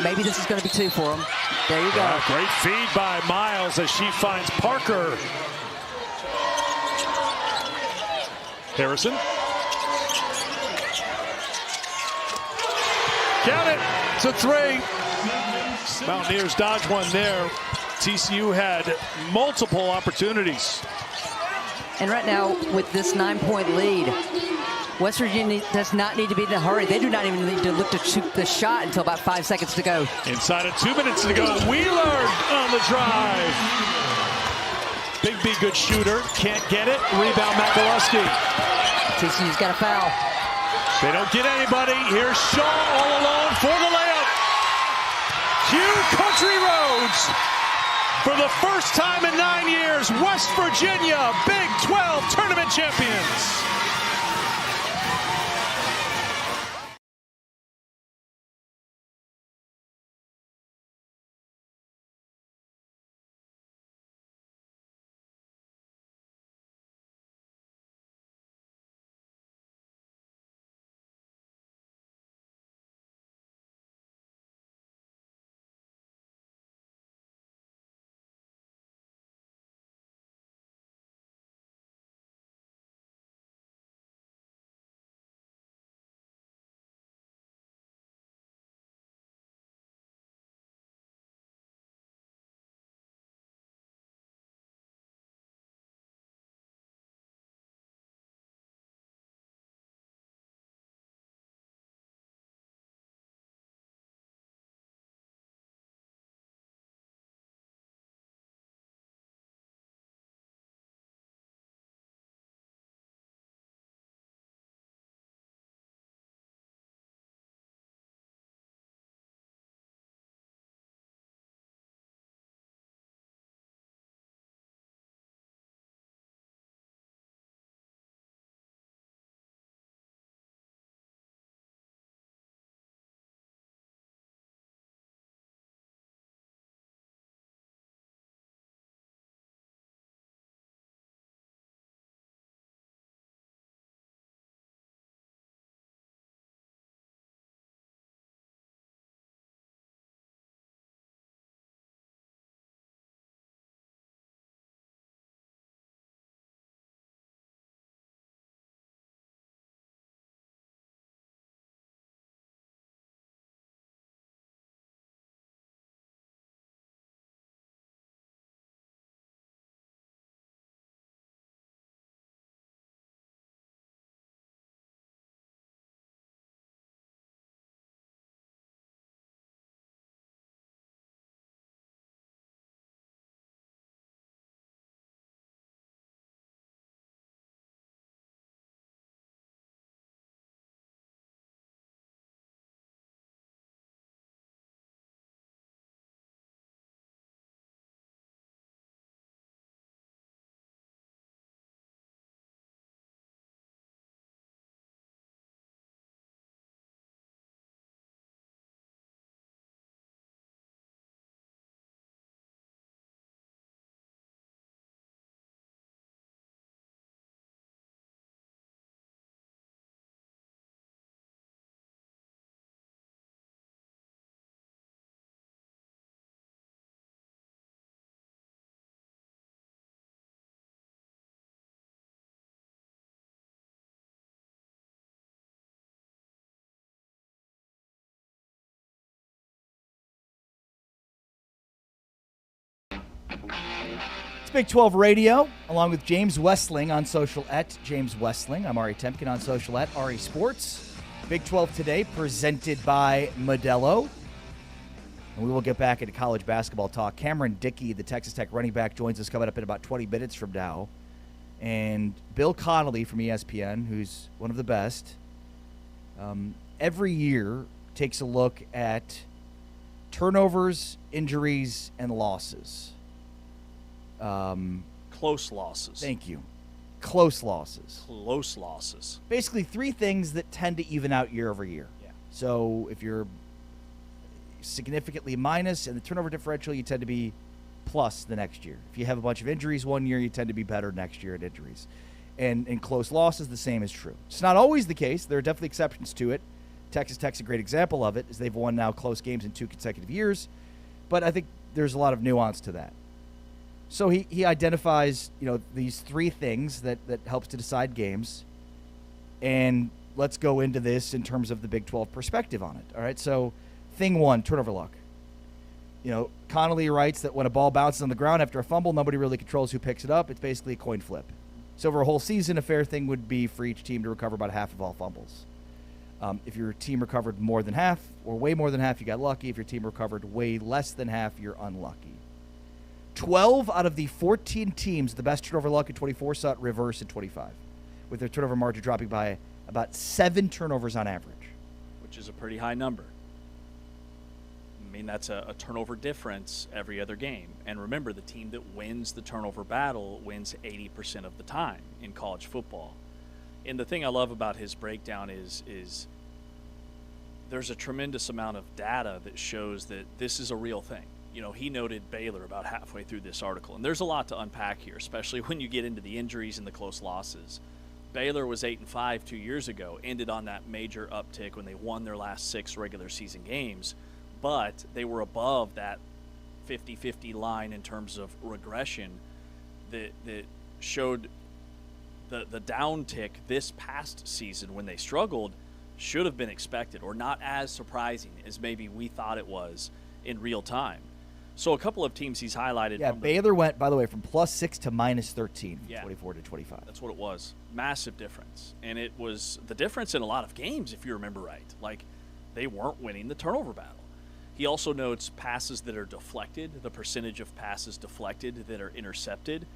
maybe this is going to be two for them. There you go. Great feed by Miles as she finds Parker. Harrison. Count it. It's a three. Mountaineers dodge one there. TCU had multiple opportunities. And right now, with this 9-point lead, West Virginia does not need to be in a hurry. They do not even need to look to shoot the shot until about 5 seconds to go. Inside of 2 minutes to go, Wheeler on the drive. Big B, good shooter. Can't get it. Rebound, McAlusky. TCU's got a foul. They don't get anybody. Here's Shaw all alone for the layup. Cue Country Roads. For the first time in 9 years, West Virginia, Big 12 tournament champions. It's Big 12 Radio, along with James Westling on social at James Westling. I'm Ari Temkin on social at Ari Sports. Big 12 Today, presented by Modelo. And we will get back into college basketball talk. Cameron Dicki, the Texas Tech running back, joins us coming up in about 20 minutes from now. And Bill Connelly from ESPN, who's one of the best, every year takes a look at turnovers, injuries, and losses. Close losses. Thank you. Close losses. Close losses. Basically, three things that tend to even out year over year. Yeah. So if you're significantly minus in the turnover differential, you tend to be plus the next year. If you have a bunch of injuries one year, you tend to be better next year at injuries. And in close losses, the same is true. It's not always the case. There are definitely exceptions to it. Texas Tech's a great example of it, as they've won now close games in 2 consecutive years. But I think there's a lot of nuance to that. So he identifies, these three things that helps to decide games. And let's go into this in terms of the Big 12 perspective on it. All right, so thing one, turnover luck. Connelly writes that when a ball bounces on the ground after a fumble, nobody really controls who picks it up. It's basically a coin flip. So over a whole season, a fair thing would be for each team to recover about half of all fumbles. If your team recovered more than half or way more than half, you got lucky. If your team recovered way less than half, you're unlucky. 12 out of the 14 teams, the best turnover luck in 24, saw it reverse in 25, with their turnover margin dropping by about 7 turnovers on average. Which is a pretty high number. I mean, that's a turnover difference every other game. And remember, the team that wins the turnover battle wins 80% of the time in college football. And the thing I love about his breakdown is there's a tremendous amount of data that shows that this is a real thing. He noted Baylor about halfway through this article. And there's a lot to unpack here, especially when you get into the injuries and the close losses. Baylor was 8-5 2 years ago, ended on that major uptick when they won their last 6 regular season games. But they were above that 50-50 line in terms of regression that showed the downtick this past season when they struggled should have been expected, or not as surprising as maybe we thought it was in real time. So a couple of teams he's highlighted. Yeah, Baylor went, by the way, from +6 to -13 from 24 to 25. That's what it was. Massive difference. And it was the difference in a lot of games, if you remember right. Like, they weren't winning the turnover battle. He also notes passes that are deflected, the percentage of passes deflected that are intercepted.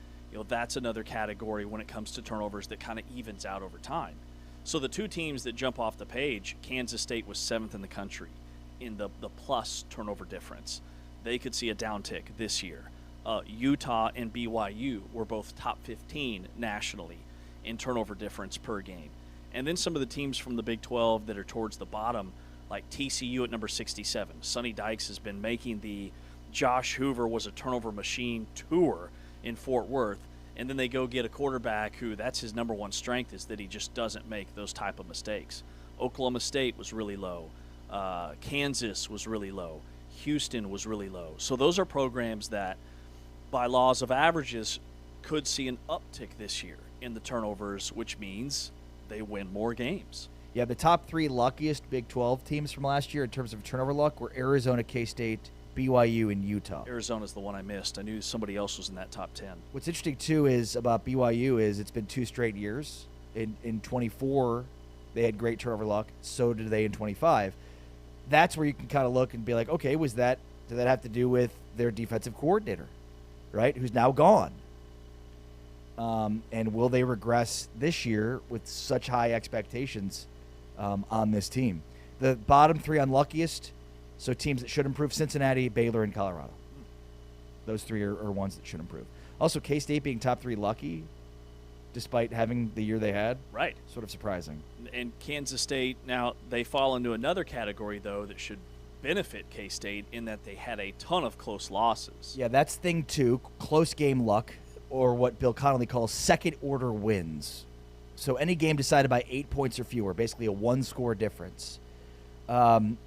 That's another category when it comes to turnovers that kind of evens out over time. So the two teams that jump off the page, Kansas State was 7th in the country in the plus turnover difference. They could see a downtick this year. Utah and BYU were both top 15 nationally in turnover difference per game. And then some of the teams from the Big 12 that are towards the bottom, like TCU at number 67. Sonny Dykes has been making the Josh Hoover was a turnover machine tour in Fort Worth. And then they go get a quarterback who that's his number one strength, is that he just doesn't make those type of mistakes. Oklahoma State was really low. Kansas was really low. Houston was really low. So those are programs that, by laws of averages, could see an uptick this year in the turnovers, which means they win more games. Yeah, the top 3 luckiest Big 12 teams from last year in terms of turnover luck were Arizona, K-State, BYU, and Utah. Arizona's the one I missed. I knew somebody else was in that top 10. What's interesting, too, is about BYU is it's been 2 straight years. In 24, they had great turnover luck. So did they in 25. That's where you can kind of look and be like, okay, did that have to do with their defensive coordinator, right, who's now gone? And will they regress this year with such high expectations on this team? The bottom 3 unluckiest, so teams that should improve: Cincinnati, Baylor, and Colorado. Those 3 are ones that should improve. Also, K-State being top 3 lucky, despite having the year they had. Right. Sort of surprising. And Kansas State, now they fall into another category, though, that should benefit K-State in that they had a ton of close losses. Yeah, that's thing 2, close game luck, or what Bill Connelly calls second-order wins. So any game decided by 8 points or fewer, basically a 1-score difference.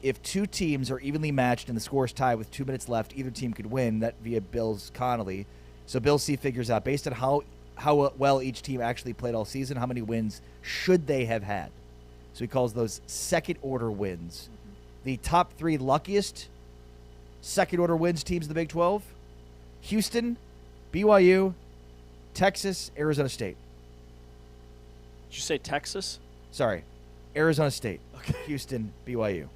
If 2 teams are evenly matched and the score is tied with 2 minutes left, either team could win. That via Bill's Connelly. So Bill C figures out, based on how well each team actually played all season, how many wins should they have had. So he calls those second-order wins. The top 3 luckiest second-order wins teams in the Big 12: Houston, BYU, Texas, Arizona State. Did you say Texas? Sorry, Arizona State, Houston, BYU.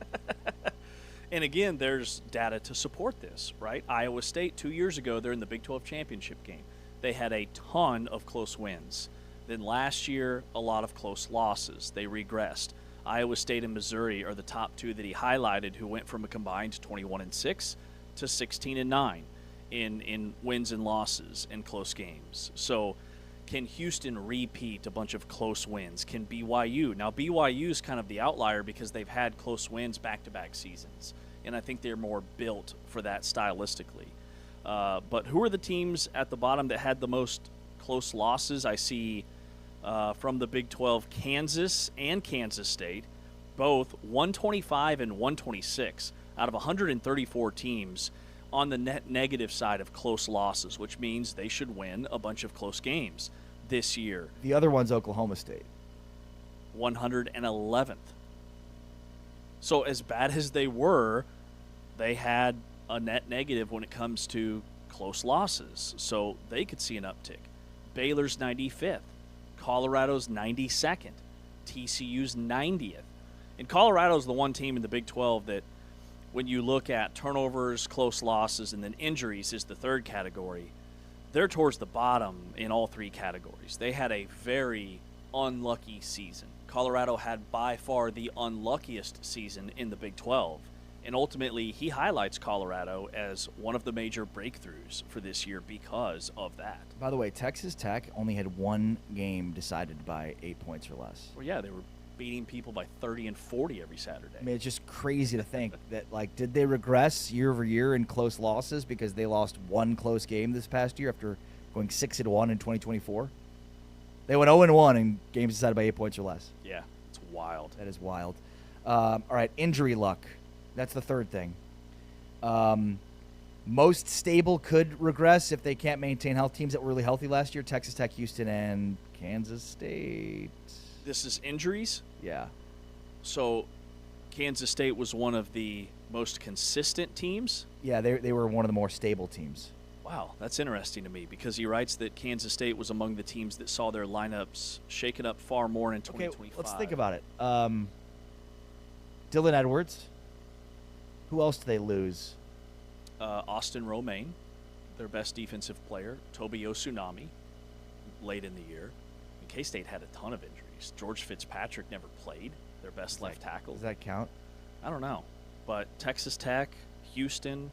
And again, there's data to support this, right? Iowa State, 2 years ago, they're in the Big 12 championship game. They had a ton of close wins. Then last year, a lot of close losses. They regressed. Iowa State and Missouri are the top two that he highlighted, who went from a combined 21-6 to 16-9 in wins and losses in close games. So can Houston repeat a bunch of close wins? Can BYU? Now, BYU is kind of the outlier because they've had close wins back-to-back seasons, and I think they're more built for that stylistically. But who are the teams at the bottom that had the most close losses? I see from the Big 12, Kansas and Kansas State, both 125 and 126 out of 134 teams on the net negative side of close losses, which means they should win a bunch of close games this year. The other one's Oklahoma State. 111th. So as bad as they were, they had a net negative when it comes to close losses. So they could see an uptick. Baylor's 95th. Colorado's 92nd. TCU's 90th. And Colorado's the one team in the Big 12 that when you look at turnovers, close losses, and then injuries is the third category, they're towards the bottom in all three categories. They had a very unlucky season. Colorado had by far the unluckiest season in the Big 12. And ultimately, he highlights Colorado as one of the major breakthroughs for this year because of that. By the way, Texas Tech only had one game decided by 8 points or less. Well, yeah, they were beating people by 30 and 40 every Saturday. I mean, it's just crazy to think that, like, did they regress year over year in close losses because they lost one close game this past year after going 6-1 in 2024? They went 0-1 in games decided by 8 points or less. Yeah, it's wild. That is wild. All right, injury luck. That's the third thing. Most stable could regress if they can't maintain health. Teams that were really healthy last year, Texas Tech, Houston, and Kansas State. This is injuries? Yeah. So Kansas State was one of the most consistent teams? Yeah, they were one of the more stable teams. Wow, that's interesting to me because he writes that Kansas State was among the teams that saw their lineups shaken up far more in 2025. Okay, let's think about it. Dylan Edwards. Who else do they lose? Austin Romaine, their best defensive player. Toby Osunami, late in the year. K-State had a ton of injuries. George Fitzpatrick never played, their best left tackle. Does that count? I don't know. But Texas Tech, Houston,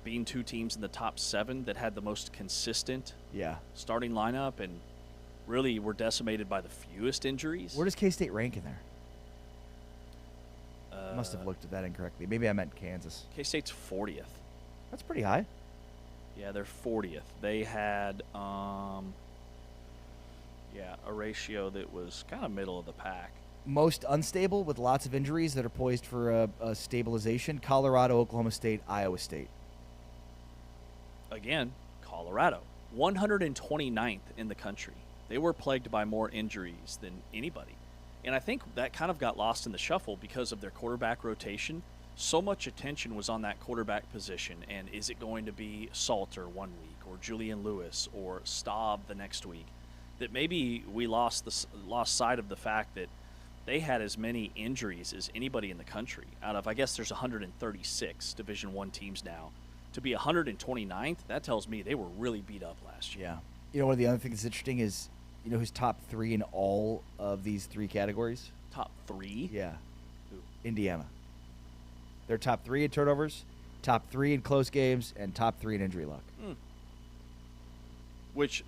being two teams in the top 7 that had the most consistent starting lineup and really were decimated by the fewest injuries. Where does K-State rank in there? I must have looked at that incorrectly. Maybe I meant Kansas. K-State's 40th. That's pretty high. Yeah, they're 40th. They had, a ratio that was kind of middle of the pack. Most unstable with lots of injuries that are poised for a stabilization, Colorado, Oklahoma State, Iowa State. Again, Colorado, 129th in the country. They were plagued by more injuries than anybody. And I think that kind of got lost in the shuffle because of their quarterback rotation. So much attention was on that quarterback position. And is it going to be Salter one week or Julian Lewis or Staub the next week? That maybe we lost sight of the fact that they had as many injuries as anybody in the country. Out of, I guess there's 136 Division I teams now. To be 129th, that tells me they were really beat up last year. Yeah. You know, one of the other things that's interesting is, you know who's top 3 in all of these 3 categories? Top 3? Yeah. Who? Indiana. They're top 3 in turnovers, top 3 in close games, and top 3 in injury luck. Which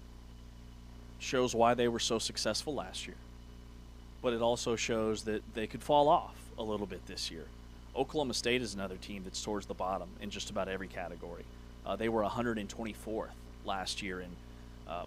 shows why they were so successful last year. But it also shows that they could fall off a little bit this year. Oklahoma State is another team that's towards the bottom in just about every category. They were 124th last year in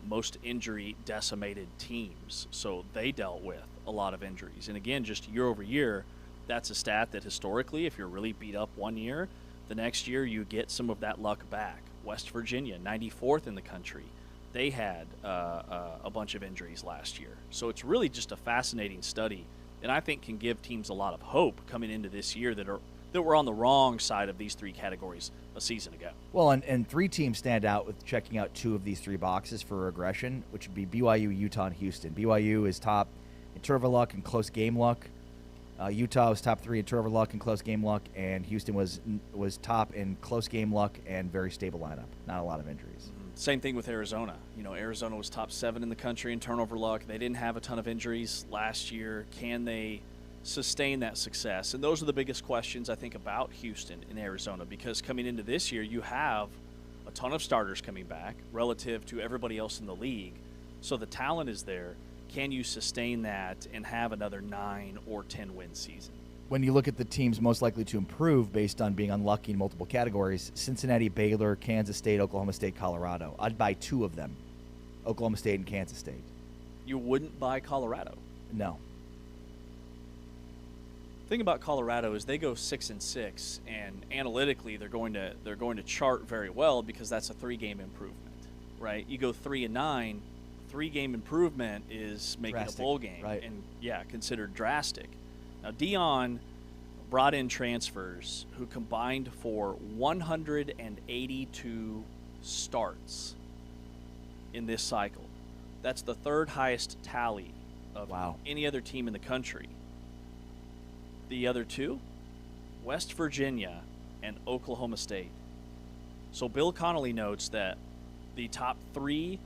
most injury-decimated teams, so they dealt with a lot of injuries. And again, just year over year, that's a stat that historically, if you're really beat up one year, the next year you get some of that luck back. West Virginia, 94th in the country. They had a bunch of injuries last year. So it's really just a fascinating study, and I think can give teams a lot of hope coming into this year that that were on the wrong side of these three categories a season ago. Well, and 3 teams stand out with checking out 2 of these 3 boxes for regression, which would be BYU, Utah, and Houston. BYU is top in turnover luck and close game luck. Utah was top 3 in turnover luck and close game luck, and Houston was top in close game luck and very stable lineup. Not a lot of injuries. Same thing with Arizona. Arizona was top 7 in the country in turnover luck. They didn't have a ton of injuries last year. Can they sustain that success? And those are the biggest questions, I think, about Houston and Arizona, because coming into this year, you have a ton of starters coming back relative to everybody else in the league. So the talent is there. Can you sustain that and have another 9 or 10 win season? When you look at the teams most likely to improve based on being unlucky in multiple categories, Cincinnati, Baylor, Kansas State, Oklahoma State, Colorado. I'd buy 2 of them, Oklahoma State and Kansas State. You wouldn't buy Colorado? No. The thing about Colorado is they go 6-6, and analytically they're going to chart very well because that's a 3-game improvement, right? You go 3-9, 3-game improvement is making Drastic, a bowl game, right. and considered drastic. Now Dion brought in transfers who combined for 182 starts in this cycle. That's the 3rd highest tally of any other team in the country. The other 2, West Virginia and Oklahoma State. So Bill Connelly notes that the top 3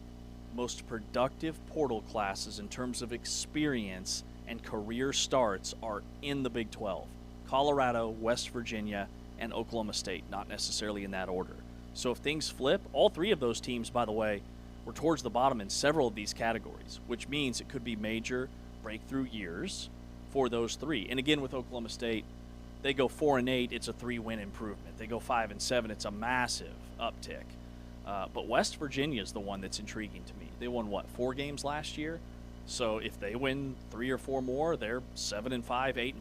most productive portal classes in terms of experience and career starts are in the Big 12. Colorado, West Virginia, and Oklahoma State, not necessarily in that order. So if things flip, all 3 of those teams, by the way, were towards the bottom in several of these categories, which means it could be major breakthrough years for those 3. And again, with Oklahoma State, they go 4-8, it's a 3-win improvement. They go 5-7, it's a massive uptick. But West Virginia is the one that's intriguing to me. They won, 4 games last year? So if they win 3 or 4 more, they're 7-5,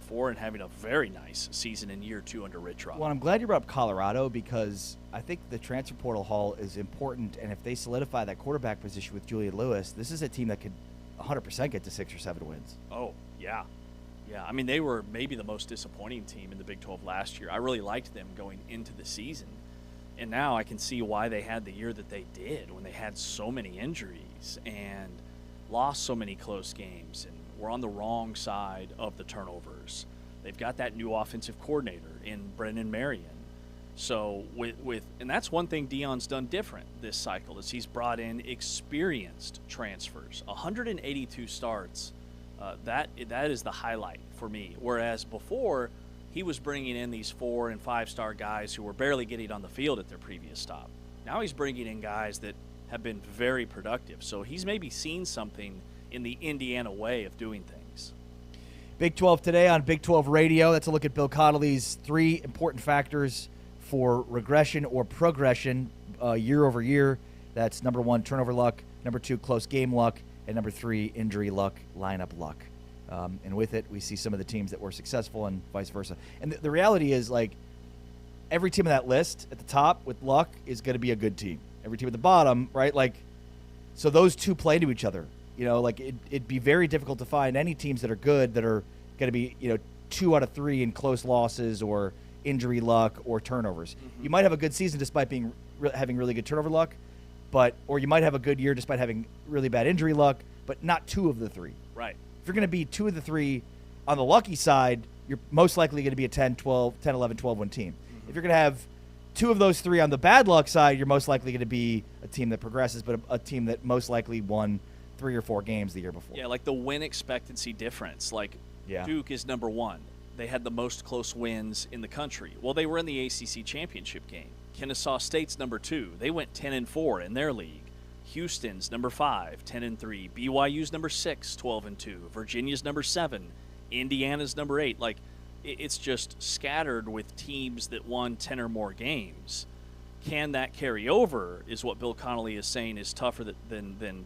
8-4, and having a very nice season in year 2 under Rich Rod. Well, I'm glad you brought up Colorado because I think the transfer portal haul is important, and if they solidify that quarterback position with Julian Lewis, this is a team that could 100% get to 6 or 7 wins. Oh, yeah. Yeah, I mean, they were maybe the most disappointing team in the Big 12 last year. I really liked them going into the season. And now I can see why they had the year that they did when they had so many injuries and lost so many close games and were on the wrong side of the turnovers. They've got that new offensive coordinator in Brennan Marion. So and that's one thing Dion's done different this cycle is he's brought in experienced transfers. 182 starts. That is the highlight for me. Whereas before, he was bringing in these 4- and 5-star guys who were barely getting on the field at their previous stop. Now he's bringing in guys that have been very productive. So he's maybe seen something in the Indiana way of doing things. Big 12 today on Big 12 Radio. That's a look at Bill Connelly's 3 important factors for regression or progression year over year. That's number 1, turnover luck, number 2, close game luck, and number 3, injury luck, lineup luck. And with it, we see some of the teams that were successful and vice versa. And the reality is, like, every team on that list at the top with luck is going to be a good team. Every team at the bottom, right? Like, so those 2 play to each other. Like it'd be very difficult to find any teams that are good that are going to be, 2 out of 3 in close losses or injury luck or turnovers. Mm-hmm. You might have a good season despite having really good turnover luck, or you might have a good year despite having really bad injury luck, but not 2 of the 3. Right. If you're going to be 2 of the 3 on the lucky side, you're most likely going to be a 10, 11, 12 win team. Mm-hmm. If you're going to have 2 of those 3 on the bad luck side, you're most likely going to be a team that progresses, but a team that most likely won 3 or 4 games the year before. Yeah, like the win expectancy difference. Like Duke is number 1. They had the most close wins in the country. Well, they were in the ACC championship game. Kennesaw State's number 2. They went 10-4 in their league. Houston's number 5, 10-3. BYU's number 6, 12-2. Virginia's number 7. Indiana's number 8. Like, it's just scattered with teams that won 10 or more games. Can that carry over is what Bill Connelly is saying is tougher than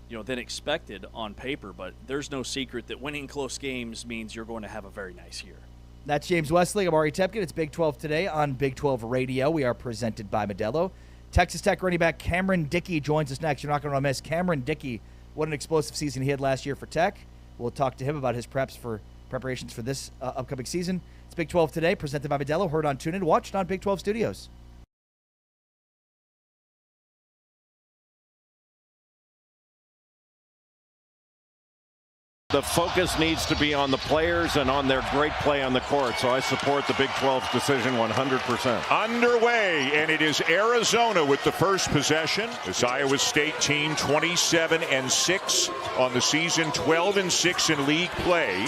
expected on paper. But there's no secret that winning close games means you're going to have a very nice year. That's James Wesley. I'm Ari Tepkin. It's Big 12 today on Big 12 Radio. We are presented by Modelo. Texas Tech running back Cameron Dicki joins us next. You're not going to miss Cameron Dicki. What an explosive season he had last year for Tech. We'll talk to him about his preparations for this upcoming season. It's Big 12 Today, presented by Modelo, heard on TuneIn, watched on Big 12 Studios. The focus needs to be on the players and on their great play on the court, so I support the Big 12's decision 100%. Underway, and it is Arizona with the first possession. This Iowa State team 27-6 on the season, 12-6 in league play.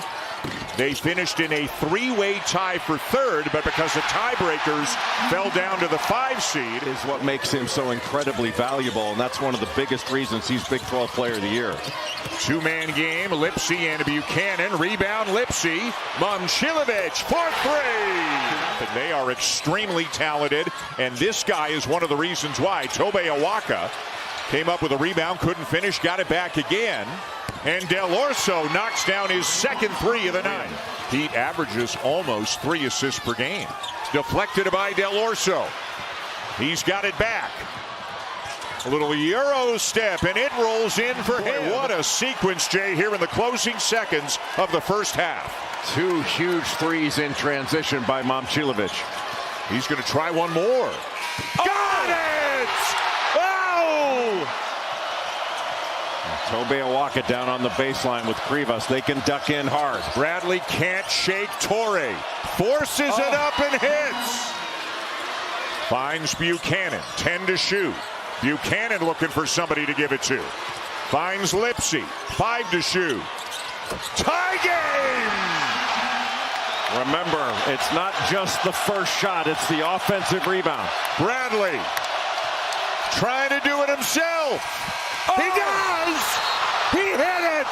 They finished in a three-way tie for third, but because of tiebreakers, fell down to the 5 seed. Is what makes him so incredibly valuable, and that's one of the biggest reasons he's Big 12 Player of the Year. Two-man game, Lipsy and Buchanan. Rebound, Lipsy. Momcilovic for three. And they are extremely talented, and this guy is one of the reasons why. Tobe Awaka came up with a rebound, couldn't finish, got it back again. And Del Orso knocks down his second three of the night. Heat averages almost 3 assists per game. Deflected by Del Orso. He's got it back. A little Euro step, and it rolls in for him. What a sequence, Jay, here in the closing seconds of the first half. 2 huge threes in transition by Momcilovic. He's going to try one more. Got it! Oh! Tobe Awaka down on the baseline with Krivas. They can duck in hard. Bradley can't shake Torrey. Forces it up and hits. Finds Buchanan. 10 to shoot. Buchanan looking for somebody to give it to. Finds Lipsy. 5 to shoot. Tie game! Remember, it's not just the first shot. It's the offensive rebound. Bradley trying to do it himself. He does! He hit it!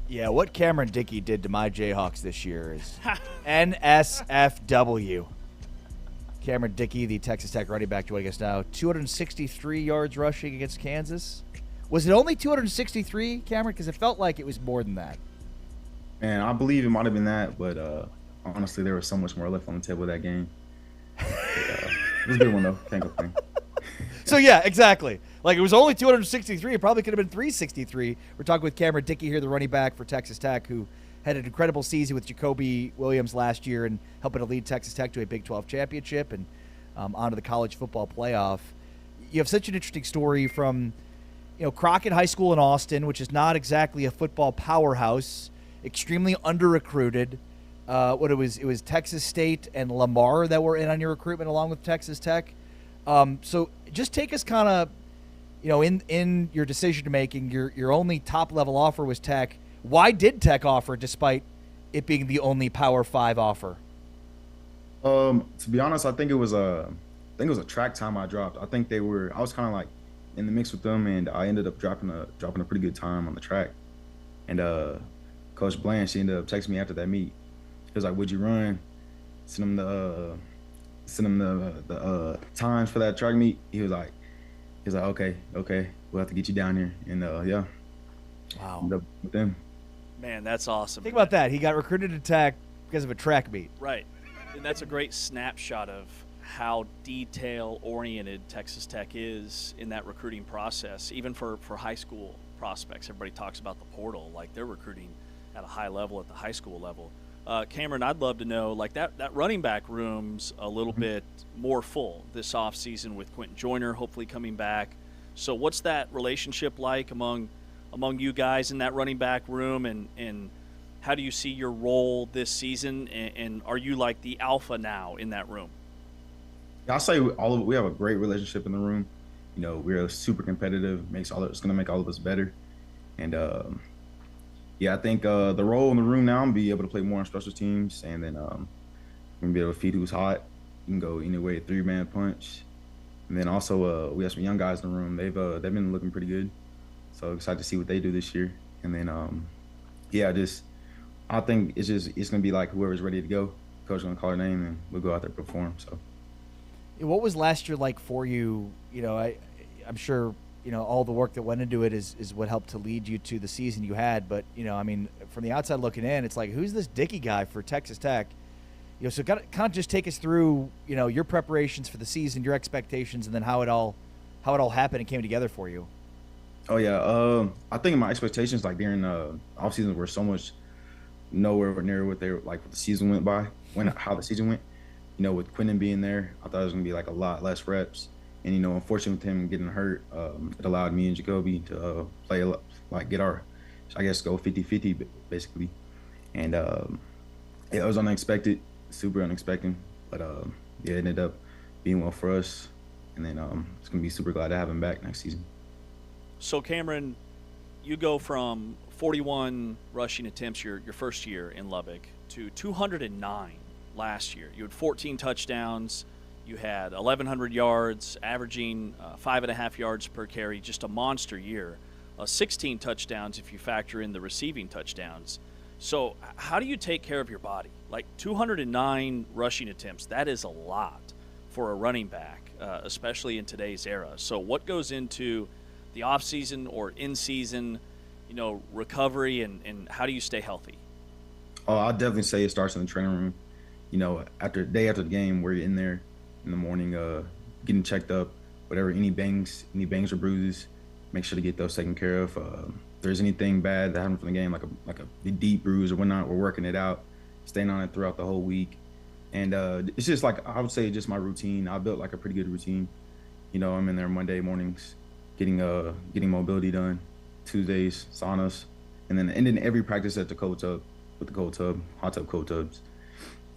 Yeah, what Cameron Dicki did to my Jayhawks this year is NSFW. Cameron Dicki, the Texas Tech running back, joining us now. 263 yards rushing against Kansas. Was it only 263, Cameron? Because it felt like it was more than that. Man, I believe it might have been that, but honestly, there was so much more left on the table of that game. It was a good one, though. Can't complain. So, yeah, exactly. Like, it was only 263. It probably could have been 363. We're talking with Cameron Dicki here, the running back for Texas Tech, who had an incredible season with Jacoby Williams last year and helping to lead Texas Tech to a Big 12 championship and onto the college football playoff. You have such an interesting story from, Crockett High School in Austin, which is not exactly a football powerhouse, extremely under-recruited. It was Texas State and Lamar that were in on your recruitment along with Texas Tech. So just take us kind of, in your decision-making, your only top-level offer was Tech. Why did Tech offer despite it being the only Power 5 offer? To be honest, I think it was a track time I dropped. I was kind of like in the mix with them, and I ended up dropping a pretty good time on the track. And Coach Blanche, she ended up texting me after that meet. He was like, "Would you run?" Send him the times for that track meet. He was like, okay, we'll have to get you down here. And yeah. Wow. Ended up with them. Man, that's awesome. Think about that. He got recruited to Tech because of a track meet. Right. And that's a great snapshot of how detail-oriented Texas Tech is in that recruiting process, even for high school prospects. Everybody talks about the portal. Like, they're recruiting at a high level at the high school level. Cameron, I'd love to know, like, that running back room's a little bit more full this offseason with Quentin Joyner hopefully coming back. So what's that relationship like among you guys in that running back room, and how do you see your role this season, and are you like the alpha now in that room? I'll say we have a great relationship in the room. We're super competitive. It's going to make all of us better. And I think the role in the room now, I'm be able to play more on special teams, and then I'm gonna be able to feed who's hot. You can go anyway, 3-man punch. And then also we have some young guys in the room. They've been looking pretty good. So excited to see what they do this year. And then I think it's gonna be like whoever's ready to go. Coach gonna call her name and we'll go out there and perform. So what was last year like for you? I'm sure all the work that went into it is what helped to lead you to the season you had. But from the outside looking in, it's like, who's this Dickey guy for Texas Tech? So kind of just take us through your preparations for the season, your expectations, and then how it all happened and came together for you. Oh yeah, I think my expectations like during off season were so much nowhere near what they were like. What the season went by, how the season went. With Quentin being there, I thought it was gonna be like a lot less reps. And unfortunately with him getting hurt, it allowed me and Jacoby to play get our, I guess, go 50-50 basically. And it was unexpected, super unexpected, but it ended up being well for us. And then it's gonna be super glad to have him back next season. So Cameron, you go from 41 rushing attempts your first year in Lubbock to 209 last year. You had 14 touchdowns. You had 1,100 yards, averaging 5.5 yards per carry, just a monster year. 16 touchdowns if you factor in the receiving touchdowns. So how do you take care of your body? Like 209 rushing attempts, that is a lot for a running back, especially in today's era. So what goes into the offseason or in-season, recovery, and how do you stay healthy? Oh, I'll definitely say it starts in the training room. After the game, we're in there in the morning, getting checked up, whatever, any bangs or bruises, make sure to get those taken care of. If there's anything bad that happened from the game, like a deep bruise or whatnot, we're working it out, staying on it throughout the whole week. And it's just like, I would say just my routine. I built like a pretty good routine. I'm in there Monday mornings, getting mobility done, Tuesdays, saunas, and then ending every practice at the cold tub with the cold tub, hot tub, cold tubs.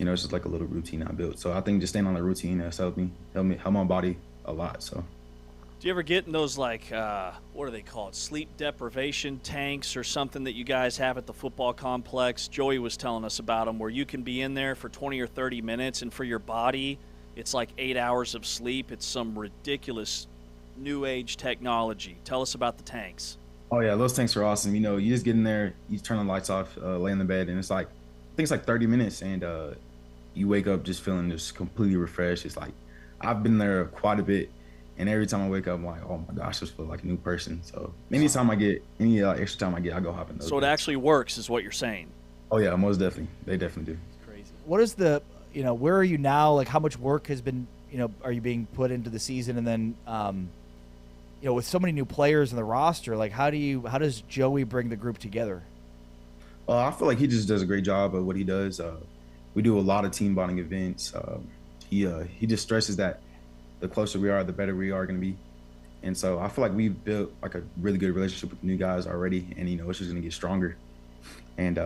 It's just like a little routine I built. So I think just staying on the routine has helped my body a lot. So do you ever get in those what are they called, sleep deprivation tanks or something that you guys have at the football complex? Joey was telling us about them, where you can be in there for 20 or 30 minutes, and for your body it's like 8 hours of sleep. It's some ridiculous new age technology. Tell us about the tanks. Oh yeah, those tanks are awesome. You know, you just get in there, you turn the lights off, lay in the bed, and it's like, I think it's like 30 minutes, and you wake up just feeling just completely refreshed. It's like, I've been there quite a bit, and every time I wake up, I'm like, oh my gosh, I just feel like a new person. So anytime I get any extra time I get, I go hop in those. So it actually works, is what you're saying. Oh yeah, most definitely. They definitely do. Crazy. What is the, where are you now? Like, how much work has been, are you being put into the season? And then, with so many new players in the roster, like, how does Joey bring the group together? I feel like he just does a great job of what he does. We do a lot of team bonding events. He just stresses that the closer we are, the better we are going to be. And so I feel like we've built like a really good relationship with new guys already, and it's just going to get stronger. And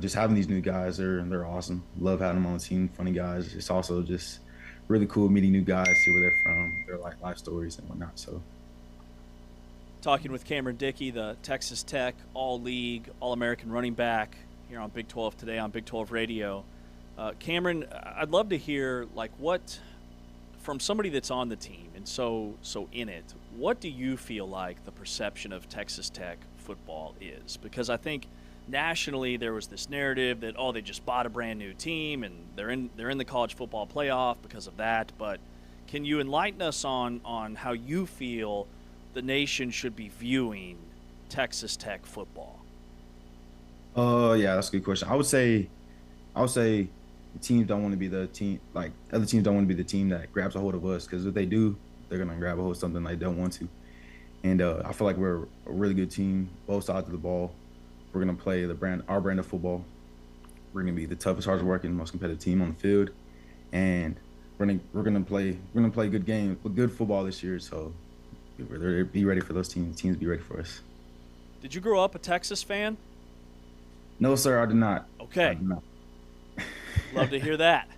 just having these new guys, they're awesome. Love having them on the team, funny guys. It's also just really cool meeting new guys, see where they're from, their like life stories and whatnot. So. Talking with Cameron Dicki, the Texas Tech All-League, All-American running back here on Big 12 today on Big 12 Radio. Cameron, I'd love to hear what from somebody that's on the team and so in it. What do you feel like the perception of Texas Tech football is? Because I think nationally there was this narrative that they just bought a brand new team and they're in the college football playoff because of that. But can you enlighten us on how you feel the nation should be viewing Texas Tech football? Yeah, that's a good question. I would say the teams don't want to be the team, like other teams don't want to be the team that grabs a hold of us, because if they do, they're going to grab a hold of something they don't want to. And I feel like we're a really good team, both sides of the ball. We're going to play our brand of football. We're going to be the toughest, hardest working, most competitive team on the field. And we're going to play good games, good football this year. So be ready for those teams. Teams be ready for us. Did you grow up a Texas fan? No, sir, I did not. Okay. I did not. Love to hear that.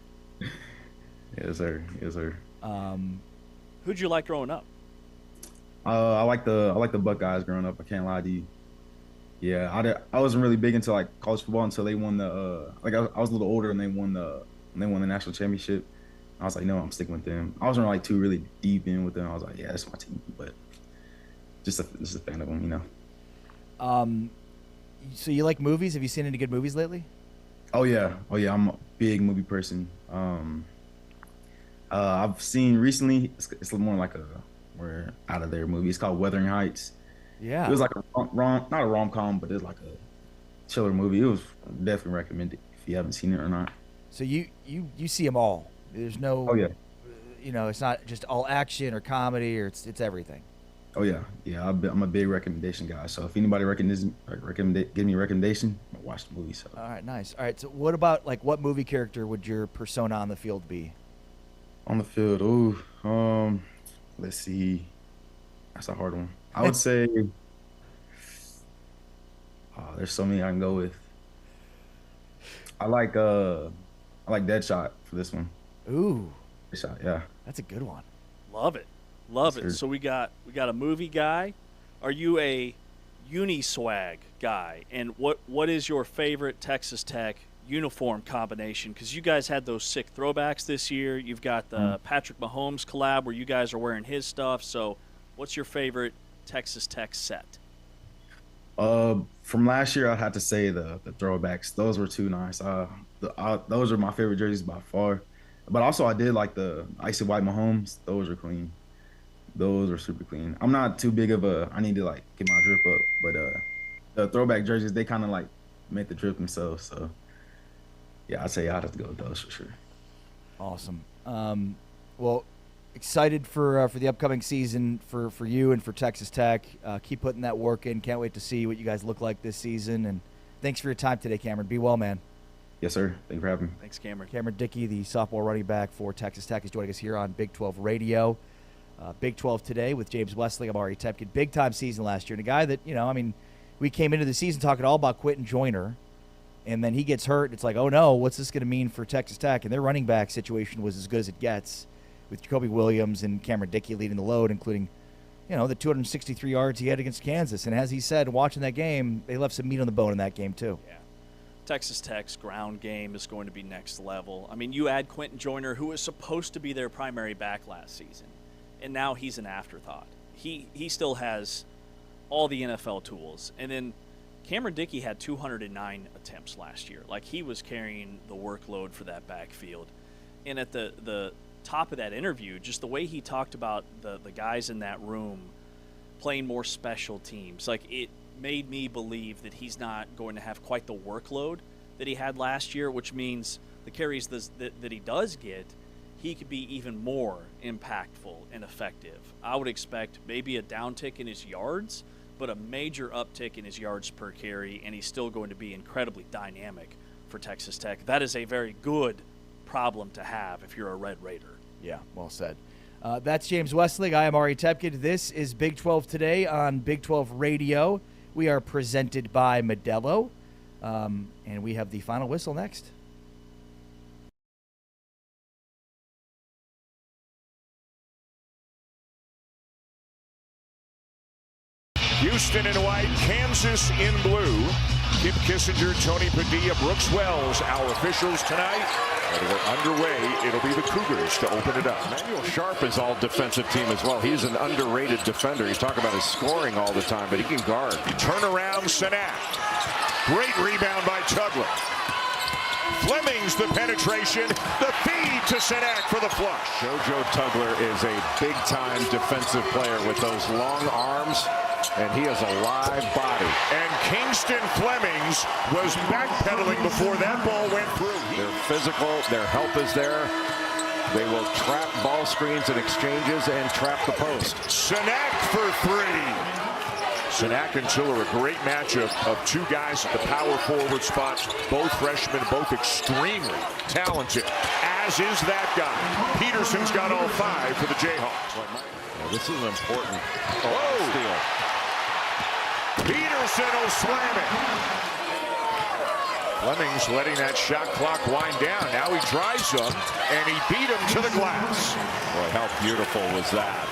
Yes, sir. Yes, sir. Who'd you like growing up? I like the Buckeyes growing up. I can't lie to you. Yeah, I wasn't really big into like college football until they won the I was a little older and they won the national championship. I was like, no, I'm sticking with them. I wasn't like too really deep in with them. I was like, yeah, that's my team, but just a fan of them, So you like movies? Have you seen any good movies lately? Oh yeah. I'm a big movie person. I've seen recently. It's more like we're out of there movie. It's called Wuthering Heights. Yeah. It was like not a rom-com, but it's like a chiller movie. It was definitely recommended if you haven't seen it or not. So you see them all. There's no. Oh yeah. It's not just all action or comedy, or it's everything. Oh yeah. I'm a big recommendation guy. So if anybody give me a recommendation, I'll watch the movie. So. All right, nice. All right, so what about what movie character would your persona on the field be? On the field, let's see. That's a hard one. I would say, there's so many I can go with. I like Deadshot for this one. Ooh, Deadshot, yeah. That's a good one. Love it. So we got a movie guy. Are you a Uniswag guy? And what is your favorite Texas Tech uniform combination? Because you guys had those sick throwbacks this year. You've got the Patrick Mahomes collab where you guys are wearing his stuff. So what's your favorite Texas Tech set? From last year, I'd have to say the throwbacks. Those were too nice. Those are my favorite jerseys by far. But also, I did like the icy white Mahomes. Those are clean. Those are super clean. I'm not too big of I need to get my drip up, but the throwback jerseys, they kind of make the drip themselves. So yeah, I'd say I'd have to go with those for sure. Awesome. Well, excited for the upcoming season for you and for Texas Tech. Keep putting that work in. Can't wait to see what you guys look like this season. And thanks for your time today, Cameron. Be well, man. Yes, sir. Thank you for having me. Thanks, Cameron. Cameron Dicki, the sophomore running back for Texas Tech, is joining us here on Big 12 Radio. Big 12 today with James Wesley. I'm Ari Tepkin. Big-time season last year. And a guy that, we came into the season talking all about Quentin Joyner, and then he gets hurt. And it's like, oh, no, what's this going to mean for Texas Tech? And their running back situation was as good as it gets with Jacoby Williams and Cameron Dicki leading the load, including, the 263 yards he had against Kansas. And as he said, watching that game, they left some meat on the bone in that game too. Yeah. Texas Tech's ground game is going to be next level. I mean, you add Quentin Joyner, who was supposed to be their primary back last season, and now he's an afterthought. He still has all the NFL tools. And then Cameron Dicki had 209 attempts last year. Like, he was carrying the workload for that backfield. And at the top of that interview, just the way he talked about the guys in that room playing more special teams, like, it made me believe that he's not going to have quite the workload that he had last year, which means the carries that he does get, he could be even more impactful and effective. I would expect maybe a downtick in his yards, but a major uptick in his yards per carry, and he's still going to be incredibly dynamic for Texas Tech. That is a very good problem to have if you're a Red Raider. Yeah, well said. That's James Westling. I am Ari Tepkin. This is Big 12 Today on Big 12 Radio. We are presented by Modelo, and we have the final whistle next. Houston in white, Kansas in blue. Kip Kissinger, Tony Padilla, Brooks Wells, our officials tonight. And we're underway. It'll be the Cougars to open it up. Manuel Sharp is all defensive team as well. He's an underrated defender. You talk about his scoring all the time, but he can guard. Turnaround, Sanak. Great rebound by Tugler. Fleming's the penetration. The feed to Sanak for the flush. JoJo Tugler is a big-time defensive player with those long arms, and he has a live body. And Kingston Flemings was backpedaling before that ball went through. They're physical. Their help is there. They will trap ball screens and exchanges and trap the post. Sanak for three. Sanak and Tiller, a great matchup of two guys at the power forward spot. Both freshmen, both extremely talented, as is that guy. Peterson's got all five for the Jayhawks. Now, this is an important steal. Peterson will slam it. Fleming's letting that shot clock wind down. Now he drives them, and he beat him to the glass. Boy, how beautiful was that?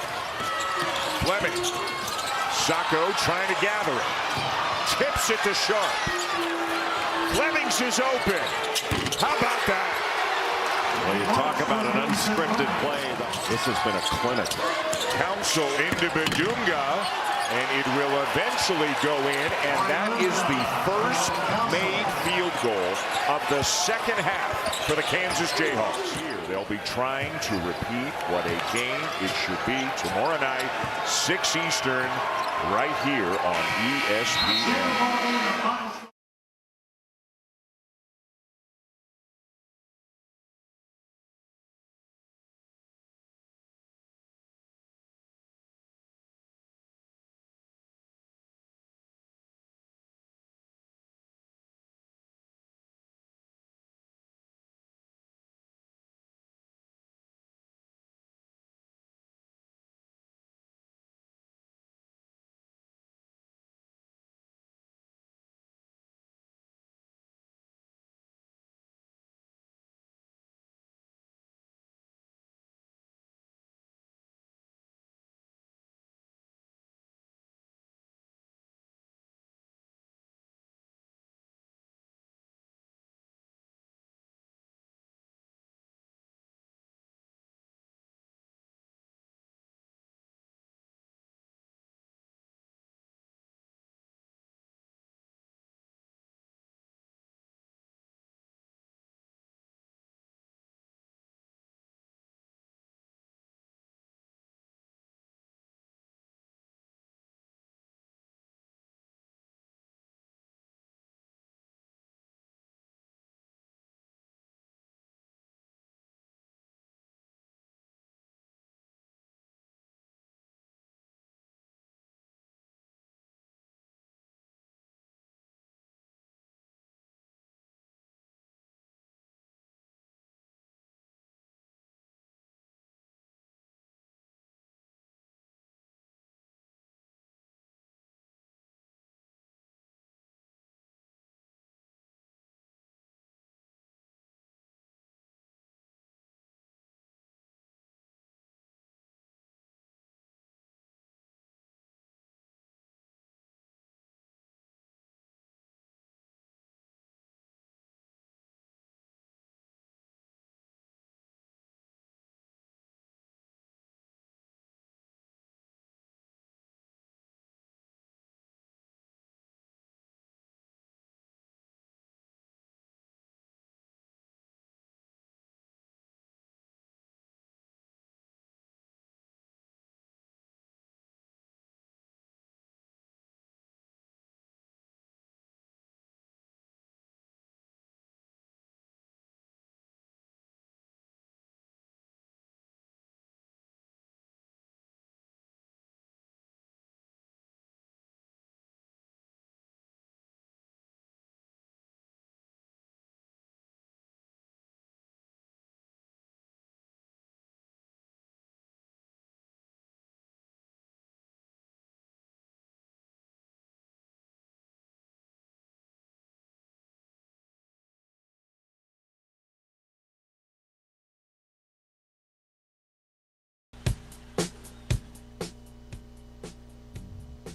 Fleming. Sacco trying to gather it. Tips it to Sharp. Flemings is open. How about that? Well, you talk about an unscripted play. This has been a clinic. Council into Badunga, and it will eventually go in, and that is the first made field goal of the second half for the Kansas Jayhawks. Here, they'll be trying to repeat what a game it should be tomorrow night, 6 Eastern, right here on ESPN.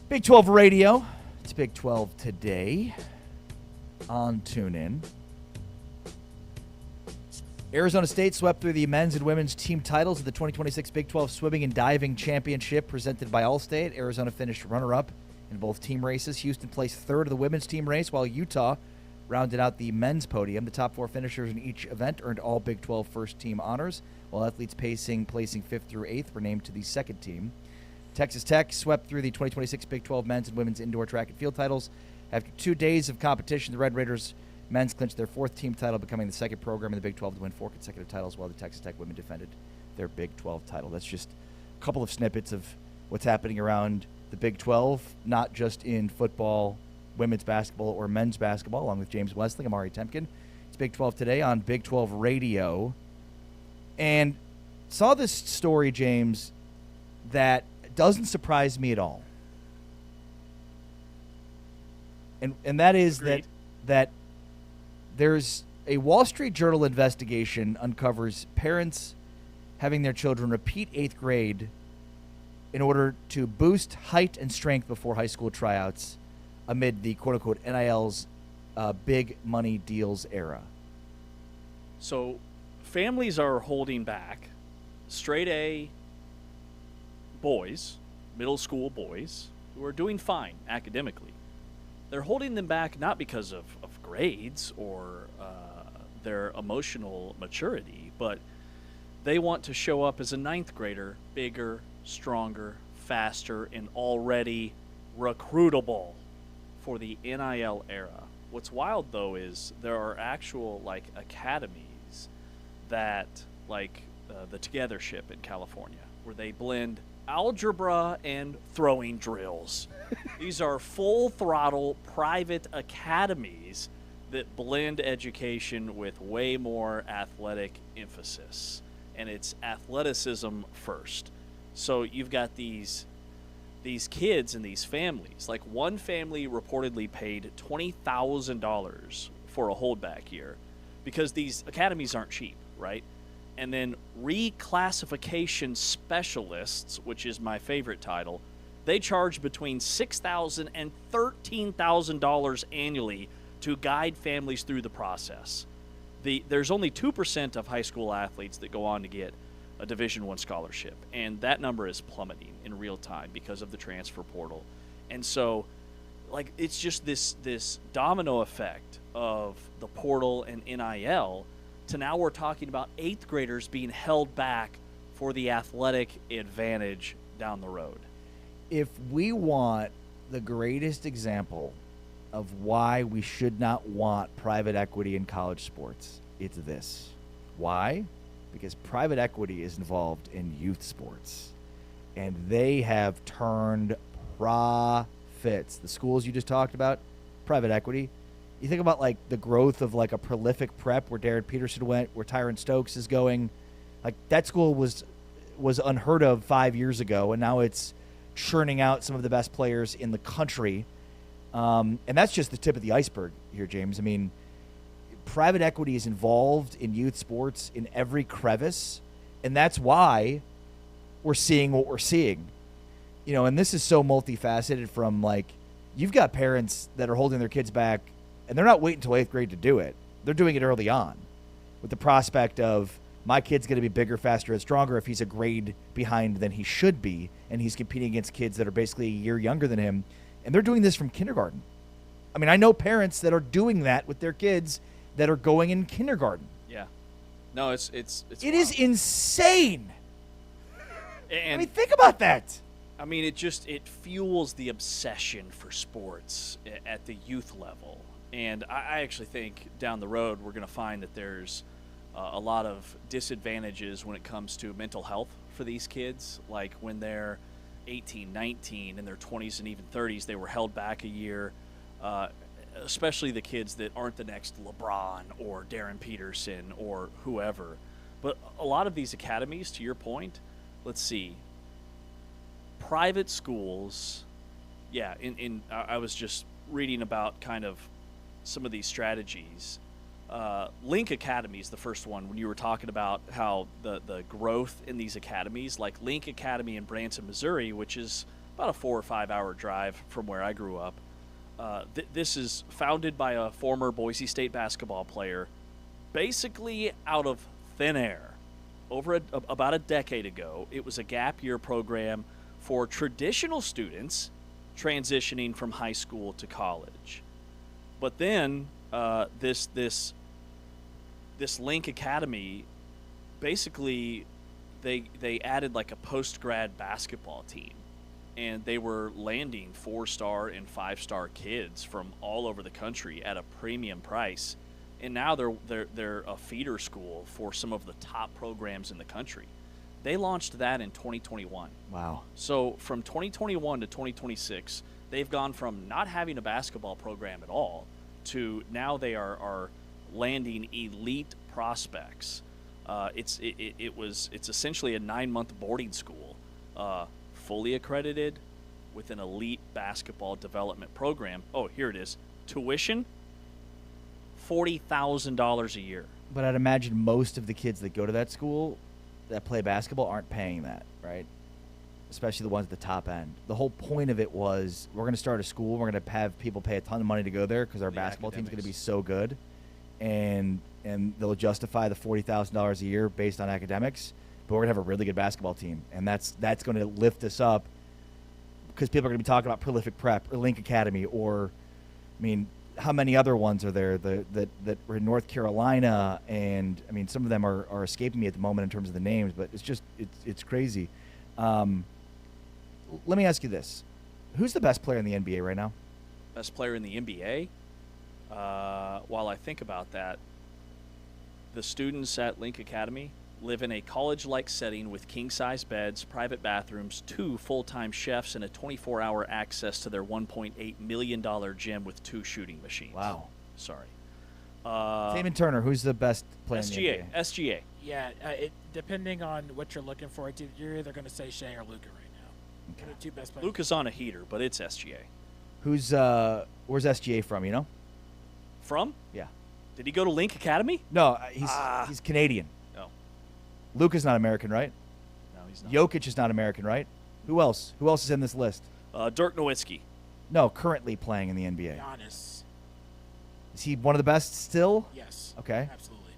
Big 12 Radio. It's Big 12 today on TuneIn. Arizona State swept through the men's and women's team titles of the 2026 Big 12 Swimming and Diving Championship presented by Allstate. Arizona finished runner-up in both team races. Houston placed third of the women's team race, while Utah rounded out the men's podium. The top four finishers in each event earned all Big 12 first-team honors, while athletes placing 5th through 8th were named to the second team. Texas Tech swept through the 2026 Big 12 men's and women's indoor track and field titles. After 2 days of competition, the Red Raiders men's clinched their 4th team title, becoming the second program in the Big 12 to win 4 consecutive titles, while the Texas Tech women defended their Big 12 title. That's just a couple of snippets of what's happening around the Big 12, not just in football, women's basketball, or men's basketball, along with James Wesley, Amari Temkin. It's Big 12 today on Big 12 Radio. And saw this story, James, that doesn't surprise me at all. And that is that there's a Wall Street Journal investigation uncovers parents having their children repeat 8th grade in order to boost height and strength before high school tryouts amid the quote-unquote NIL's big money deals era. So families are holding back straight A boys, middle school boys, who are doing fine academically. They're holding them back not because of grades or their emotional maturity, but they want to show up as a 9th grader, bigger, stronger, faster, and already recruitable for the NIL era. What's wild, though, is there are actual, academies that, the Togethernship in California, where they blend algebra and throwing drills. These are full-throttle private academies that blend education with way more athletic emphasis. And it's athleticism first. So you've got these kids and these families. Like, one family reportedly paid $20,000 for a holdback year because these academies aren't cheap, right? And then reclassification specialists, which is my favorite title, they charge between $6,000 and $13,000 annually to guide families through the process. There's only 2% of high school athletes that go on to get a Division I scholarship, and that number is plummeting in real time because of the transfer portal. And so, it's just this domino effect of the portal and NIL to now we're talking about 8th graders being held back for the athletic advantage down the road. If we want the greatest example of why we should not want private equity in college sports, it's this. Why? Because private equity is involved in youth sports, and they have turned profits. The schools you just talked about, private equity. You think about the growth of a prolific prep where Darren Peterson went, where Tyron Stokes is going. That school was unheard of 5 years ago, and now it's churning out some of the best players in the country. And that's just the tip of the iceberg here, James. I mean, private equity is involved in youth sports in every crevice, and that's why we're seeing what we're seeing. And this is so multifaceted from you've got parents that are holding their kids back, and they're not waiting until 8th grade to do it. They're doing it early on with the prospect of my kid's going to be bigger, faster, and stronger if he's a grade behind than he should be, and he's competing against kids that are basically a year younger than him, and they're doing this from kindergarten. I mean, I know parents that are doing that with their kids that are going in kindergarten. Yeah. No, it is insane. And I mean, think about that. I mean, it fuels the obsession for sports at the youth level. And I actually think down the road we're going to find that there's a lot of disadvantages when it comes to mental health for these kids. Like when they're 18, 19, in their 20s and even 30s, they were held back a year, especially the kids that aren't the next LeBron or Darren Peterson or whoever. But a lot of these academies, to your point, let's see, private schools, I was just reading about kind of some of these strategies. Link Academy is the first one when you were talking about how the growth in these academies, like Link Academy in Branson, Missouri, which is about a 4 or 5 hour drive from where I grew up. This is founded by a former Boise State basketball player, basically out of thin air. About a decade ago, it was a gap year program for traditional students transitioning from high school to college. But then this Link Academy, basically they added like a post-grad basketball team, and they were landing 4-star and 5-star kids from all over the country at a premium price. And now they're a feeder school for some of the top programs in the country. They launched that in 2021. Wow. So from 2021 to 2026, they've gone from not having a basketball program at all to now they are landing elite prospects. It's essentially a 9-month boarding school, fully accredited with an elite basketball development program. Oh, here it is. Tuition, $40,000 a year. But I'd imagine most of the kids that go to that school that play basketball aren't paying that, right? Especially the ones at the top end. The whole point of it was we're going to start a school. We're going to have people pay a ton of money to go there because our basketball team's going to be so good. And they'll justify the $40,000 a year based on academics. But we're going to have a really good basketball team. And that's going to lift us up because people are going to be talking about Prolific Prep or Link Academy or, I mean, how many other ones are there that were in North Carolina? And I mean, some of them are escaping me at the moment in terms of the names, but it's just it's crazy. Let me ask you this: who's the best player in the NBA right now? Best player in the NBA? While I think about that, the students at Link Academy live in a college-like setting with king-size beds, private bathrooms, 2 full-time chefs, and a 24-hour access to their $1.8 million gym with 2 shooting machines. Wow. Sorry. Taman Turner, who's the best player in the NBA? SGA. Yeah, depending on what you're looking for, you're either going to say Shea or Luka right now. Okay. The 2 best players. Luka's on a heater, but it's SGA. Where's SGA from, you know? From? Yeah. Did he go to Link Academy? No, he's Canadian. Oh. Luka's not American, right? No, he's not. Jokic is not American, right? Who else? Who else is in this list? Dirk Nowitzki. No, currently playing in the NBA. Giannis. Is he one of the best still? Yes. Okay. Absolutely.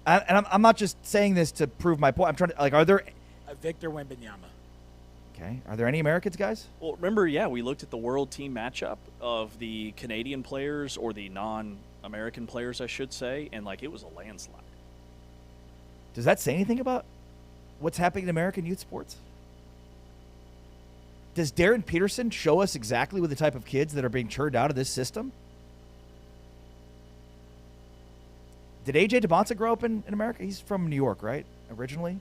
And I'm not just saying this to prove my point. I'm trying to, like, are there... Victor Wembanyama. Okay. Are there any Americans, guys? Well, remember, we looked at the world team matchup of the Canadian players, or the non-American players, I should say, and, like, it was a landslide. Does that say anything about what's happening in American youth sports? Does Darren Peterson show us exactly what the type of kids that are being churned out of this system? Did A.J. Debons grow up in America? He's from New York, right, originally?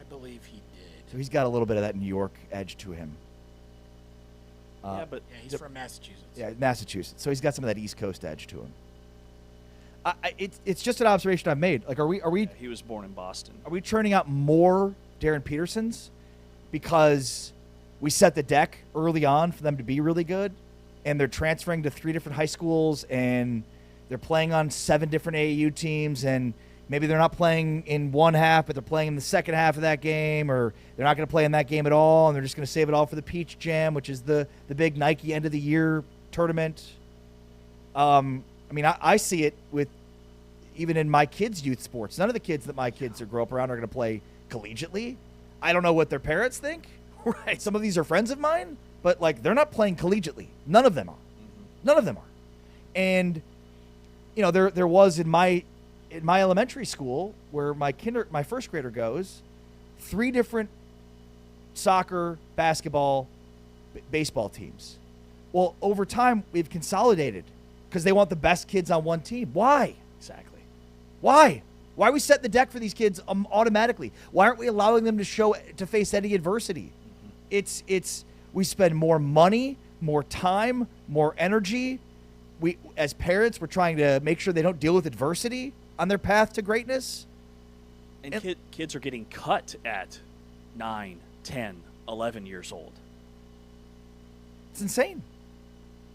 I believe he did. So he's got a little bit of that New York edge to him. He's from Massachusetts. Yeah, Massachusetts. So he's got some of that East Coast edge to him. It's just an observation I've made. Like, are we? He was born in Boston. Are we churning out more Darren Petersons because we set the deck early on for them to be really good, and they're transferring to 3 different high schools, and they're playing on 7 different AAU teams, and maybe they're not playing in one half, but they're playing in the second half of that game, or they're not going to play in that game at all, and they're just going to save it all for the Peach Jam, which is the big Nike end of the year tournament. I mean, I see it with even in my kids' youth sports. None of the kids that my kids grow up around are going to play collegiately. I don't know what their parents think. Right. Some of these are friends of mine, but, like, they're not playing collegiately. None of them are. Mm-hmm. None of them are. And, you know, there was in my elementary school where my first grader goes, 3 different soccer, basketball, baseball teams. Well, over time, we've consolidated because they want the best kids on one team. Why? Exactly. Why? Why are we setting the deck for these kids automatically? Why aren't we allowing them to face any adversity? Mm-hmm. We spend more money, more time, more energy. We, as parents, we're trying to make sure they don't deal with adversity on their path to greatness. And kids are getting cut at 9, 10, 11 years old. It's insane.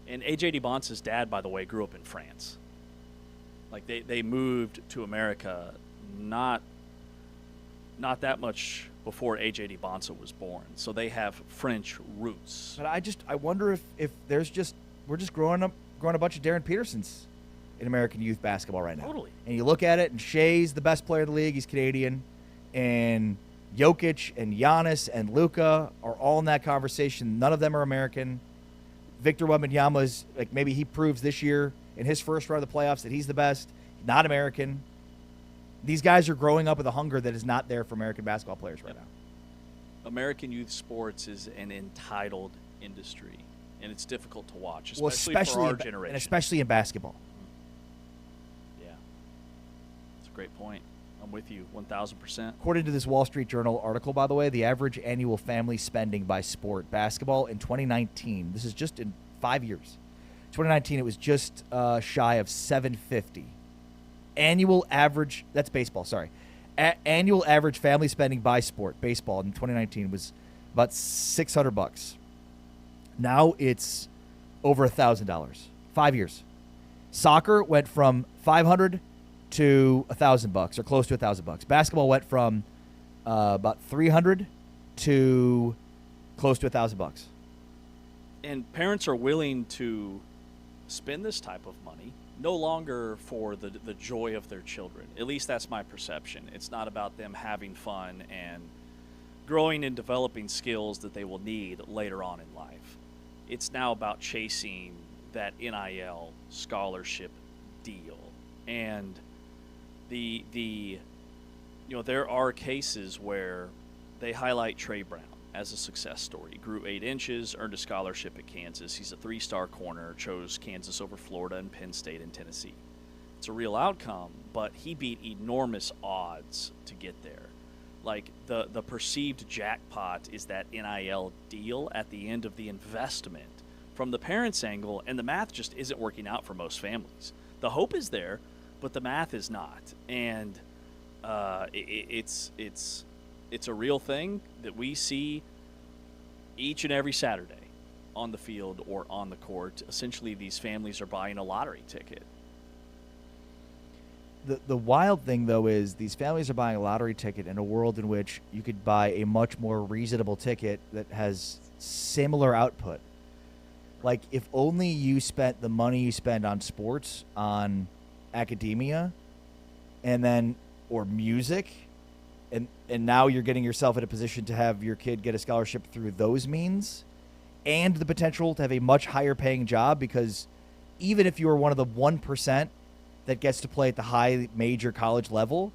And A.J. Debons' dad, by the way, grew up in France. Like, they moved to America not that much before AJ Debons was born. So they have French roots. But I wonder if there's we're just growing a bunch of Darren Petersons in American youth basketball right now. Totally. And you look at it, and Shea's the best player in the league. He's Canadian. And Jokic and Giannis and Luka are all in that conversation. None of them are American. Victor Wembanyama is, like, maybe he proves this year in his first round of the playoffs that he's the best. Not American. These guys are growing up with a hunger that is not there for American basketball players right now. American youth sports is an entitled industry, and it's difficult to watch, especially for our generation. And especially in basketball. Yeah. That's a great point. I'm with you 1,000%. According to this Wall Street Journal article, by the way, the average annual family spending by sport, basketball, in 2019, this is just in 5 years. 2019, it was just shy of $750. Annual average, that's baseball, sorry. Annual average family spending by sport, baseball, in 2019 was about $600. Now it's over $1,000. 5 years. Soccer went from $500 to $1,000, or close to $1,000. Basketball went from about $300 to close to $1,000. And parents are willing to spend this type of money no longer for the joy of their children. At least that's my perception. It's not about them having fun and growing and developing skills that they will need later on in life. It's now about chasing that NIL scholarship deal. And there are cases where they highlight Trey Brown as a success story. He grew 8 inches, earned a scholarship at Kansas. He's a 3-star corner, chose Kansas over Florida and Penn State and Tennessee. It's a real outcome, but he beat enormous odds to get there. Like, the perceived jackpot is that NIL deal at the end of the investment from the parents' angle, and the math just isn't working out for most families. The hope is there, but the math is not. And it's a real thing that we see each and every Saturday on the field or on the court. Essentially, these families are buying a lottery ticket. The wild thing, though, is these families are buying a lottery ticket in a world in which you could buy a much more reasonable ticket that has similar output. Like, if only you spent the money you spend on sports, on academia, and then, or music, and now you're getting yourself in a position to have your kid get a scholarship through those means, and the potential to have a much higher paying job, because even if you are one of the 1% that gets to play at the high major college level,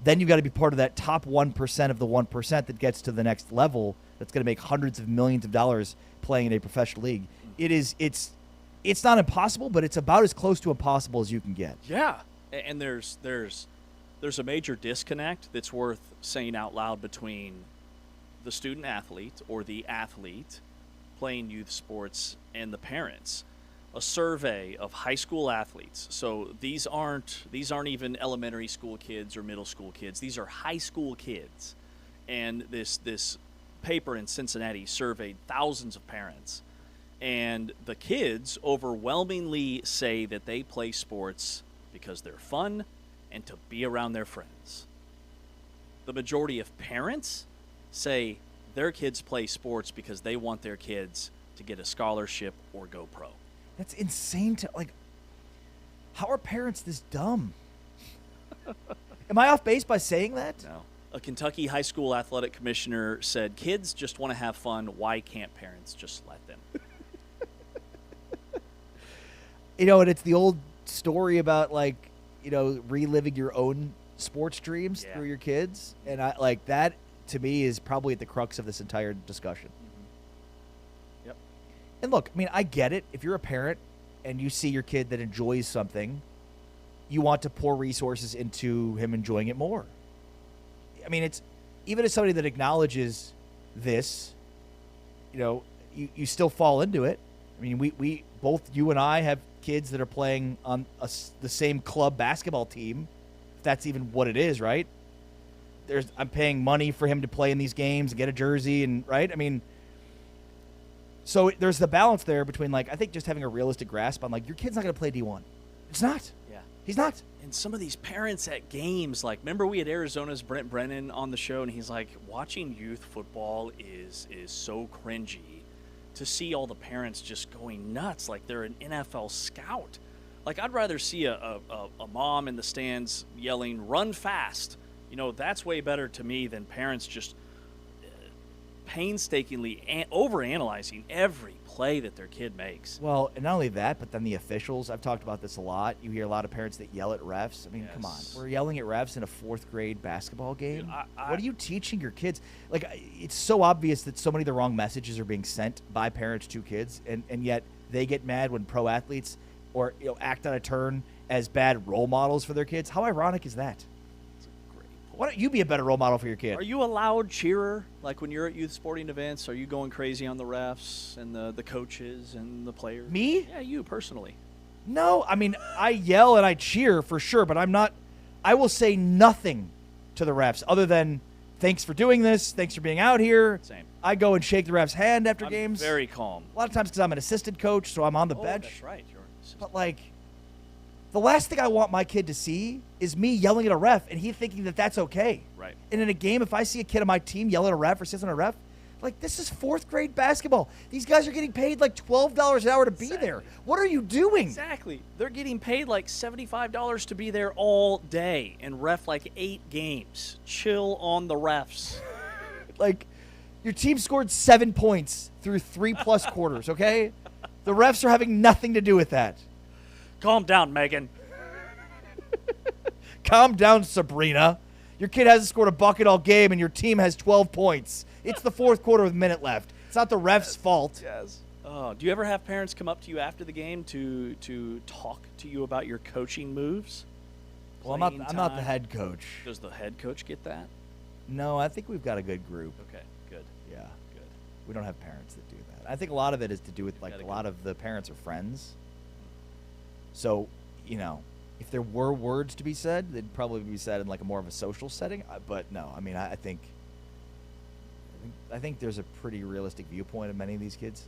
then you've got to be part of that top 1% of the 1% that gets to the next level that's going to make hundreds of millions of dollars playing in a professional league. It's not impossible, but it's about as close to impossible as you can get. Yeah, and there's a major disconnect that's worth saying out loud between the student athlete or the athlete playing youth sports and the parents. A survey of high school athletes. So these aren't even elementary school kids or middle school kids. These are high school kids. And this paper in Cincinnati surveyed thousands of parents. And the kids overwhelmingly say that they play sports because they're fun and to be around their friends. The majority of parents say their kids play sports because they want their kids to get a scholarship or go pro. That's insane how are parents this dumb? Am I off base by saying that? No. A Kentucky high school athletic commissioner said, kids just want to have fun. Why can't parents just let them? And it's the old story about, reliving your own sports dreams through your kids. And that, to me, is probably at the crux of this entire discussion. Yep. And look, I get it. If you're a parent and you see your kid that enjoys something, you want to pour resources into him enjoying it more. It's even as somebody that acknowledges this, you still fall into it. We both, you and I, have kids that are playing on the same club basketball team, if that's even what it is, right? I'm paying money for him to play in these games and get a jersey, and right? So there's the balance there between, I think just having a realistic grasp on, your kid's not going to play D1. It's not. Yeah. He's not. And some of these parents at games, like, remember we had Arizona's Brent Brennan on the show, and he's like, watching youth football is so cringy to see all the parents just going nuts like they're an NFL scout. Like, I'd rather see a mom in the stands yelling, run fast. You know, that's way better to me than parents just painstakingly overanalyzing every play that their kid makes. Well, and not only that, but then the officials. I've talked about this a lot. You hear a lot of parents that yell at refs. I mean, come on. We're yelling at refs in a 4th grade basketball game? Dude, what are you teaching your kids? Like, it's so obvious that so many of the wrong messages are being sent by parents to kids, and yet they get mad when pro athletes or act on a turn as bad role models for their kids. How ironic is that? Why don't you be a better role model for your kid? Are you a loud cheerer? Like when you're at youth sporting events, are you going crazy on the refs and the coaches and the players? Me? Yeah, you personally. No, I mean, I yell and I cheer for sure, but I'm not – I will say nothing to the refs other than thanks for doing this, thanks for being out here. Same. I go and shake the ref's hand after games. Very calm. A lot of times because I'm an assistant coach, so I'm on the bench. That's right. You're an assistant. But, like, the last thing I want my kid to see is me yelling at a ref and he thinking that that's okay. Right. And in a game, if I see a kid on my team yell at a ref or sits on a ref, like, this is 4th grade basketball. These guys are getting paid like $12 an hour to be there. What are you doing? Exactly. They're getting paid like $75 to be there all day and ref like 8 games. Chill on the refs. Like, your team scored 7 points through 3+ quarters, okay? The refs are having nothing to do with that. Calm down, Megan. Calm down, Sabrina. Your kid hasn't scored a bucket all game, and your team has 12 points. It's the 4th quarter with a minute left. It's not the ref's fault. Yes. Oh, do you ever have parents come up to you after the game to talk to you about your coaching moves? Well, I'm not the head coach. Does the head coach get that? No, I think we've got a good group. Okay, good. Yeah. Good. We don't have parents that do that. I think a lot of it is to do with, like, a lot of the parents are friends. So, if there were words to be said, they'd probably be said in like a more of a social setting. But no, I mean, I think there's a pretty realistic viewpoint of many of these kids.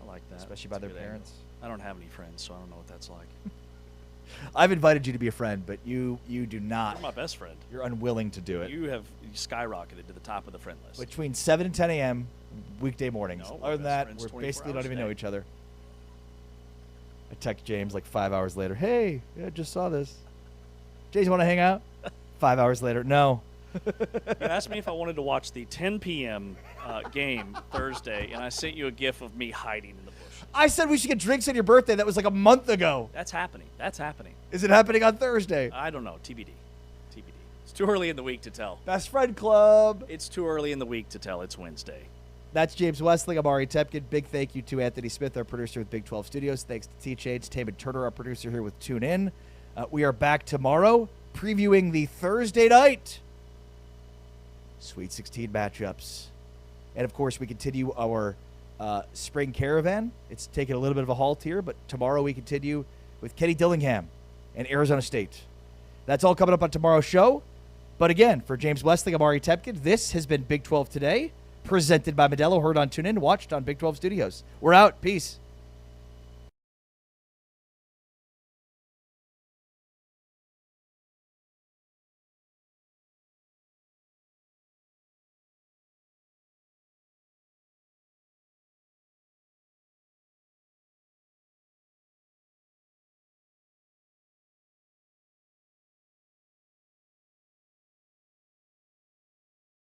I like that, especially by their parents. I don't have any friends, so I don't know what that's like. I've invited you to be a friend, but you do not. You're my best friend. You're unwilling to do it. You have skyrocketed to the top of the friend list. Between 7 and 10 a.m. weekday mornings. No, other than that, we're basically don't even know each other. I text James like 5 hours later. Hey, I just saw this. James, you want to hang out? 5 hours later, no. You asked me if I wanted to watch the 10 p.m. Game Thursday, and I sent you a gif of me hiding in the bush. I said we should get drinks on your birthday. That was like a month ago. That's happening. That's happening. Is it happening on Thursday? I don't know. TBD. It's too early in the week to tell. Best Friend Club. It's too early in the week to tell. It's Wednesday. That's James Westling. I'm Ari Tepkin. Big thank you to Anthony Smith, our producer with Big 12 Studios. Thanks to T.J. Entertainment Turner, our producer here with Tune In. We are back tomorrow previewing the Thursday night Sweet 16 matchups. And, of course, we continue our spring caravan. It's taken a little bit of a halt here, but tomorrow we continue with Kenny Dillingham and Arizona State. That's all coming up on tomorrow's show. But, again, for James Westling, I'm Ari Tepkin. This has been Big 12 Today, presented by Modelo, heard on TuneIn, watched on Big 12 Studios. We're out. Peace.